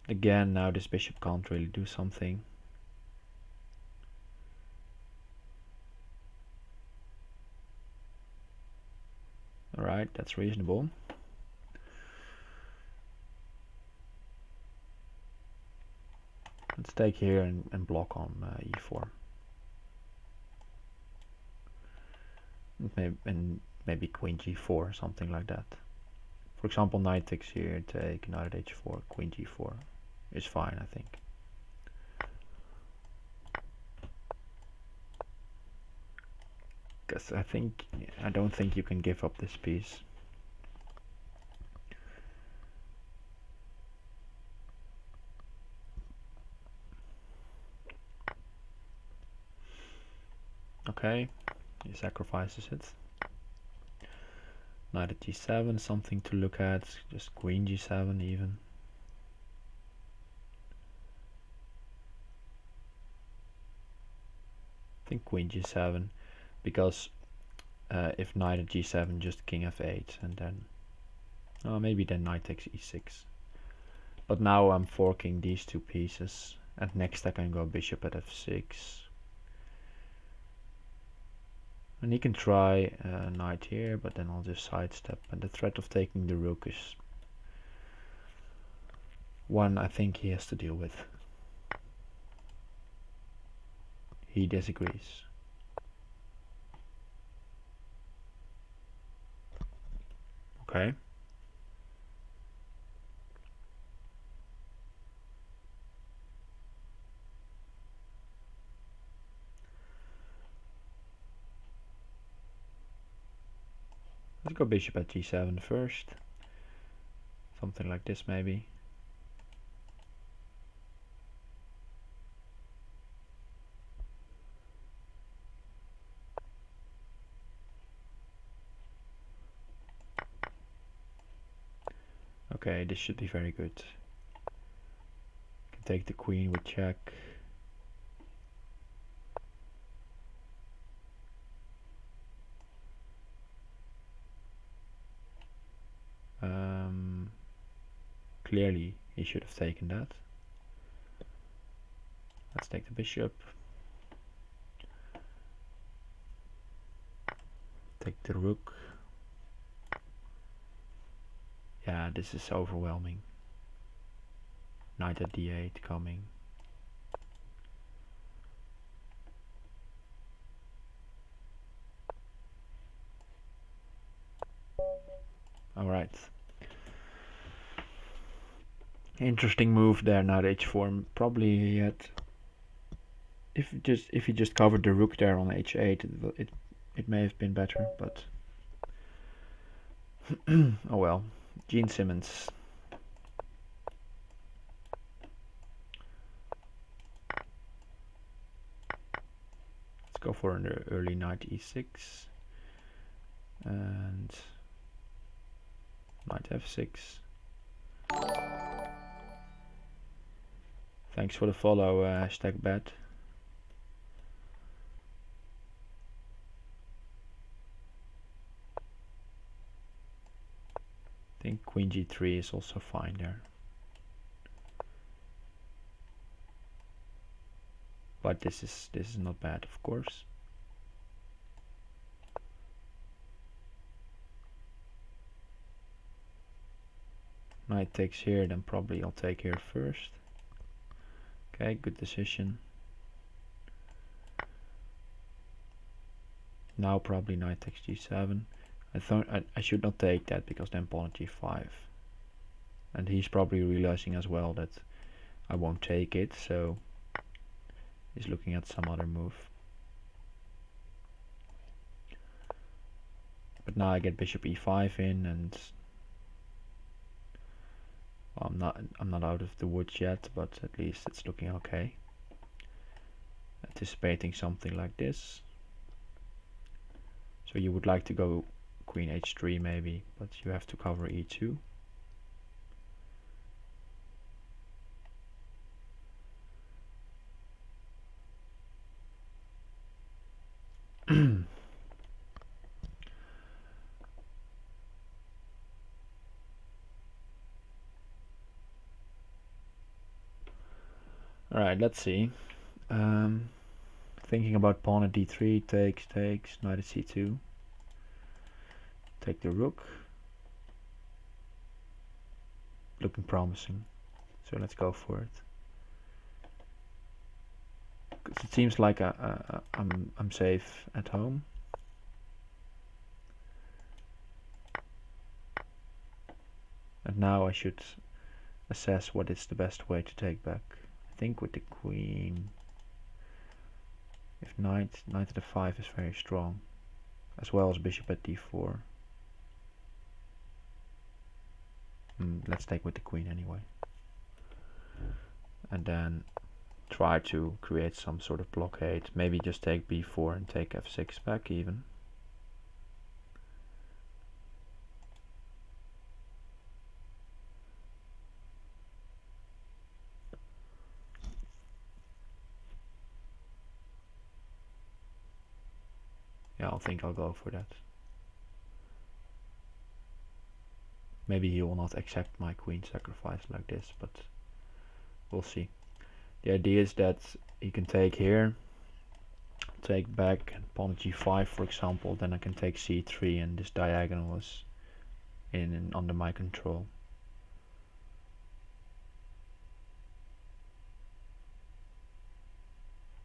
Again, now this bishop can't really do something. Alright, that's reasonable. Let's take here and block on e4. Maybe queen g4, something like that. For example, knight takes here, take knight h4, queen g4 is fine, I think. Because I don't think you can give up this piece. Okay, he sacrifices it. Knight at g7, something to look at. Just queen g7 even. I think queen g7, because if knight at g7, just king f8, and then maybe then knight takes e6. But now I'm forking these two pieces, and next I can go bishop at f6. And he can try knight here, but then I'll just sidestep. And the threat of taking the rook is one I think he has to deal with. He disagrees. Okay. Let's go bishop at g7 first. Something like this maybe. Okay, this should be very good. Can take the queen with check. Clearly he should have taken that. Let's take the bishop. Take the rook. Yeah, this is overwhelming. Knight at d8 coming. Alright. Interesting move there, knight h4. Probably yet. If he just covered the rook there on h8, it may have been better, but oh well. Gene Simmons. Let's go for an early knight e6 and knight f6. Thanks for the follow, hashtag bet. I think queen g3 is also fine there. But this is not bad, of course. Knight takes here, then probably I'll take here first. Okay, good decision. Now probably knight takes g7. I thought I should not take that because then pawn at g5. And he's probably realizing as well that I won't take it, so he's looking at some other move. But now I get bishop e5 in, and well, I'm not out of the woods yet, but at least it's looking okay. Anticipating something like this. So you would like to go queen h3 maybe, but you have to cover e2. Alright, let's see. Thinking about pawn at d3, takes, knight at c2. Take the rook. Looking promising. So let's go for it. Because it seems like I'm safe at home. And now I should assess what is the best way to take back. I think with the queen, if knight at f5 is very strong, as well as bishop at d4. Let's take with the queen anyway. And then try to create some sort of blockade. Maybe just take b4 and take f6 back even. Yeah, I think I'll go for that. Maybe he will not accept my queen sacrifice like this, but we'll see. The idea is that he can take here, take back, and pawn g5 for example, then I can take c3 and this diagonal is in and under my control.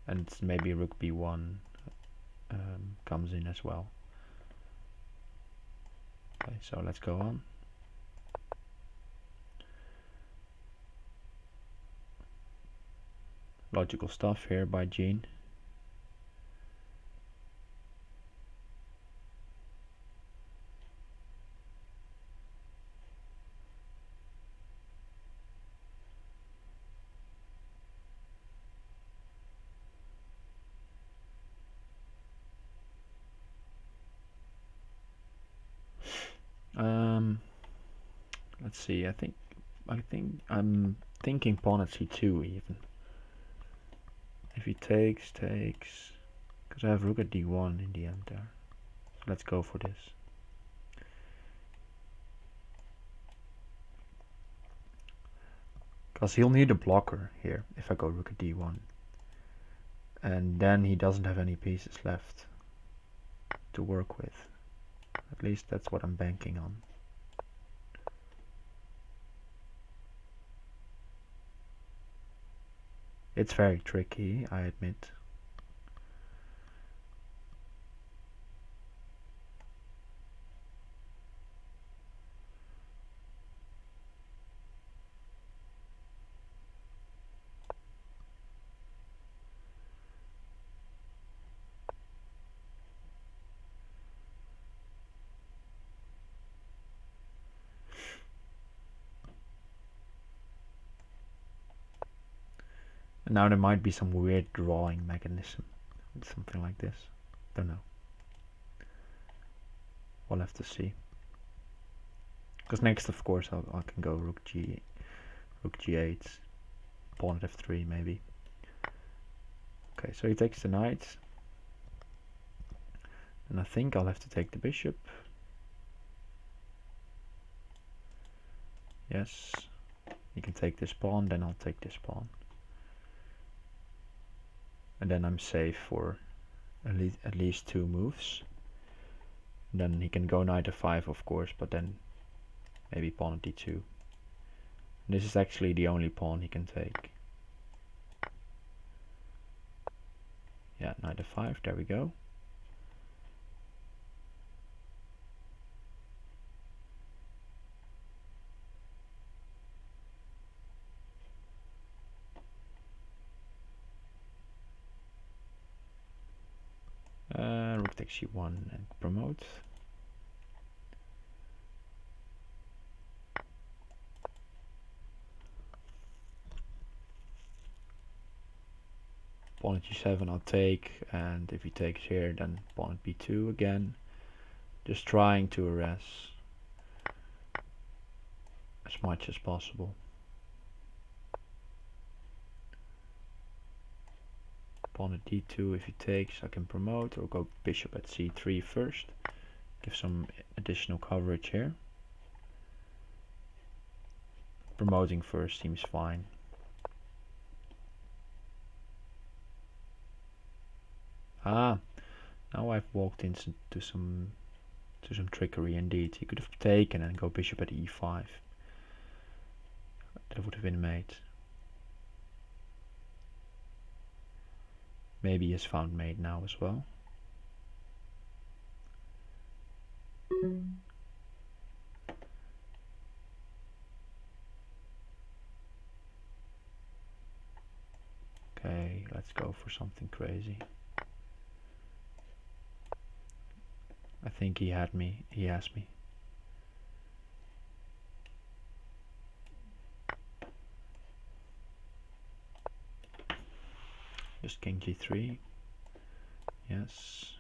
And maybe rook b1 comes in as well. Okay, so let's go on. Logical stuff here by Gene. Let's see. I think I'm thinking pawn at c2 even. If he takes, because I have rook at d1 in the end there. So let's go for this. Because he'll need a blocker here if I go rook at d1. And then he doesn't have any pieces left to work with. At least that's what I'm banking on. It's very tricky, I admit. And now there might be some weird drawing mechanism. Something like this. Don't know. We'll have to see. Because next, of course, I can go rook g8, pawn at f3 maybe. Okay, so he takes the knight. And I think I'll have to take the bishop. Yes. You can take this pawn, then I'll take this pawn. And then I'm safe for at least 2 moves. And then he can go knight f5 of course, but then maybe pawn at d2. And this is actually the only pawn he can take. Yeah, knight f5, there we go. Rook takes c1 and promote. Pawn at g7 I'll take, and if he takes here then pawn at b2 again. Just trying to harass as much as possible. Pawn at d2, if he takes I can promote, or go bishop at c3 first. Give some additional coverage here. Promoting first seems fine. Ah, now I've walked into some trickery indeed. He could have taken and go bishop at e5. That would have been mate. Maybe he has found mate now as well. Okay, let's go for something crazy. I think he has me. Just king g3. Yes.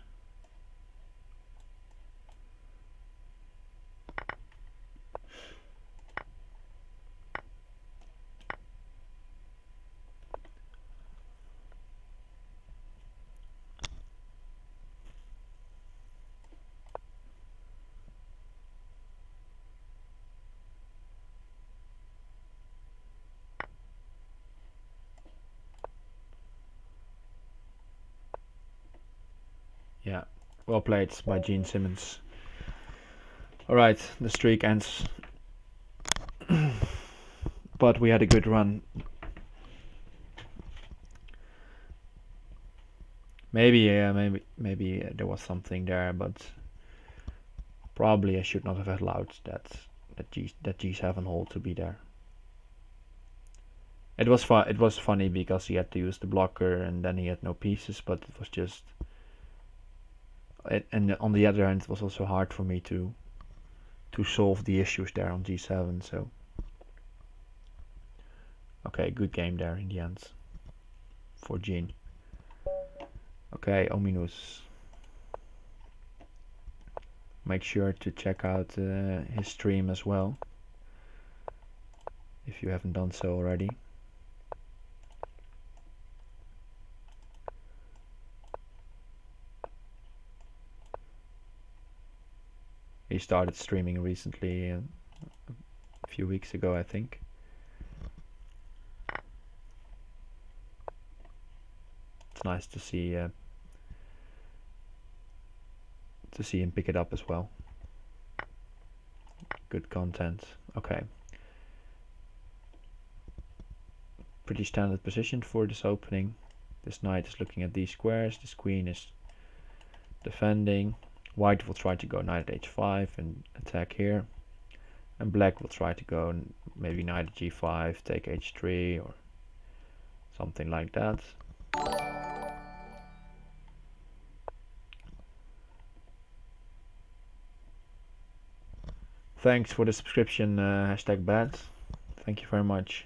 Yeah. Well played by Gene Simmons. Alright, the streak ends. But we had a good run. Maybe there was something there, but probably I should not have allowed that G7 hole to be there. It was It was funny because he had to use the blocker and then he had no pieces, but it was just. And on the other hand, it was also hard for me to solve the issues there on G7. So okay, good game there in the end for Gene. Okay, Ominous. Make sure to check out his stream as well if you haven't done so already. He started streaming recently, a few weeks ago, I think. It's nice to see him pick it up as well. Good content. Okay. Pretty standard position for this opening. This knight is looking at these squares. This queen is defending. White will try to go knight at h5 and attack here. And black will try to go maybe knight at g5, take h3 or something like that. Thanks for the subscription, hashtag bad. Thank you very much.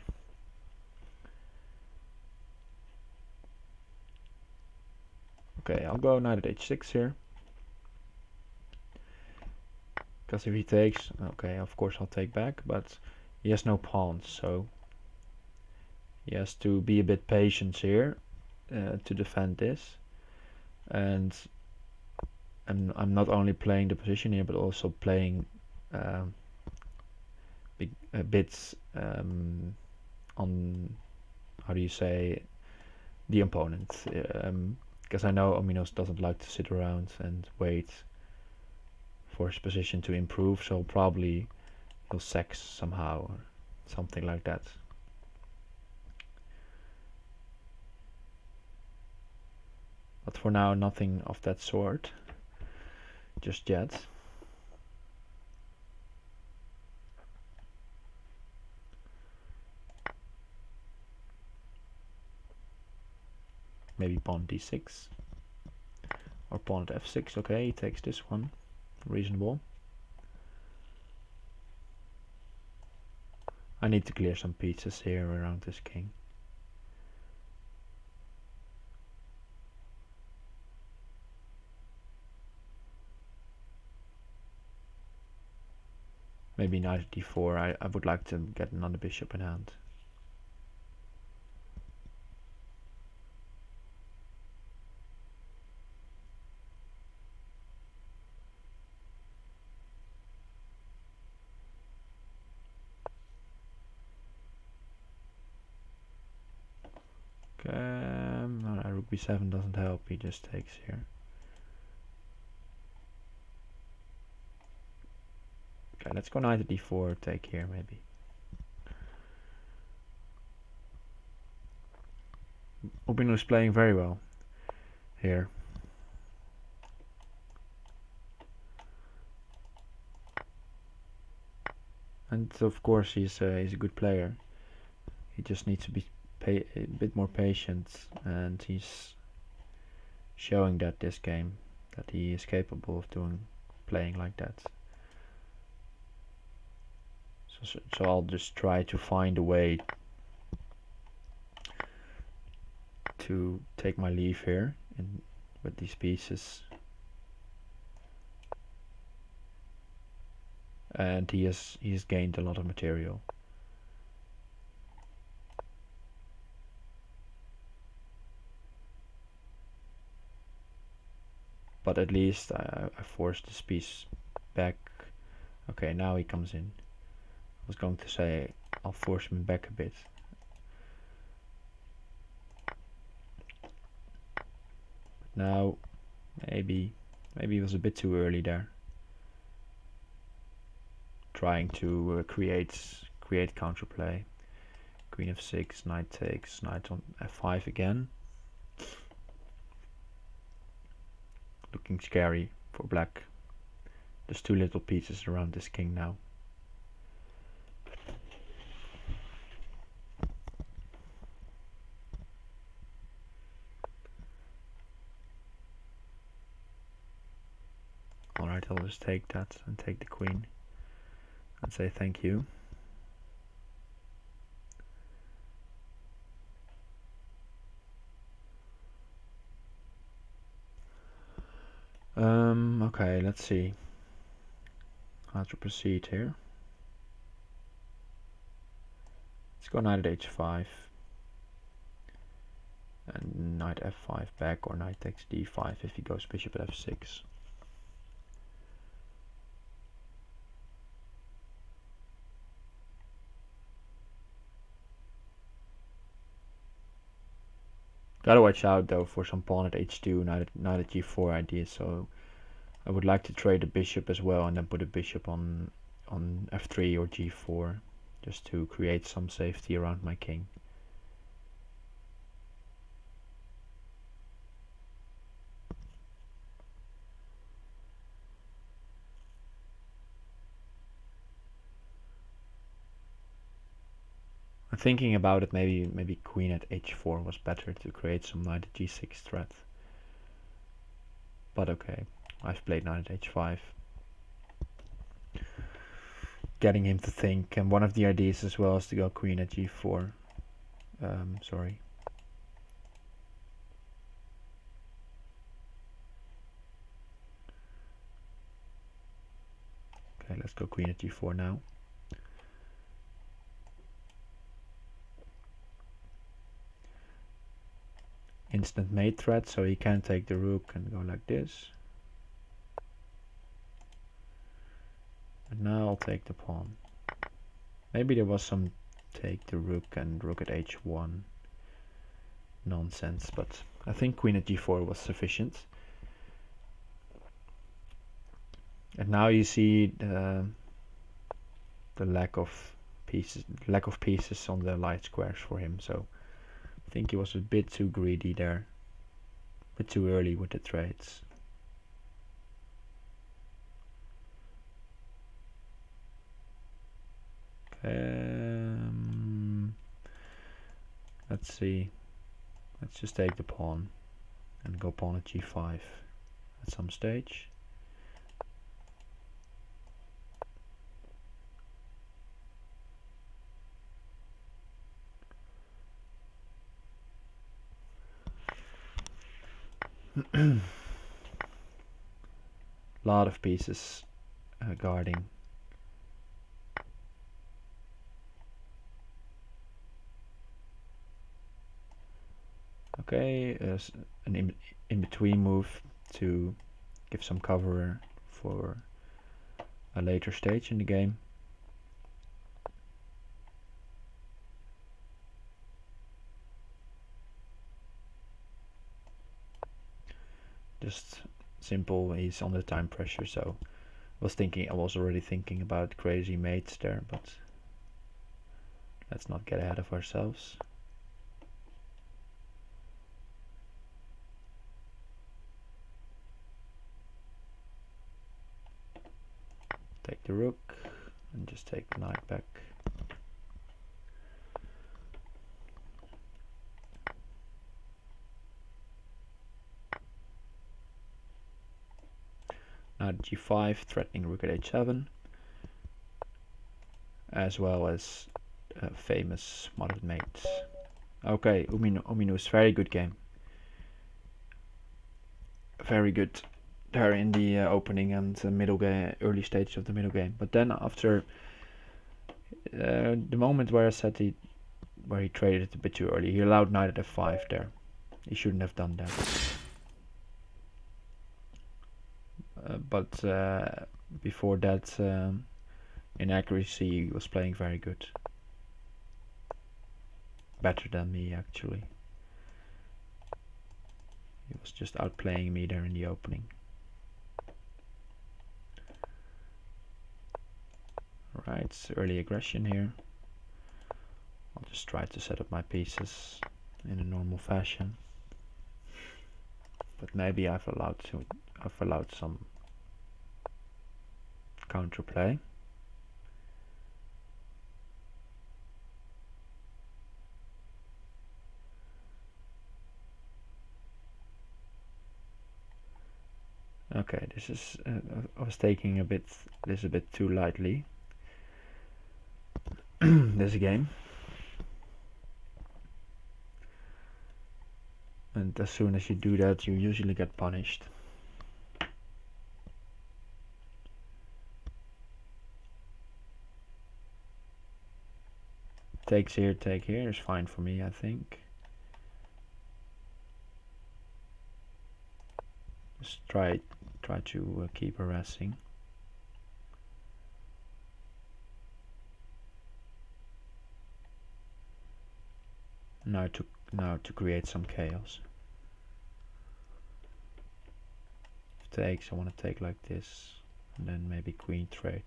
Okay, I'll go knight at h6 here. Because if he takes, okay, of course I'll take back, but he has no pawns, so he has to be a bit patient here to defend this. And I'm not only playing the position here, but also playing bits on, how do you say, the opponent. Because I know Ominos doesn't like to sit around and wait for his position to improve, so probably he'll sack somehow or something like that. But for now, nothing of that sort just yet. Maybe pawn d6 or pawn at f6. Okay, he takes this one. Reasonable. I need to clear some pieces here around this king. Maybe knight at d4. I would like to get another bishop in hand. Okay, no, rook b7 doesn't help, he just takes here. Okay, let's go knight at d4, take here maybe. Ubino is playing very well here. And of course he's a good player. He just needs to be a bit more patient, and he's showing that this game that he is capable of playing like that. So I'll just try to find a way to take my leave here with these pieces. And he has gained a lot of material. But at least I forced this piece back. Okay, now he comes in. I was going to say I'll force him back a bit. But now maybe it was a bit too early there. Trying to create counterplay. Queen f6, knight takes, knight on f5 again. Looking scary for black. There's too little pieces around this king now. Alright, I'll just take that and take the queen and say thank you. Okay, let's see how to proceed here. Let's go knight at h5 and knight f5 back, or knight takes d5 if he goes bishop at f6. Gotta watch out though for some pawn at h2, knight at g4 ideas, so I would like to trade a bishop as well and then put a bishop on f3 or g4 just to create some safety around my king. I'm thinking about it, maybe queen at h4 was better to create some knight at g6 threat. But okay, I've played knight at h5. Getting him to think, and one of the ideas as well is to go queen at g4. Sorry. Okay, let's go queen at g4 now. Instant mate threat, so he can take the rook and go like this. And now I'll take the pawn. Maybe there was some take the rook and rook at h1 nonsense, but I think queen at g4 was sufficient. And now you see the lack of pieces on the light squares for him, so I think he was a bit too greedy there, a bit too early with the trades. Let's see. Let's just take the pawn and go pawn at g5 at some stage. Lot of pieces guarding. Okay, an in-between move to give some cover for a later stage in the game. Just simple, he's under time pressure, so I was already thinking about crazy mates there, but let's not get ahead of ourselves. Take the rook and just take the knight back. Knight g5, threatening rook at h7, as well as famous modded mates. Okay, Uminus, very good game. very good there in the opening and middle game, early stages of the middle game. But then after the moment where I said where he traded it a bit too early, he allowed knight at f5 there. He shouldn't have done that. But before that, inaccuracy, he was playing very good. Better than me, actually. He was just outplaying me there in the opening. Alright, early aggression here. I'll just try to set up my pieces in a normal fashion. But maybe I've allowed some counterplay. Okay, this is I was taking this a bit too lightly. This game. And as soon as you do that, you usually get punished. Take here is fine for me, I think. Just try to keep harassing. Now to create some chaos. If takes, I want to take like this, and then maybe queen trade.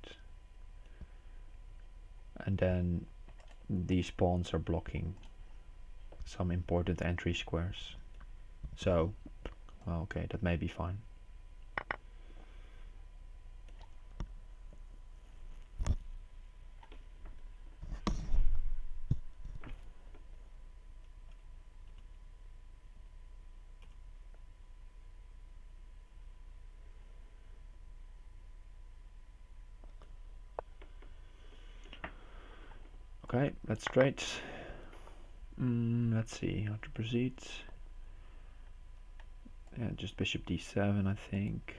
And then these pawns are blocking some important entry squares. So, well, okay, that may be fine. Okay, let's trade. Let's see how to proceed. Yeah, just bishop d7, I think.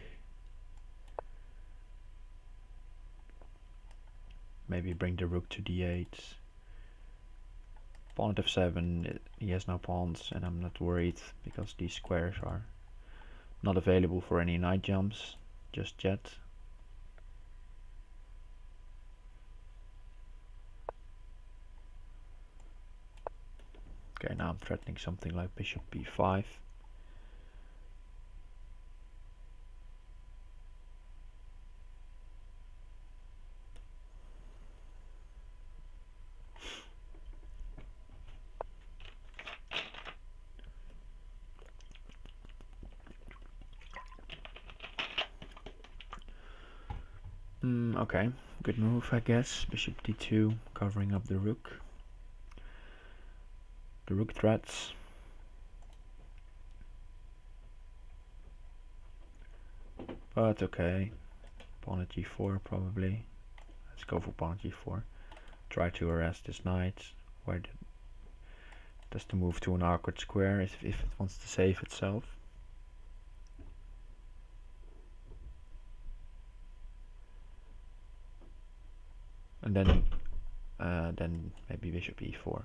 Maybe bring the rook to d8. Pawn at f7, he has no pawns, and I'm not worried because these squares are not available for any knight jumps just yet. Okay, now I'm threatening something like bishop b5. Okay, good move, I guess. Bishop d2, covering up the rook. The rook threats. But okay, pawn at g4 probably. Let's go for pawn at g4. Try to harass this knight. Where does the move to an awkward square if it wants to save itself. And then maybe bishop e4.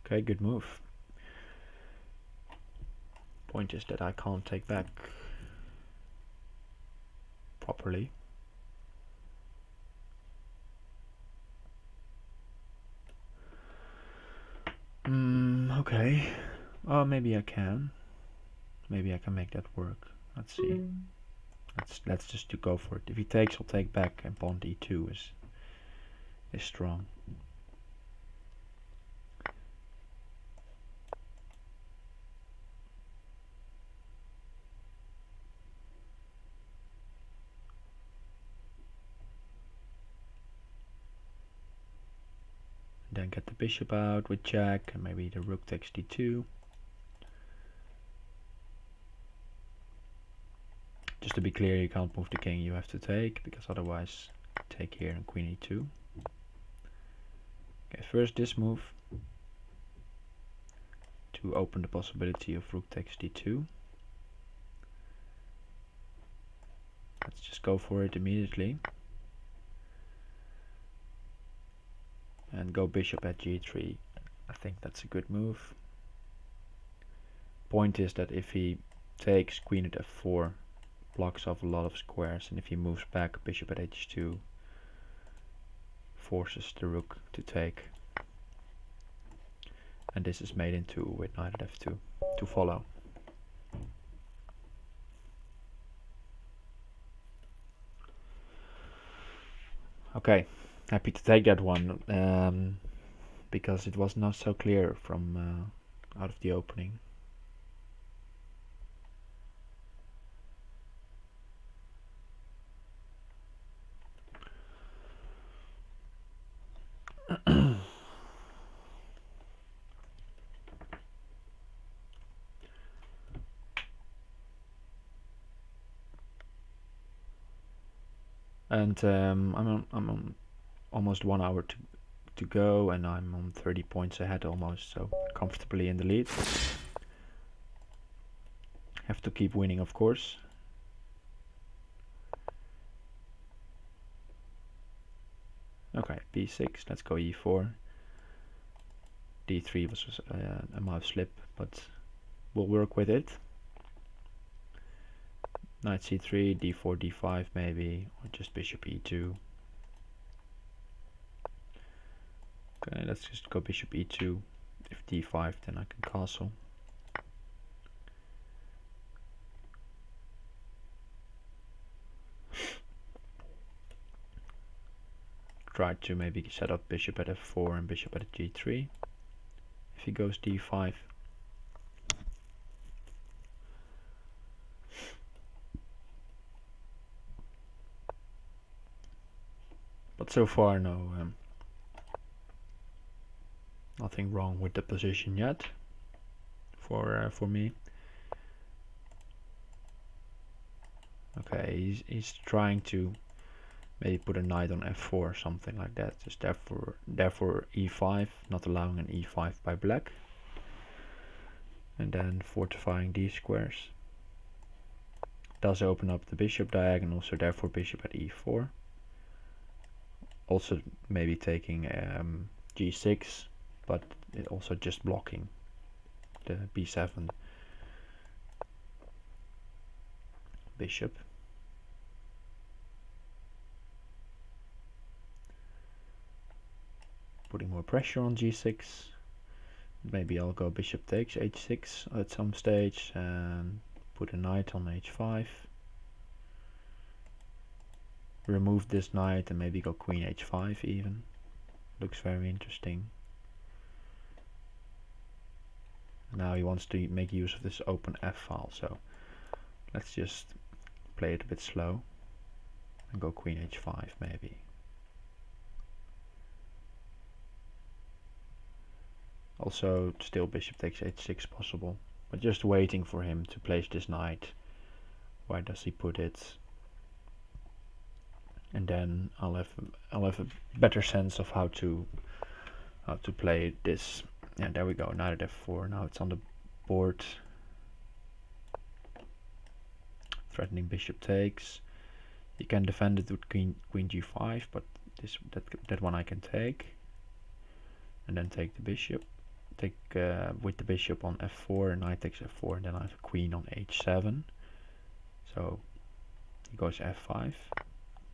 Okay, good move. Point is that I can't take back properly. Okay. Oh, maybe I can. Maybe I can make that work. Let's see. Let's just go for it. If he takes, I'll take back, and pawn d2 is strong. Then get the bishop out with jack, and maybe the rook takes d2. just to be clear, you can't move the king, you have to take, because otherwise take here and queen e2. Okay, first this move to open the possibility of rook takes d2. Let's just go for it immediately. And go bishop at g3. I think that's a good move. Point is that if he takes queen at f4, blocks off a lot of squares, and if he moves back, bishop at h2 forces the rook to take. And this is made into with knight at f2 to follow. Okay, happy to take that one, because it was not so clear from out of the opening. And I'm on almost 1 hour to go, and I'm on 30 points ahead almost, so comfortably in the lead. Have to keep winning, of course. Okay, b6, let's go e4. d3 was a mouse slip, but we'll work with it. Knight c3, d4, d5 maybe, or just bishop e2. Okay, let's just go bishop e2. If d5, then I can castle. Try to maybe set up bishop at f4 and bishop at g3. If he goes d5. But so far, nothing wrong with the position yet for me. Okay, he's trying to maybe put a knight on f4 or something like that. Just therefore e5, not allowing an e5 by black, and then fortifying these squares. Does open up the bishop diagonal, so therefore bishop at e4. Also maybe taking g6, but it also just blocking the b7 bishop. Putting more pressure on g6. Maybe I'll go bishop takes h6 at some stage and put a knight on h5. Remove this knight and maybe go queen h5 even. Looks very interesting. Now he wants to make use of this open f file, so let's just play it a bit slow and go queen h5 maybe. Also still bishop takes h6 possible, but just waiting for him to place this knight. Where does he put it? And then I'll have a better sense of how to play this. Yeah, there we go, knight at f4. Now it's on the board. Threatening bishop takes. You can defend it with queen g5, but that one I can take. And then take the bishop. Take with the bishop on f4, knight takes f4, and then I have a queen on h7. So he goes f5.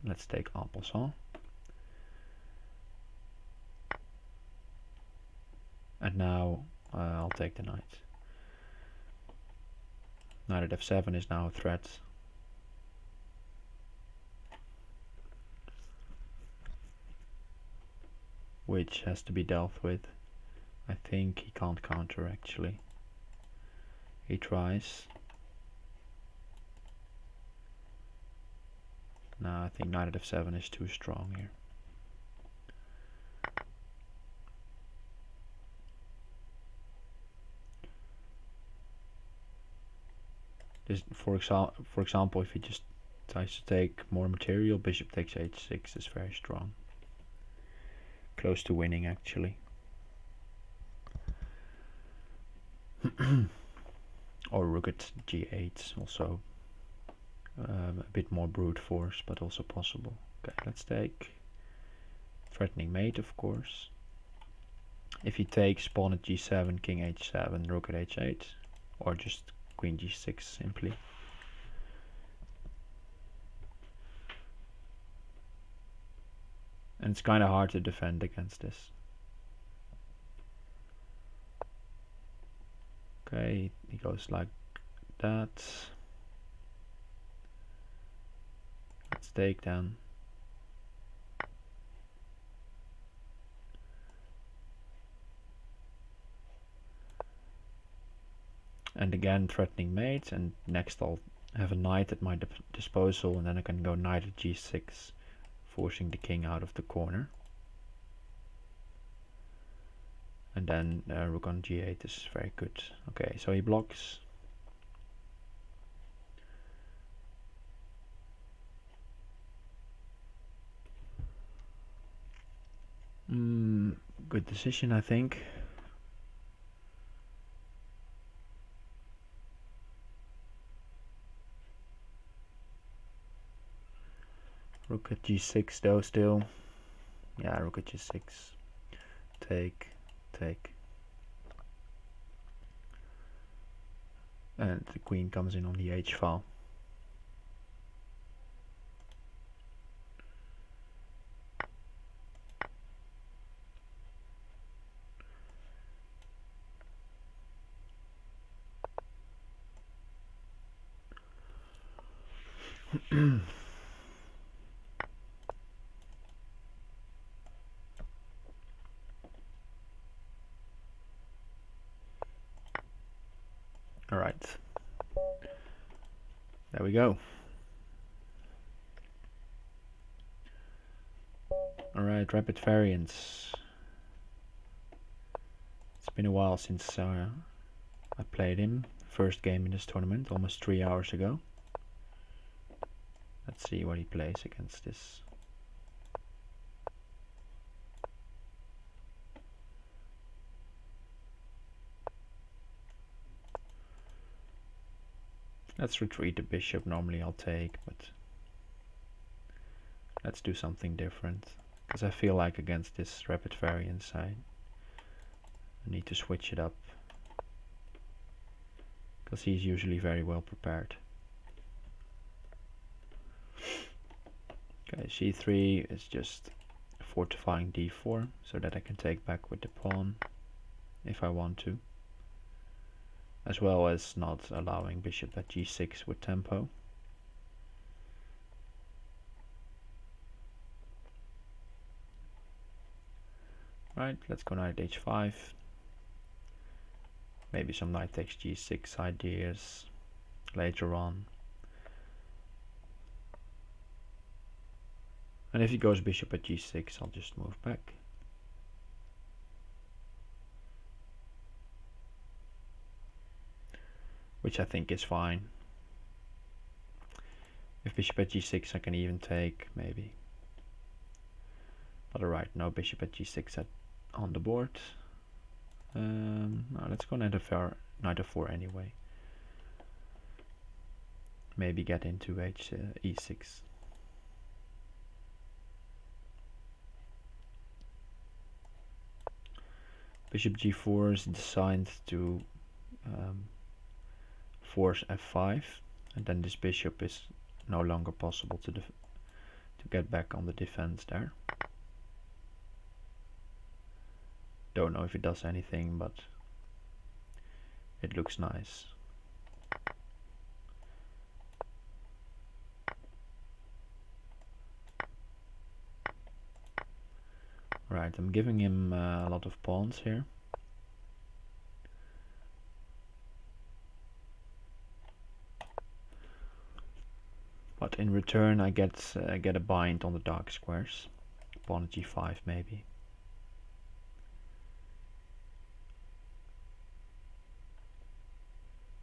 Let's take en passant. And now I'll take the knight. Knight at f7 is now a threat. Which has to be dealt with. I think he can't counter actually. He tries. No, I think knight at f7 is too strong here. This, for example, if he just tries to take more material, bishop takes h6 is very strong. Close to winning, actually. Or rook at g8, also a bit more brute force, but also possible. Okay, let's take threatening mate, of course. If he takes pawn at g7, king h7, rook at h8, or just queen g6 simply. And it's kind of hard to defend against this. Okay, he goes like that. Let's take down. And again threatening mate, and next I'll have a knight at my disposal, and then I can go knight at g6, forcing the king out of the corner. And then rook on g8 is very good. Okay, so he blocks. Good decision, I think. Rook at g6 though still. Yeah, rook at g6. Take, take. And the queen comes in on the h file. Alright. There we go. Alright, rapid variance. It's been a while since I played him. First game in this tournament, almost 3 hours ago. Let's see what he plays against this. Let's retreat the bishop. Normally I'll take, but let's do something different. Because I feel like against this rapid variance I need to switch it up. Because he's usually very well prepared. Okay, c3 is just fortifying d4 so that I can take back with the pawn if I want to. As well as not allowing bishop at g6 with tempo. Right, let's go knight h5. Maybe some knight takes g6 ideas later on. And if he goes bishop at g6, I'll just move back. Which I think is fine. If bishop at g6 I can even take, maybe. But alright, no bishop at g6 on the board. No, let's go knight f4 anyway. Maybe get into e6. Bishop g4 is designed to force f5, and then this bishop is no longer possible to get back on the defense there. Don't know if it does anything, but it looks nice. Right, I'm giving him a lot of pawns here. But in return I get a bind on the dark squares. Pawn at g5 maybe.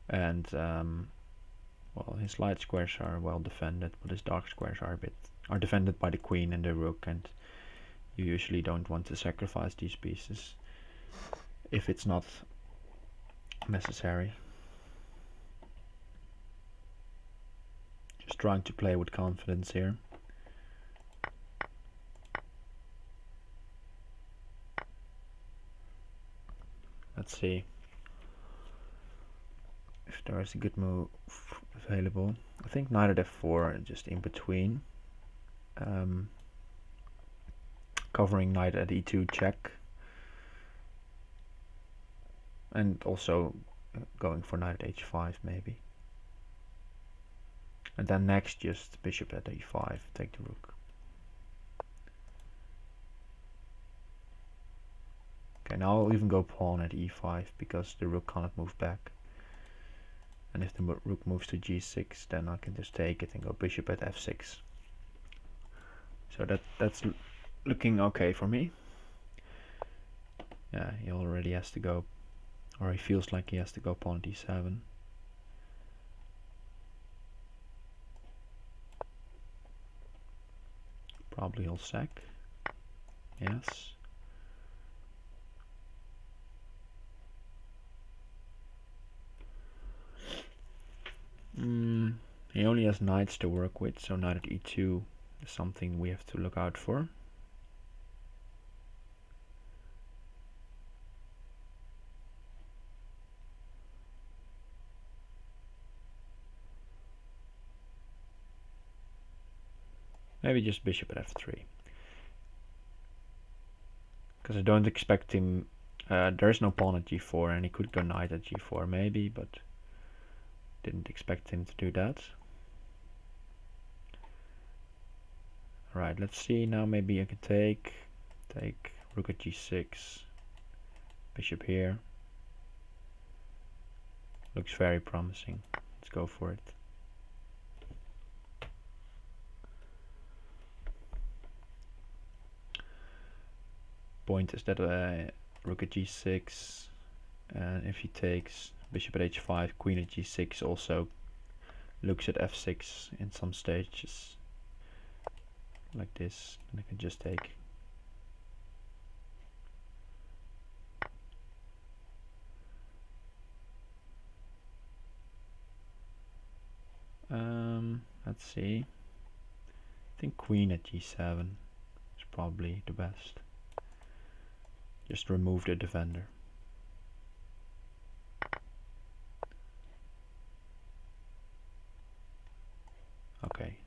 And Well, his light squares are well defended, but his dark squares are defended by the queen and the rook, and you usually don't want to sacrifice these pieces if it's not necessary. Just trying to play with confidence here. Let's see if there is a good move available. I think knight at f4 just in between. Covering knight at e2 check. And also going for knight at h5 maybe. And then next just bishop at e5, take the rook. Okay, now I'll even go pawn at e5 because the rook cannot move back. And if the rook moves to g6, then I can just take it and go bishop at f6. So that's looking okay for me. Yeah, he already has to go, or he feels like he has to go pawn d7. Probably he'll sack. Yes. He only has knights to work with, so knight at e2 is something we have to look out for. Maybe just bishop at f3. Because I don't expect him... there's no pawn at g4 and he could go knight at g4 maybe, but didn't expect him to do that. Right, let's see now. Maybe I can take rook at g6, bishop here. Looks very promising. Let's go for it. Point is that rook at g6, and if he takes bishop at h5, queen at g6 also looks at f6 in some stages. Like this, and I can just take. Let's see. I think queen at g7 is probably the best. Just remove the defender. Okay,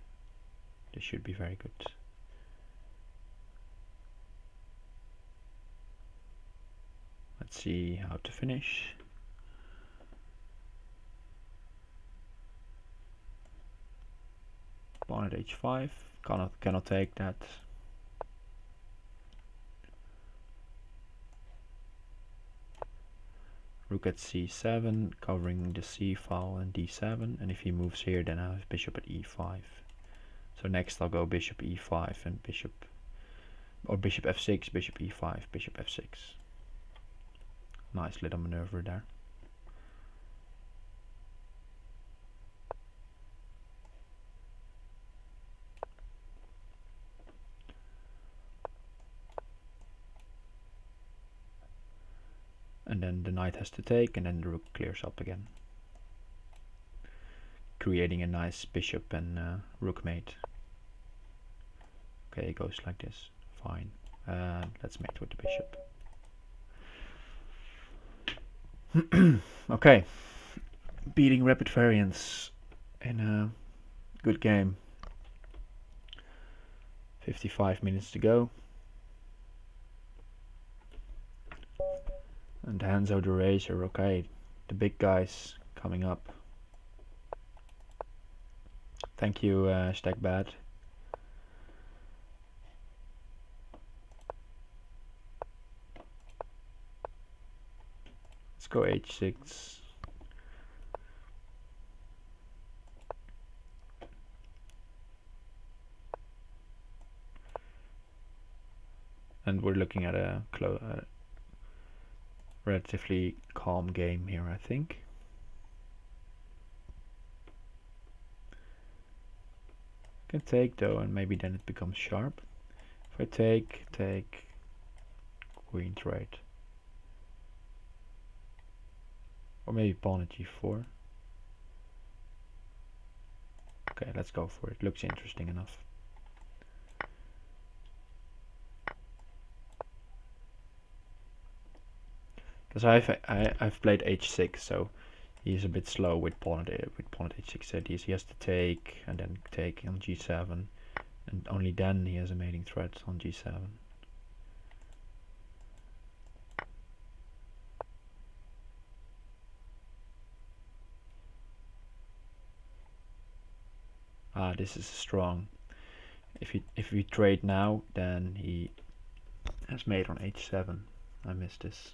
this should be very good. Let's see how to finish. Pawn at h5, cannot take that. Rook at c7, covering the c file and d7, and if he moves here then I have bishop at e5. So next I'll go bishop e5 and bishop f6, bishop e5, bishop f6. Nice little maneuver there. And then the knight has to take, and then the rook clears up again, creating a nice bishop and rook mate. Okay, it goes like this. Fine. Let's mate with the bishop. Okay, beating rapid variance in a good game. 55 minutes to go. And Hanzo the Razor, okay, the big guys coming up. Thank you, Stackbad. Let's go h6. And we're looking at a relatively calm game here, I think. Can take though, and maybe then it becomes sharp. If I take queen trade. Or maybe pawn at g4. Okay, let's go for it. Looks interesting enough. Because I've played h6, so he's a bit slow with pawn at h6 ideas. He has to take and then take on g7, and only then he has a mating threat on g7. Ah, this is strong. If we trade now, then he has mate on h7. I missed this.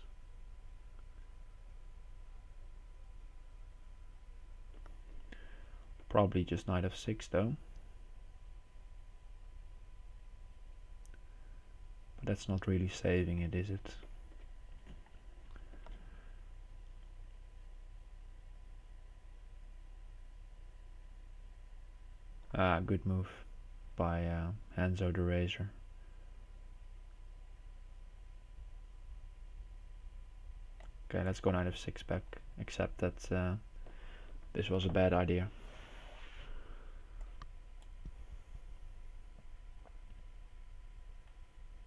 Probably just knight f6 though. But that's not really saving it, is it? Ah, good move by Hanzo the Razor. Okay, let's go knight f6 back, except that this was a bad idea.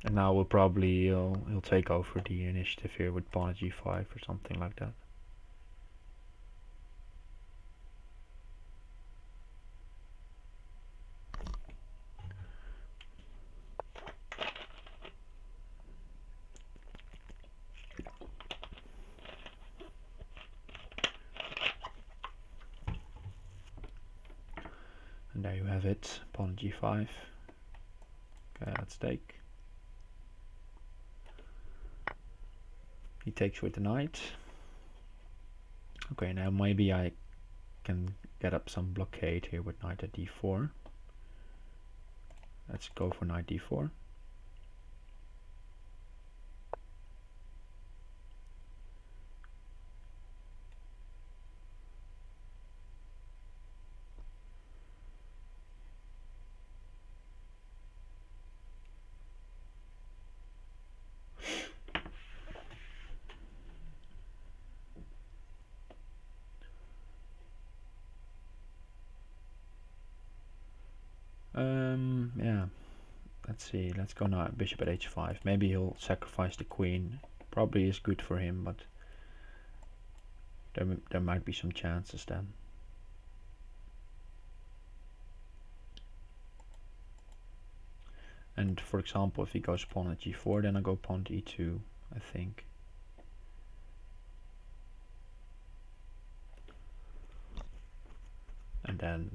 And now we'll probably he'll take over the initiative here with pawn at g5 or something like that. And there you have it, pawn at g5. Okay, let's take. He takes with the knight. Okay, now maybe I can get up some blockade here with knight at d4. Let's go for knight d4. Yeah. Let's see. Let's go now. Bishop at h5. Maybe he'll sacrifice the queen. Probably is good for him, but there might be some chances then. And for example, if he goes pawn at g4, then I go pawn to e2, I think. And then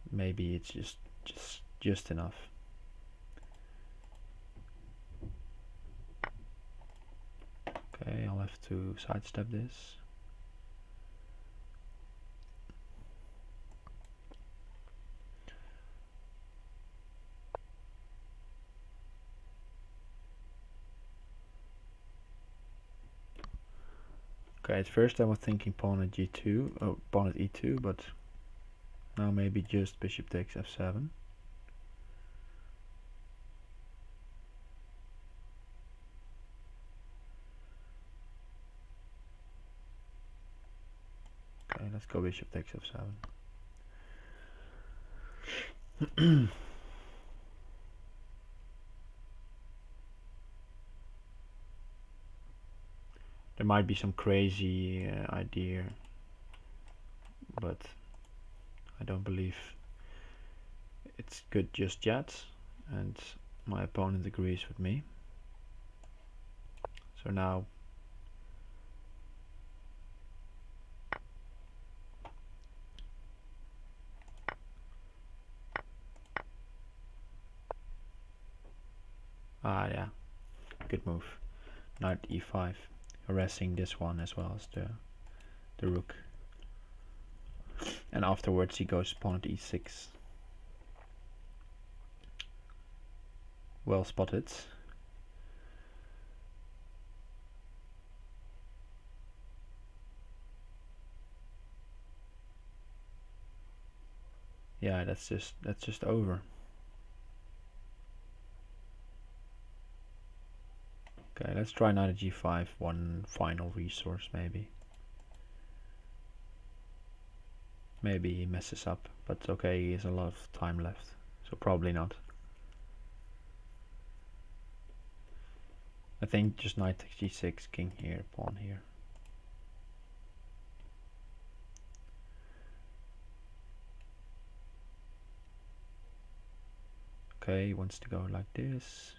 maybe it's just enough. Okay, I'll have to sidestep this. Okay, at first I was thinking pawn at g2, oh, pawn at e2, but now maybe just bishop takes f7. Okay, let's go bishop takes f7. There might be some crazy idea, but I don't believe it's good just yet, and my opponent agrees with me. So now yeah, good move. Knight e5, harassing this one as well as the rook. And afterwards he goes pawn at e6. Well spotted. Yeah, that's just over. Okay, let's try knight g5, one final resource maybe. Maybe he messes up, but okay, he has a lot of time left, so probably not. I think just knight takes g6, king here, pawn here. Okay, he wants to go like this.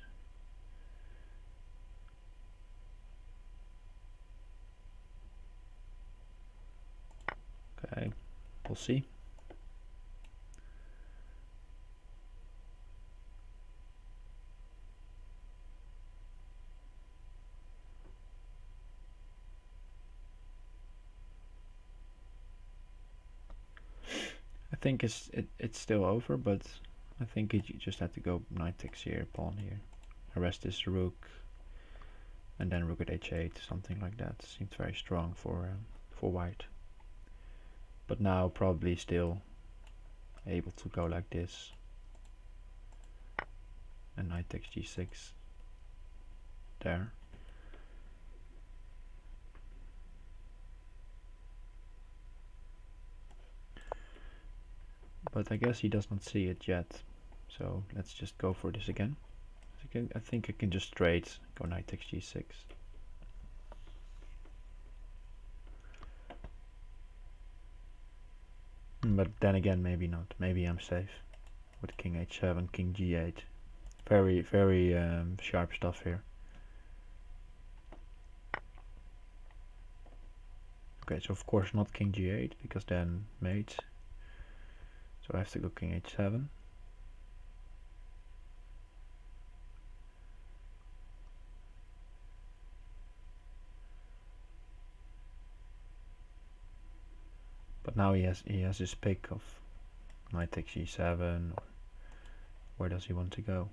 Okay, we'll see. I think it's still over, but I think you just have to go knight takes here, pawn here. Arrest this rook, and then rook at h8, something like that. Seems very strong for white. But now probably still able to go like this. And knight takes g6 there. But I guess he does not see it yet. So let's just go for this again. I think I can just straight go knight takes g6. But then again, maybe not. Maybe I'm safe with king h7, king g8. Very sharp stuff here. Okay, so of course not king g8, because then mate. So I have to go king h7. But now he has his pick of knight takes g7, or where does he want to go?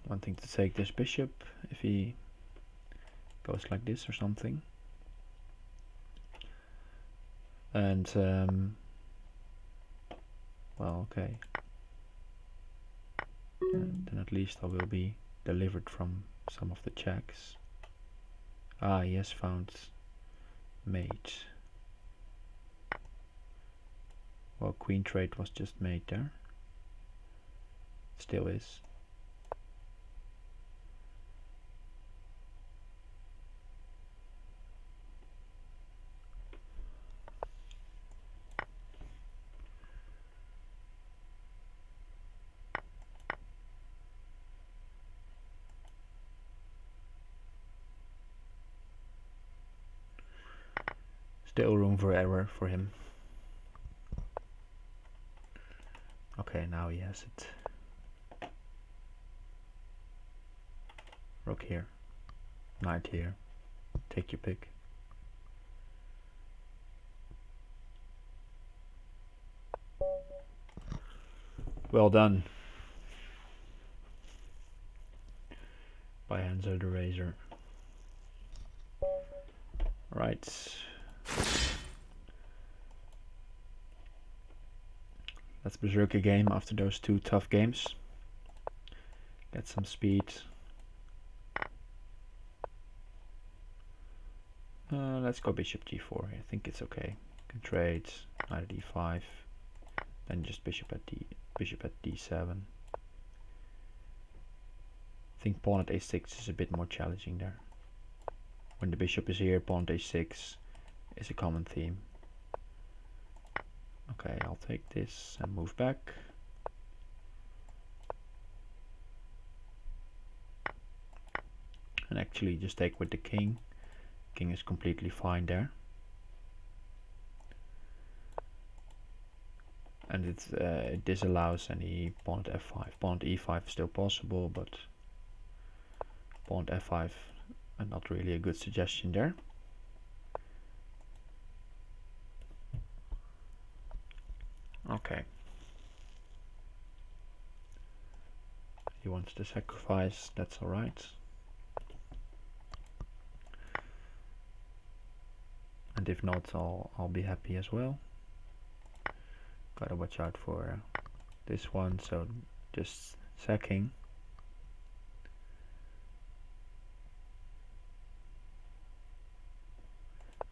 Wanting to take this bishop if he goes like this or something. And well, okay. And then at least I will be delivered from some of the checks. Ah, he has found mate. Well, queen trade was just made there. Still is. Still room for error for him. Okay, now he has it. Rook here. Knight here. Take your pick. Well done. By Hanzo the Razor. Right. Let's berserk a game after those two tough games. Get some speed. Let's go bishop g4. I think it's okay. Can trade knight at e5, then just bishop at d7. I think pawn at a6 is a bit more challenging there. When the bishop is here, pawn at a6 is a common theme. Okay, I'll take this and move back. And actually just take with the king. King is completely fine there. And it disallows any pawn at f5. Pawn at e5 is still possible, but pawn at f5 not really a good suggestion there. Okay. He wants to sacrifice, that's alright. and if not, I'll be happy as well. Gotta watch out for this one, so just sacking.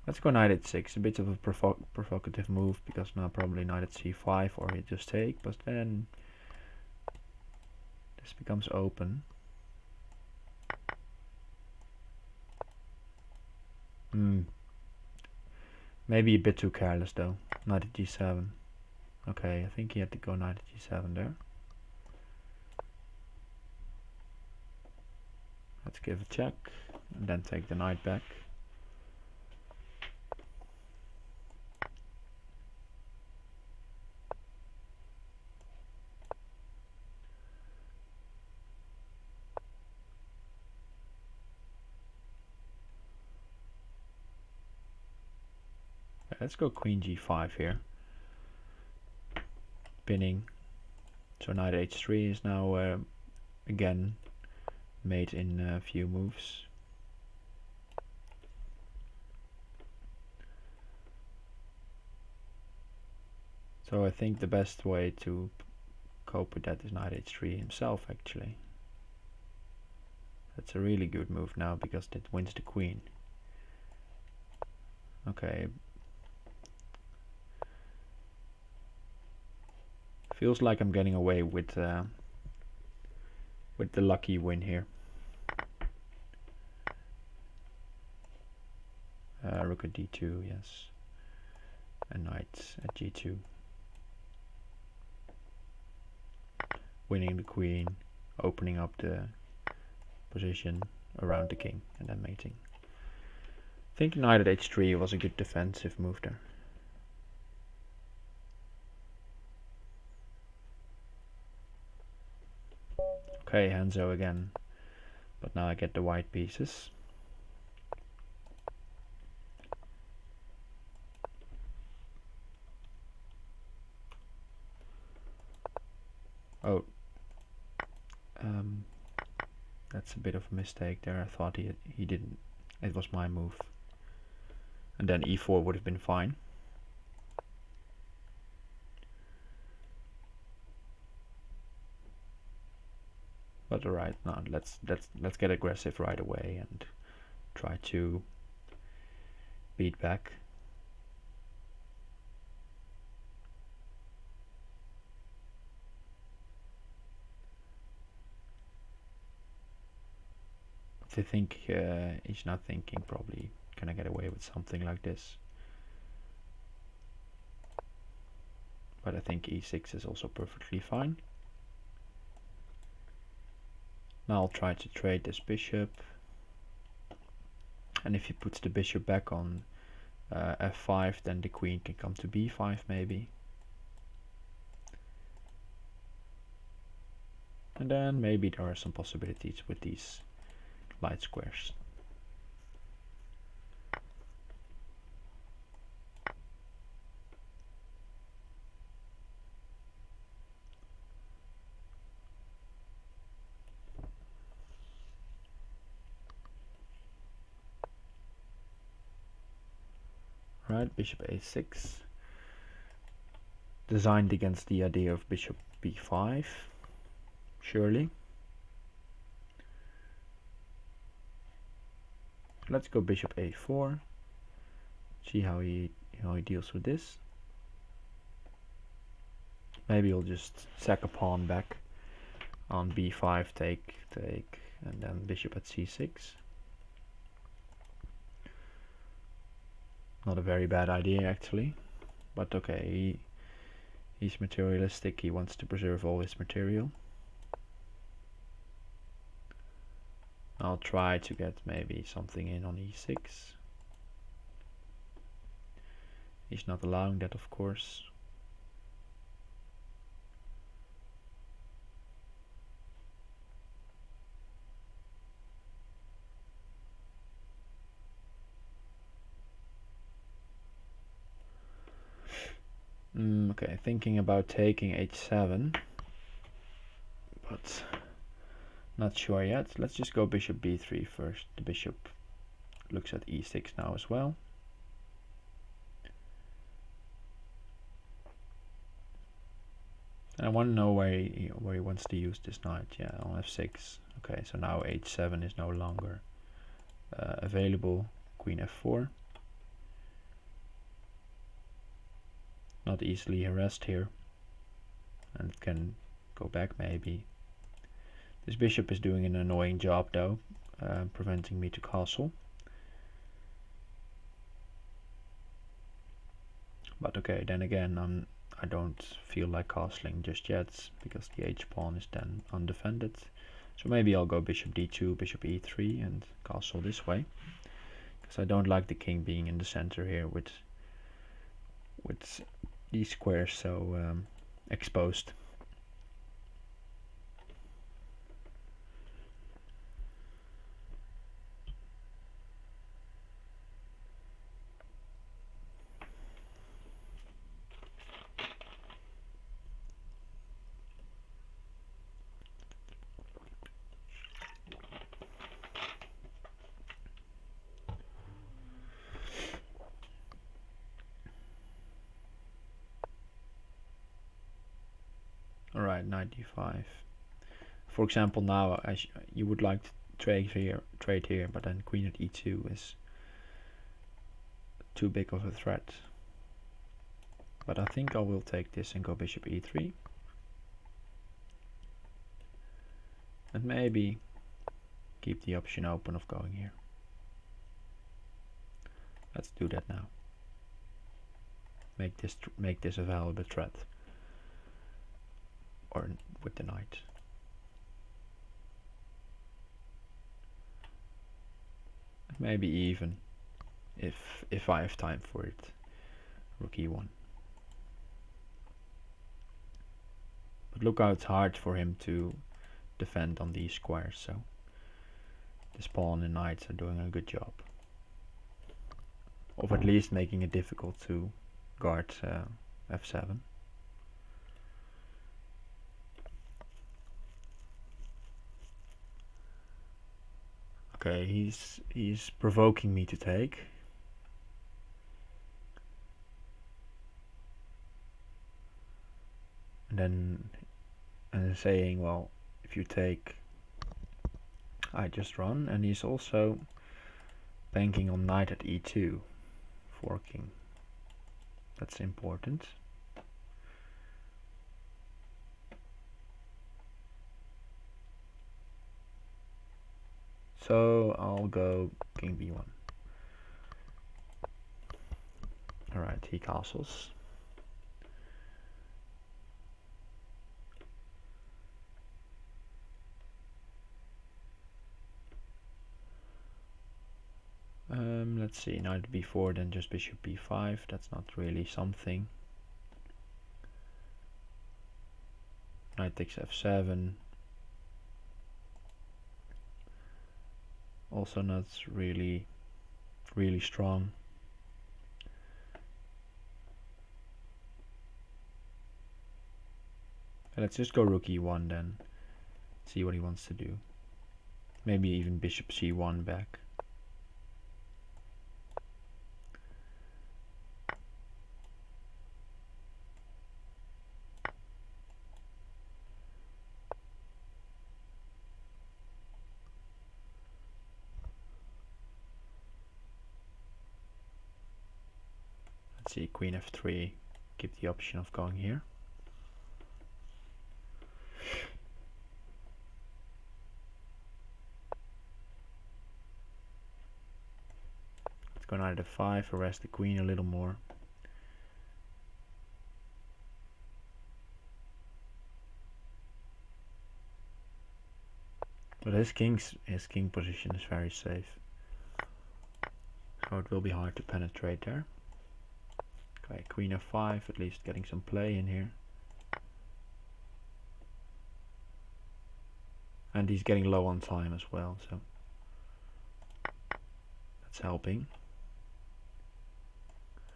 Let's go knight at 6, a bit of a provocative move, because now probably knight at c5 or he just take, but then this becomes open. Maybe a bit too careless though. Knight at g7. Okay, I think he had to go knight at g7 there. Let's give a check and then take the knight back. Let's go queen g5 here. Pinning. So knight h3 is now again made in a few moves. So I think the best way to cope with that is knight h3 himself actually. That's a really good move now because it wins the queen. Okay. Feels like I'm getting away with the lucky win here. Rook at d2, yes. And knight at g2. Winning the queen, opening up the position around the king, and then mating. I think knight at h3 was a good defensive move there. Okay, Hanzo again, but now I get the white pieces. Oh, that's a bit of a mistake there. I thought he didn't. It was my move, and then e4 would have been fine. But alright, now let's get aggressive right away and try to beat back. I think he's not thinking probably, can I get away with something like this? But I think e6 is also perfectly fine. Now I'll try to trade this bishop. And if he puts the bishop back on f5, then the queen can come to b5 maybe. And then maybe there are some possibilities with these light squares. Right, bishop a6. Designed against the idea of bishop b5, surely. Let's go bishop a4. See how he deals with this. Maybe he'll just sack a pawn back on b5, take, and then bishop at c6. Not a very bad idea actually, but okay, he's materialistic, he wants to preserve all his material. I'll try to get maybe something in on e6. He's not allowing that, of course. Okay, thinking about taking h7, but not sure yet. Let's just go bishop b3 first. The bishop looks at e6 now as well. I want to know where he wants to use this knight. Yeah, on f6. Okay, so now h7 is no longer available. Queen f4. Not easily harassed here. And it can go back maybe. This bishop is doing an annoying job though, preventing me to castle. But okay, then again, I don't feel like castling just yet, because the h-pawn is then undefended. So maybe I'll go bishop d2, bishop e3 and castle this way. Because I don't like the king being in the center here with these squares so exposed. Alright, knight d5. For example, now you would like to trade here, but then queen at e2 is too big of a threat. But I think I will take this and go bishop e3. And maybe keep the option open of going here. Let's do that now. Make this a valuable threat. Or with the knight. Maybe even, if I have time for it, rook e1. But look how it's hard for him to defend on these squares, so this pawn and knights are doing a good job of at least making it difficult to guard f7. Okay, he's provoking me to take. And then saying, well, if you take, I just run. And he's also banking on knight at e2, forking. That's important. So I'll go king b1. Alright, he castles. Let's see, knight b4, then just bishop b5. That's not really something. Knight takes f7. Also not really strong. Let's just go rook e1 then. See what he wants to do. Maybe even bishop c1 back. Let's see, queen f3. Keep the option of going here. Let's go knight f5, harass the queen a little more. But his king position is very safe. So it will be hard to penetrate there. Okay, queen f5, at least getting some play in here. And he's getting low on time as well, so that's helping.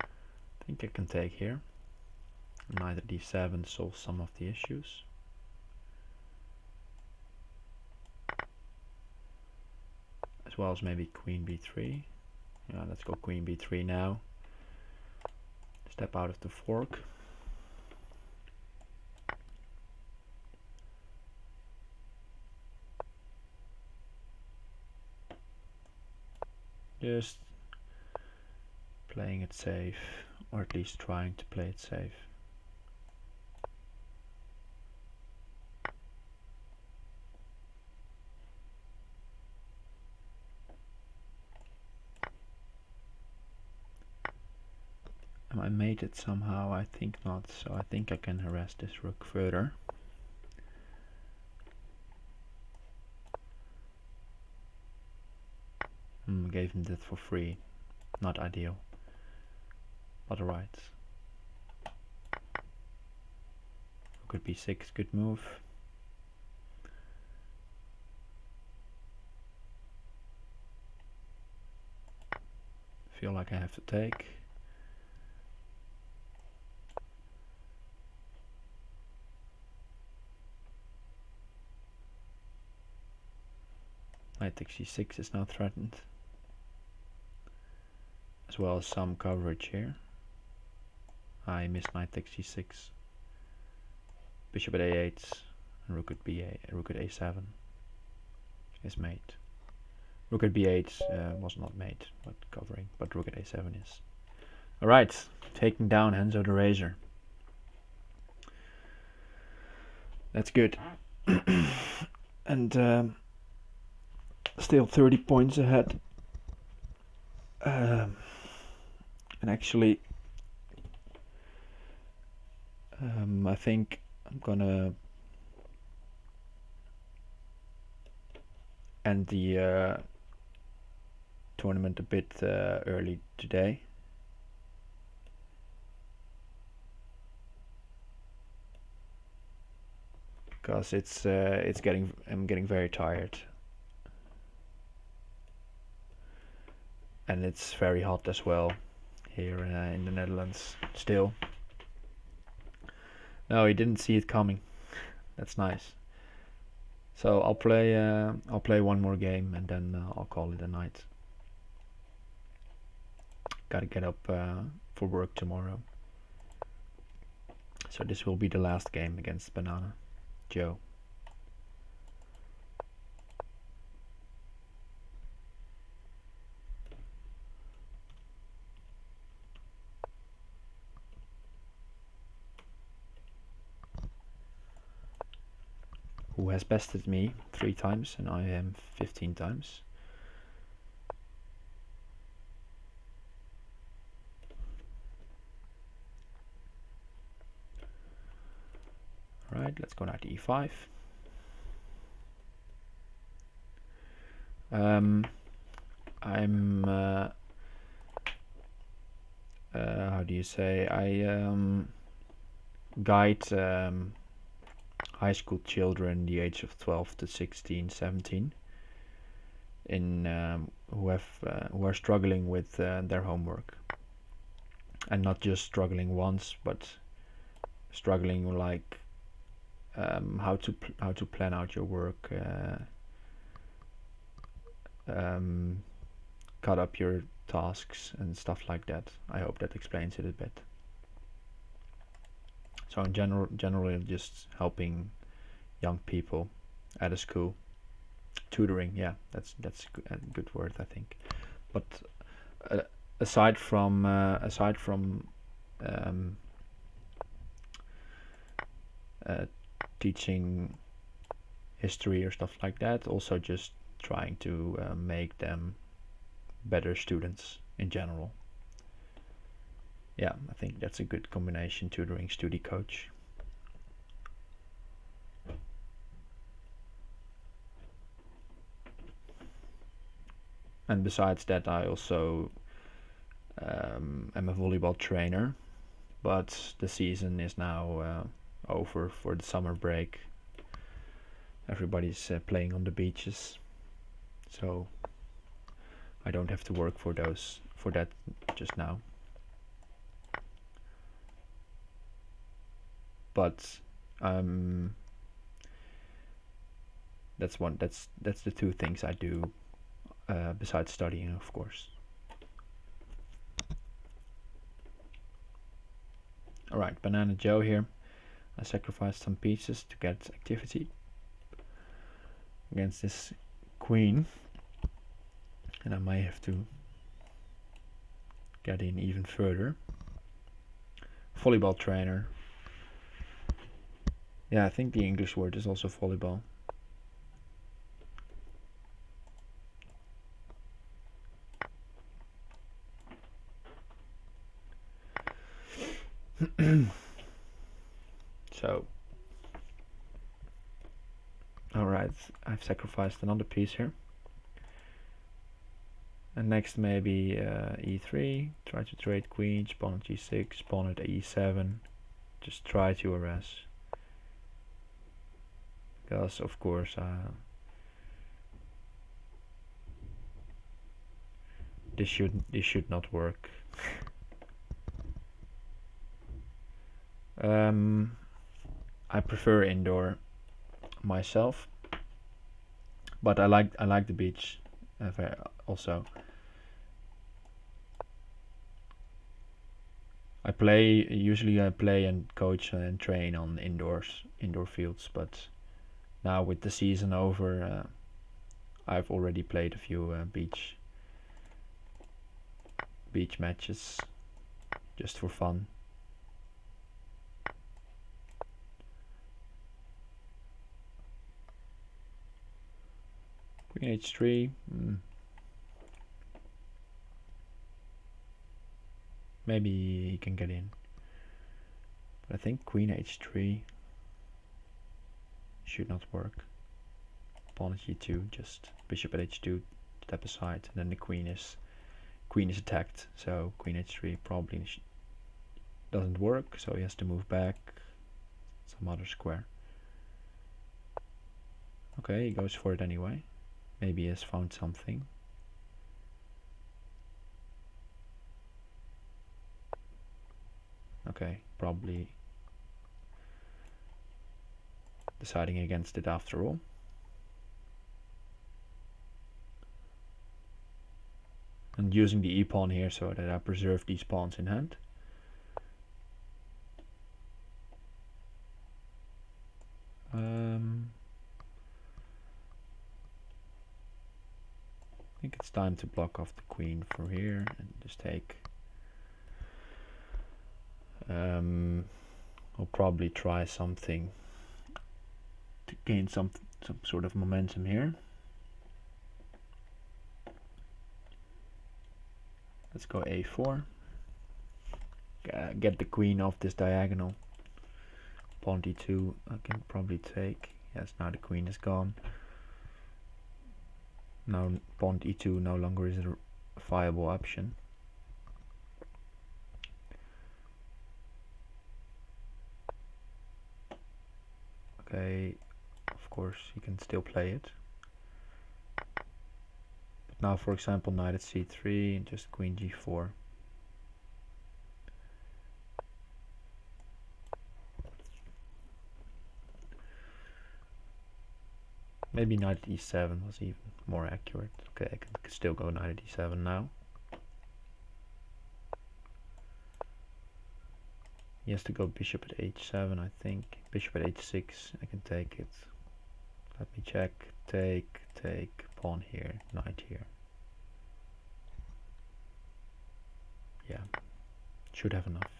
I think I can take here. Knight at d7 solves some of the issues. As well as maybe queen b3. Yeah, let's go queen b3 now. Step out of the fork. Just playing it safe, or at least trying to play it safe. Am I mated somehow? I think not, so I think I can harass this rook further. Gave him that for free. Not ideal. But alright. Rook b6, good move. Feel like I have to take. Knight takes c6 is now threatened, as well as some coverage here. I missed knight takes c6. Bishop at a8 and rook at b8, rook at a7 is mate. Rook at b8 was not mate, but covering, but rook at a7 is. Alright, taking down Henzo the Razor. That's good. And still 30 points ahead. And actually, I think I'm gonna end the tournament a bit early today. Because I'm getting very tired. And it's very hot as well here in the Netherlands still. No, he didn't see it coming. That's nice. So I'll play one more game and then I'll call it a night. Gotta get up for work tomorrow. So this will be the last game against Banana Joe. Who has bested me 3 times and I am 15 times. Alright, let's go knight to e5. I'm how do you say, I guide high school children the age of 12 to 16, 17 in who are struggling with their homework, and not just struggling once, but struggling like how to plan out your work, cut up your tasks and stuff like that. I hope that explains it a bit. So in generally just helping young people at a school, tutoring. Yeah, that's a good word, I think. But aside from teaching history or stuff like that, also just trying to make them better students in general. Yeah, I think that's a good combination, tutoring, study coach. And besides that, I also am a volleyball trainer, but the season is now over for the summer break. Everybody's playing on the beaches, so I don't have to work for that just now. But that's the 2 things I do besides studying, of course. Alright, Banana Joe here. I sacrificed some pieces to get activity against this queen, and I may have to get in even further. Volleyball trainer. Yeah, I think the English word is also volleyball. So, alright, I've sacrificed another piece here. And next maybe e3, try to trade queens, pawn at g6, pawn at e7, just try to harass. Because of course this should not work. I prefer indoor myself, but I like the beach also. I usually play and coach and train on indoor fields, but now with the season over, I've already played a few beach matches just for fun. Queen h3. Maybe he can get in. But I think queen h3 should not work. Pawn at g2, just bishop at h2, step aside, and then the queen is attacked. So queen h3 probably doesn't work, so he has to move back some other square. Okay, he goes for it anyway. Maybe he has found something. Okay, probably deciding against it after all. And using the e-pawn here so that I preserve these pawns in hand. I think it's time to block off the queen from here and just take. I'll probably try something to gain some sort of momentum here. Let's go a4. Get the queen off this diagonal. Pawn d2 I can probably take. Yes, now the queen is gone. Now pawn e2 no longer is a viable option. Okay, of course you can still play it. But now, for example, knight at c3 and just queen g4. Maybe knight at e7 was even more accurate. Okay, I can still go knight at e7 now. He has to go bishop at h7, I think. Bishop at h6, I can take it. Let me check. Take, pawn here, knight here. Yeah, should have enough.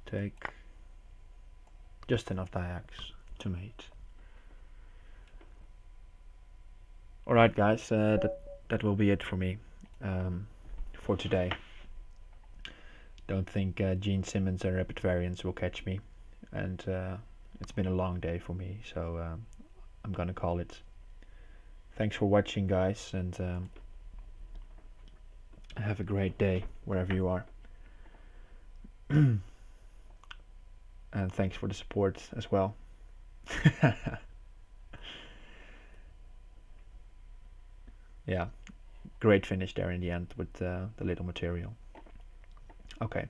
Take. Just enough diags to mate. Alright guys, that will be it for me for today. Don't think Gene Simmons and Rapid Variants will catch me, and it's been a long day for me, so I'm gonna call it. Thanks for watching guys, and have a great day wherever you are. And thanks for the support as well. Yeah, great finish there in the end with the little material. Okay,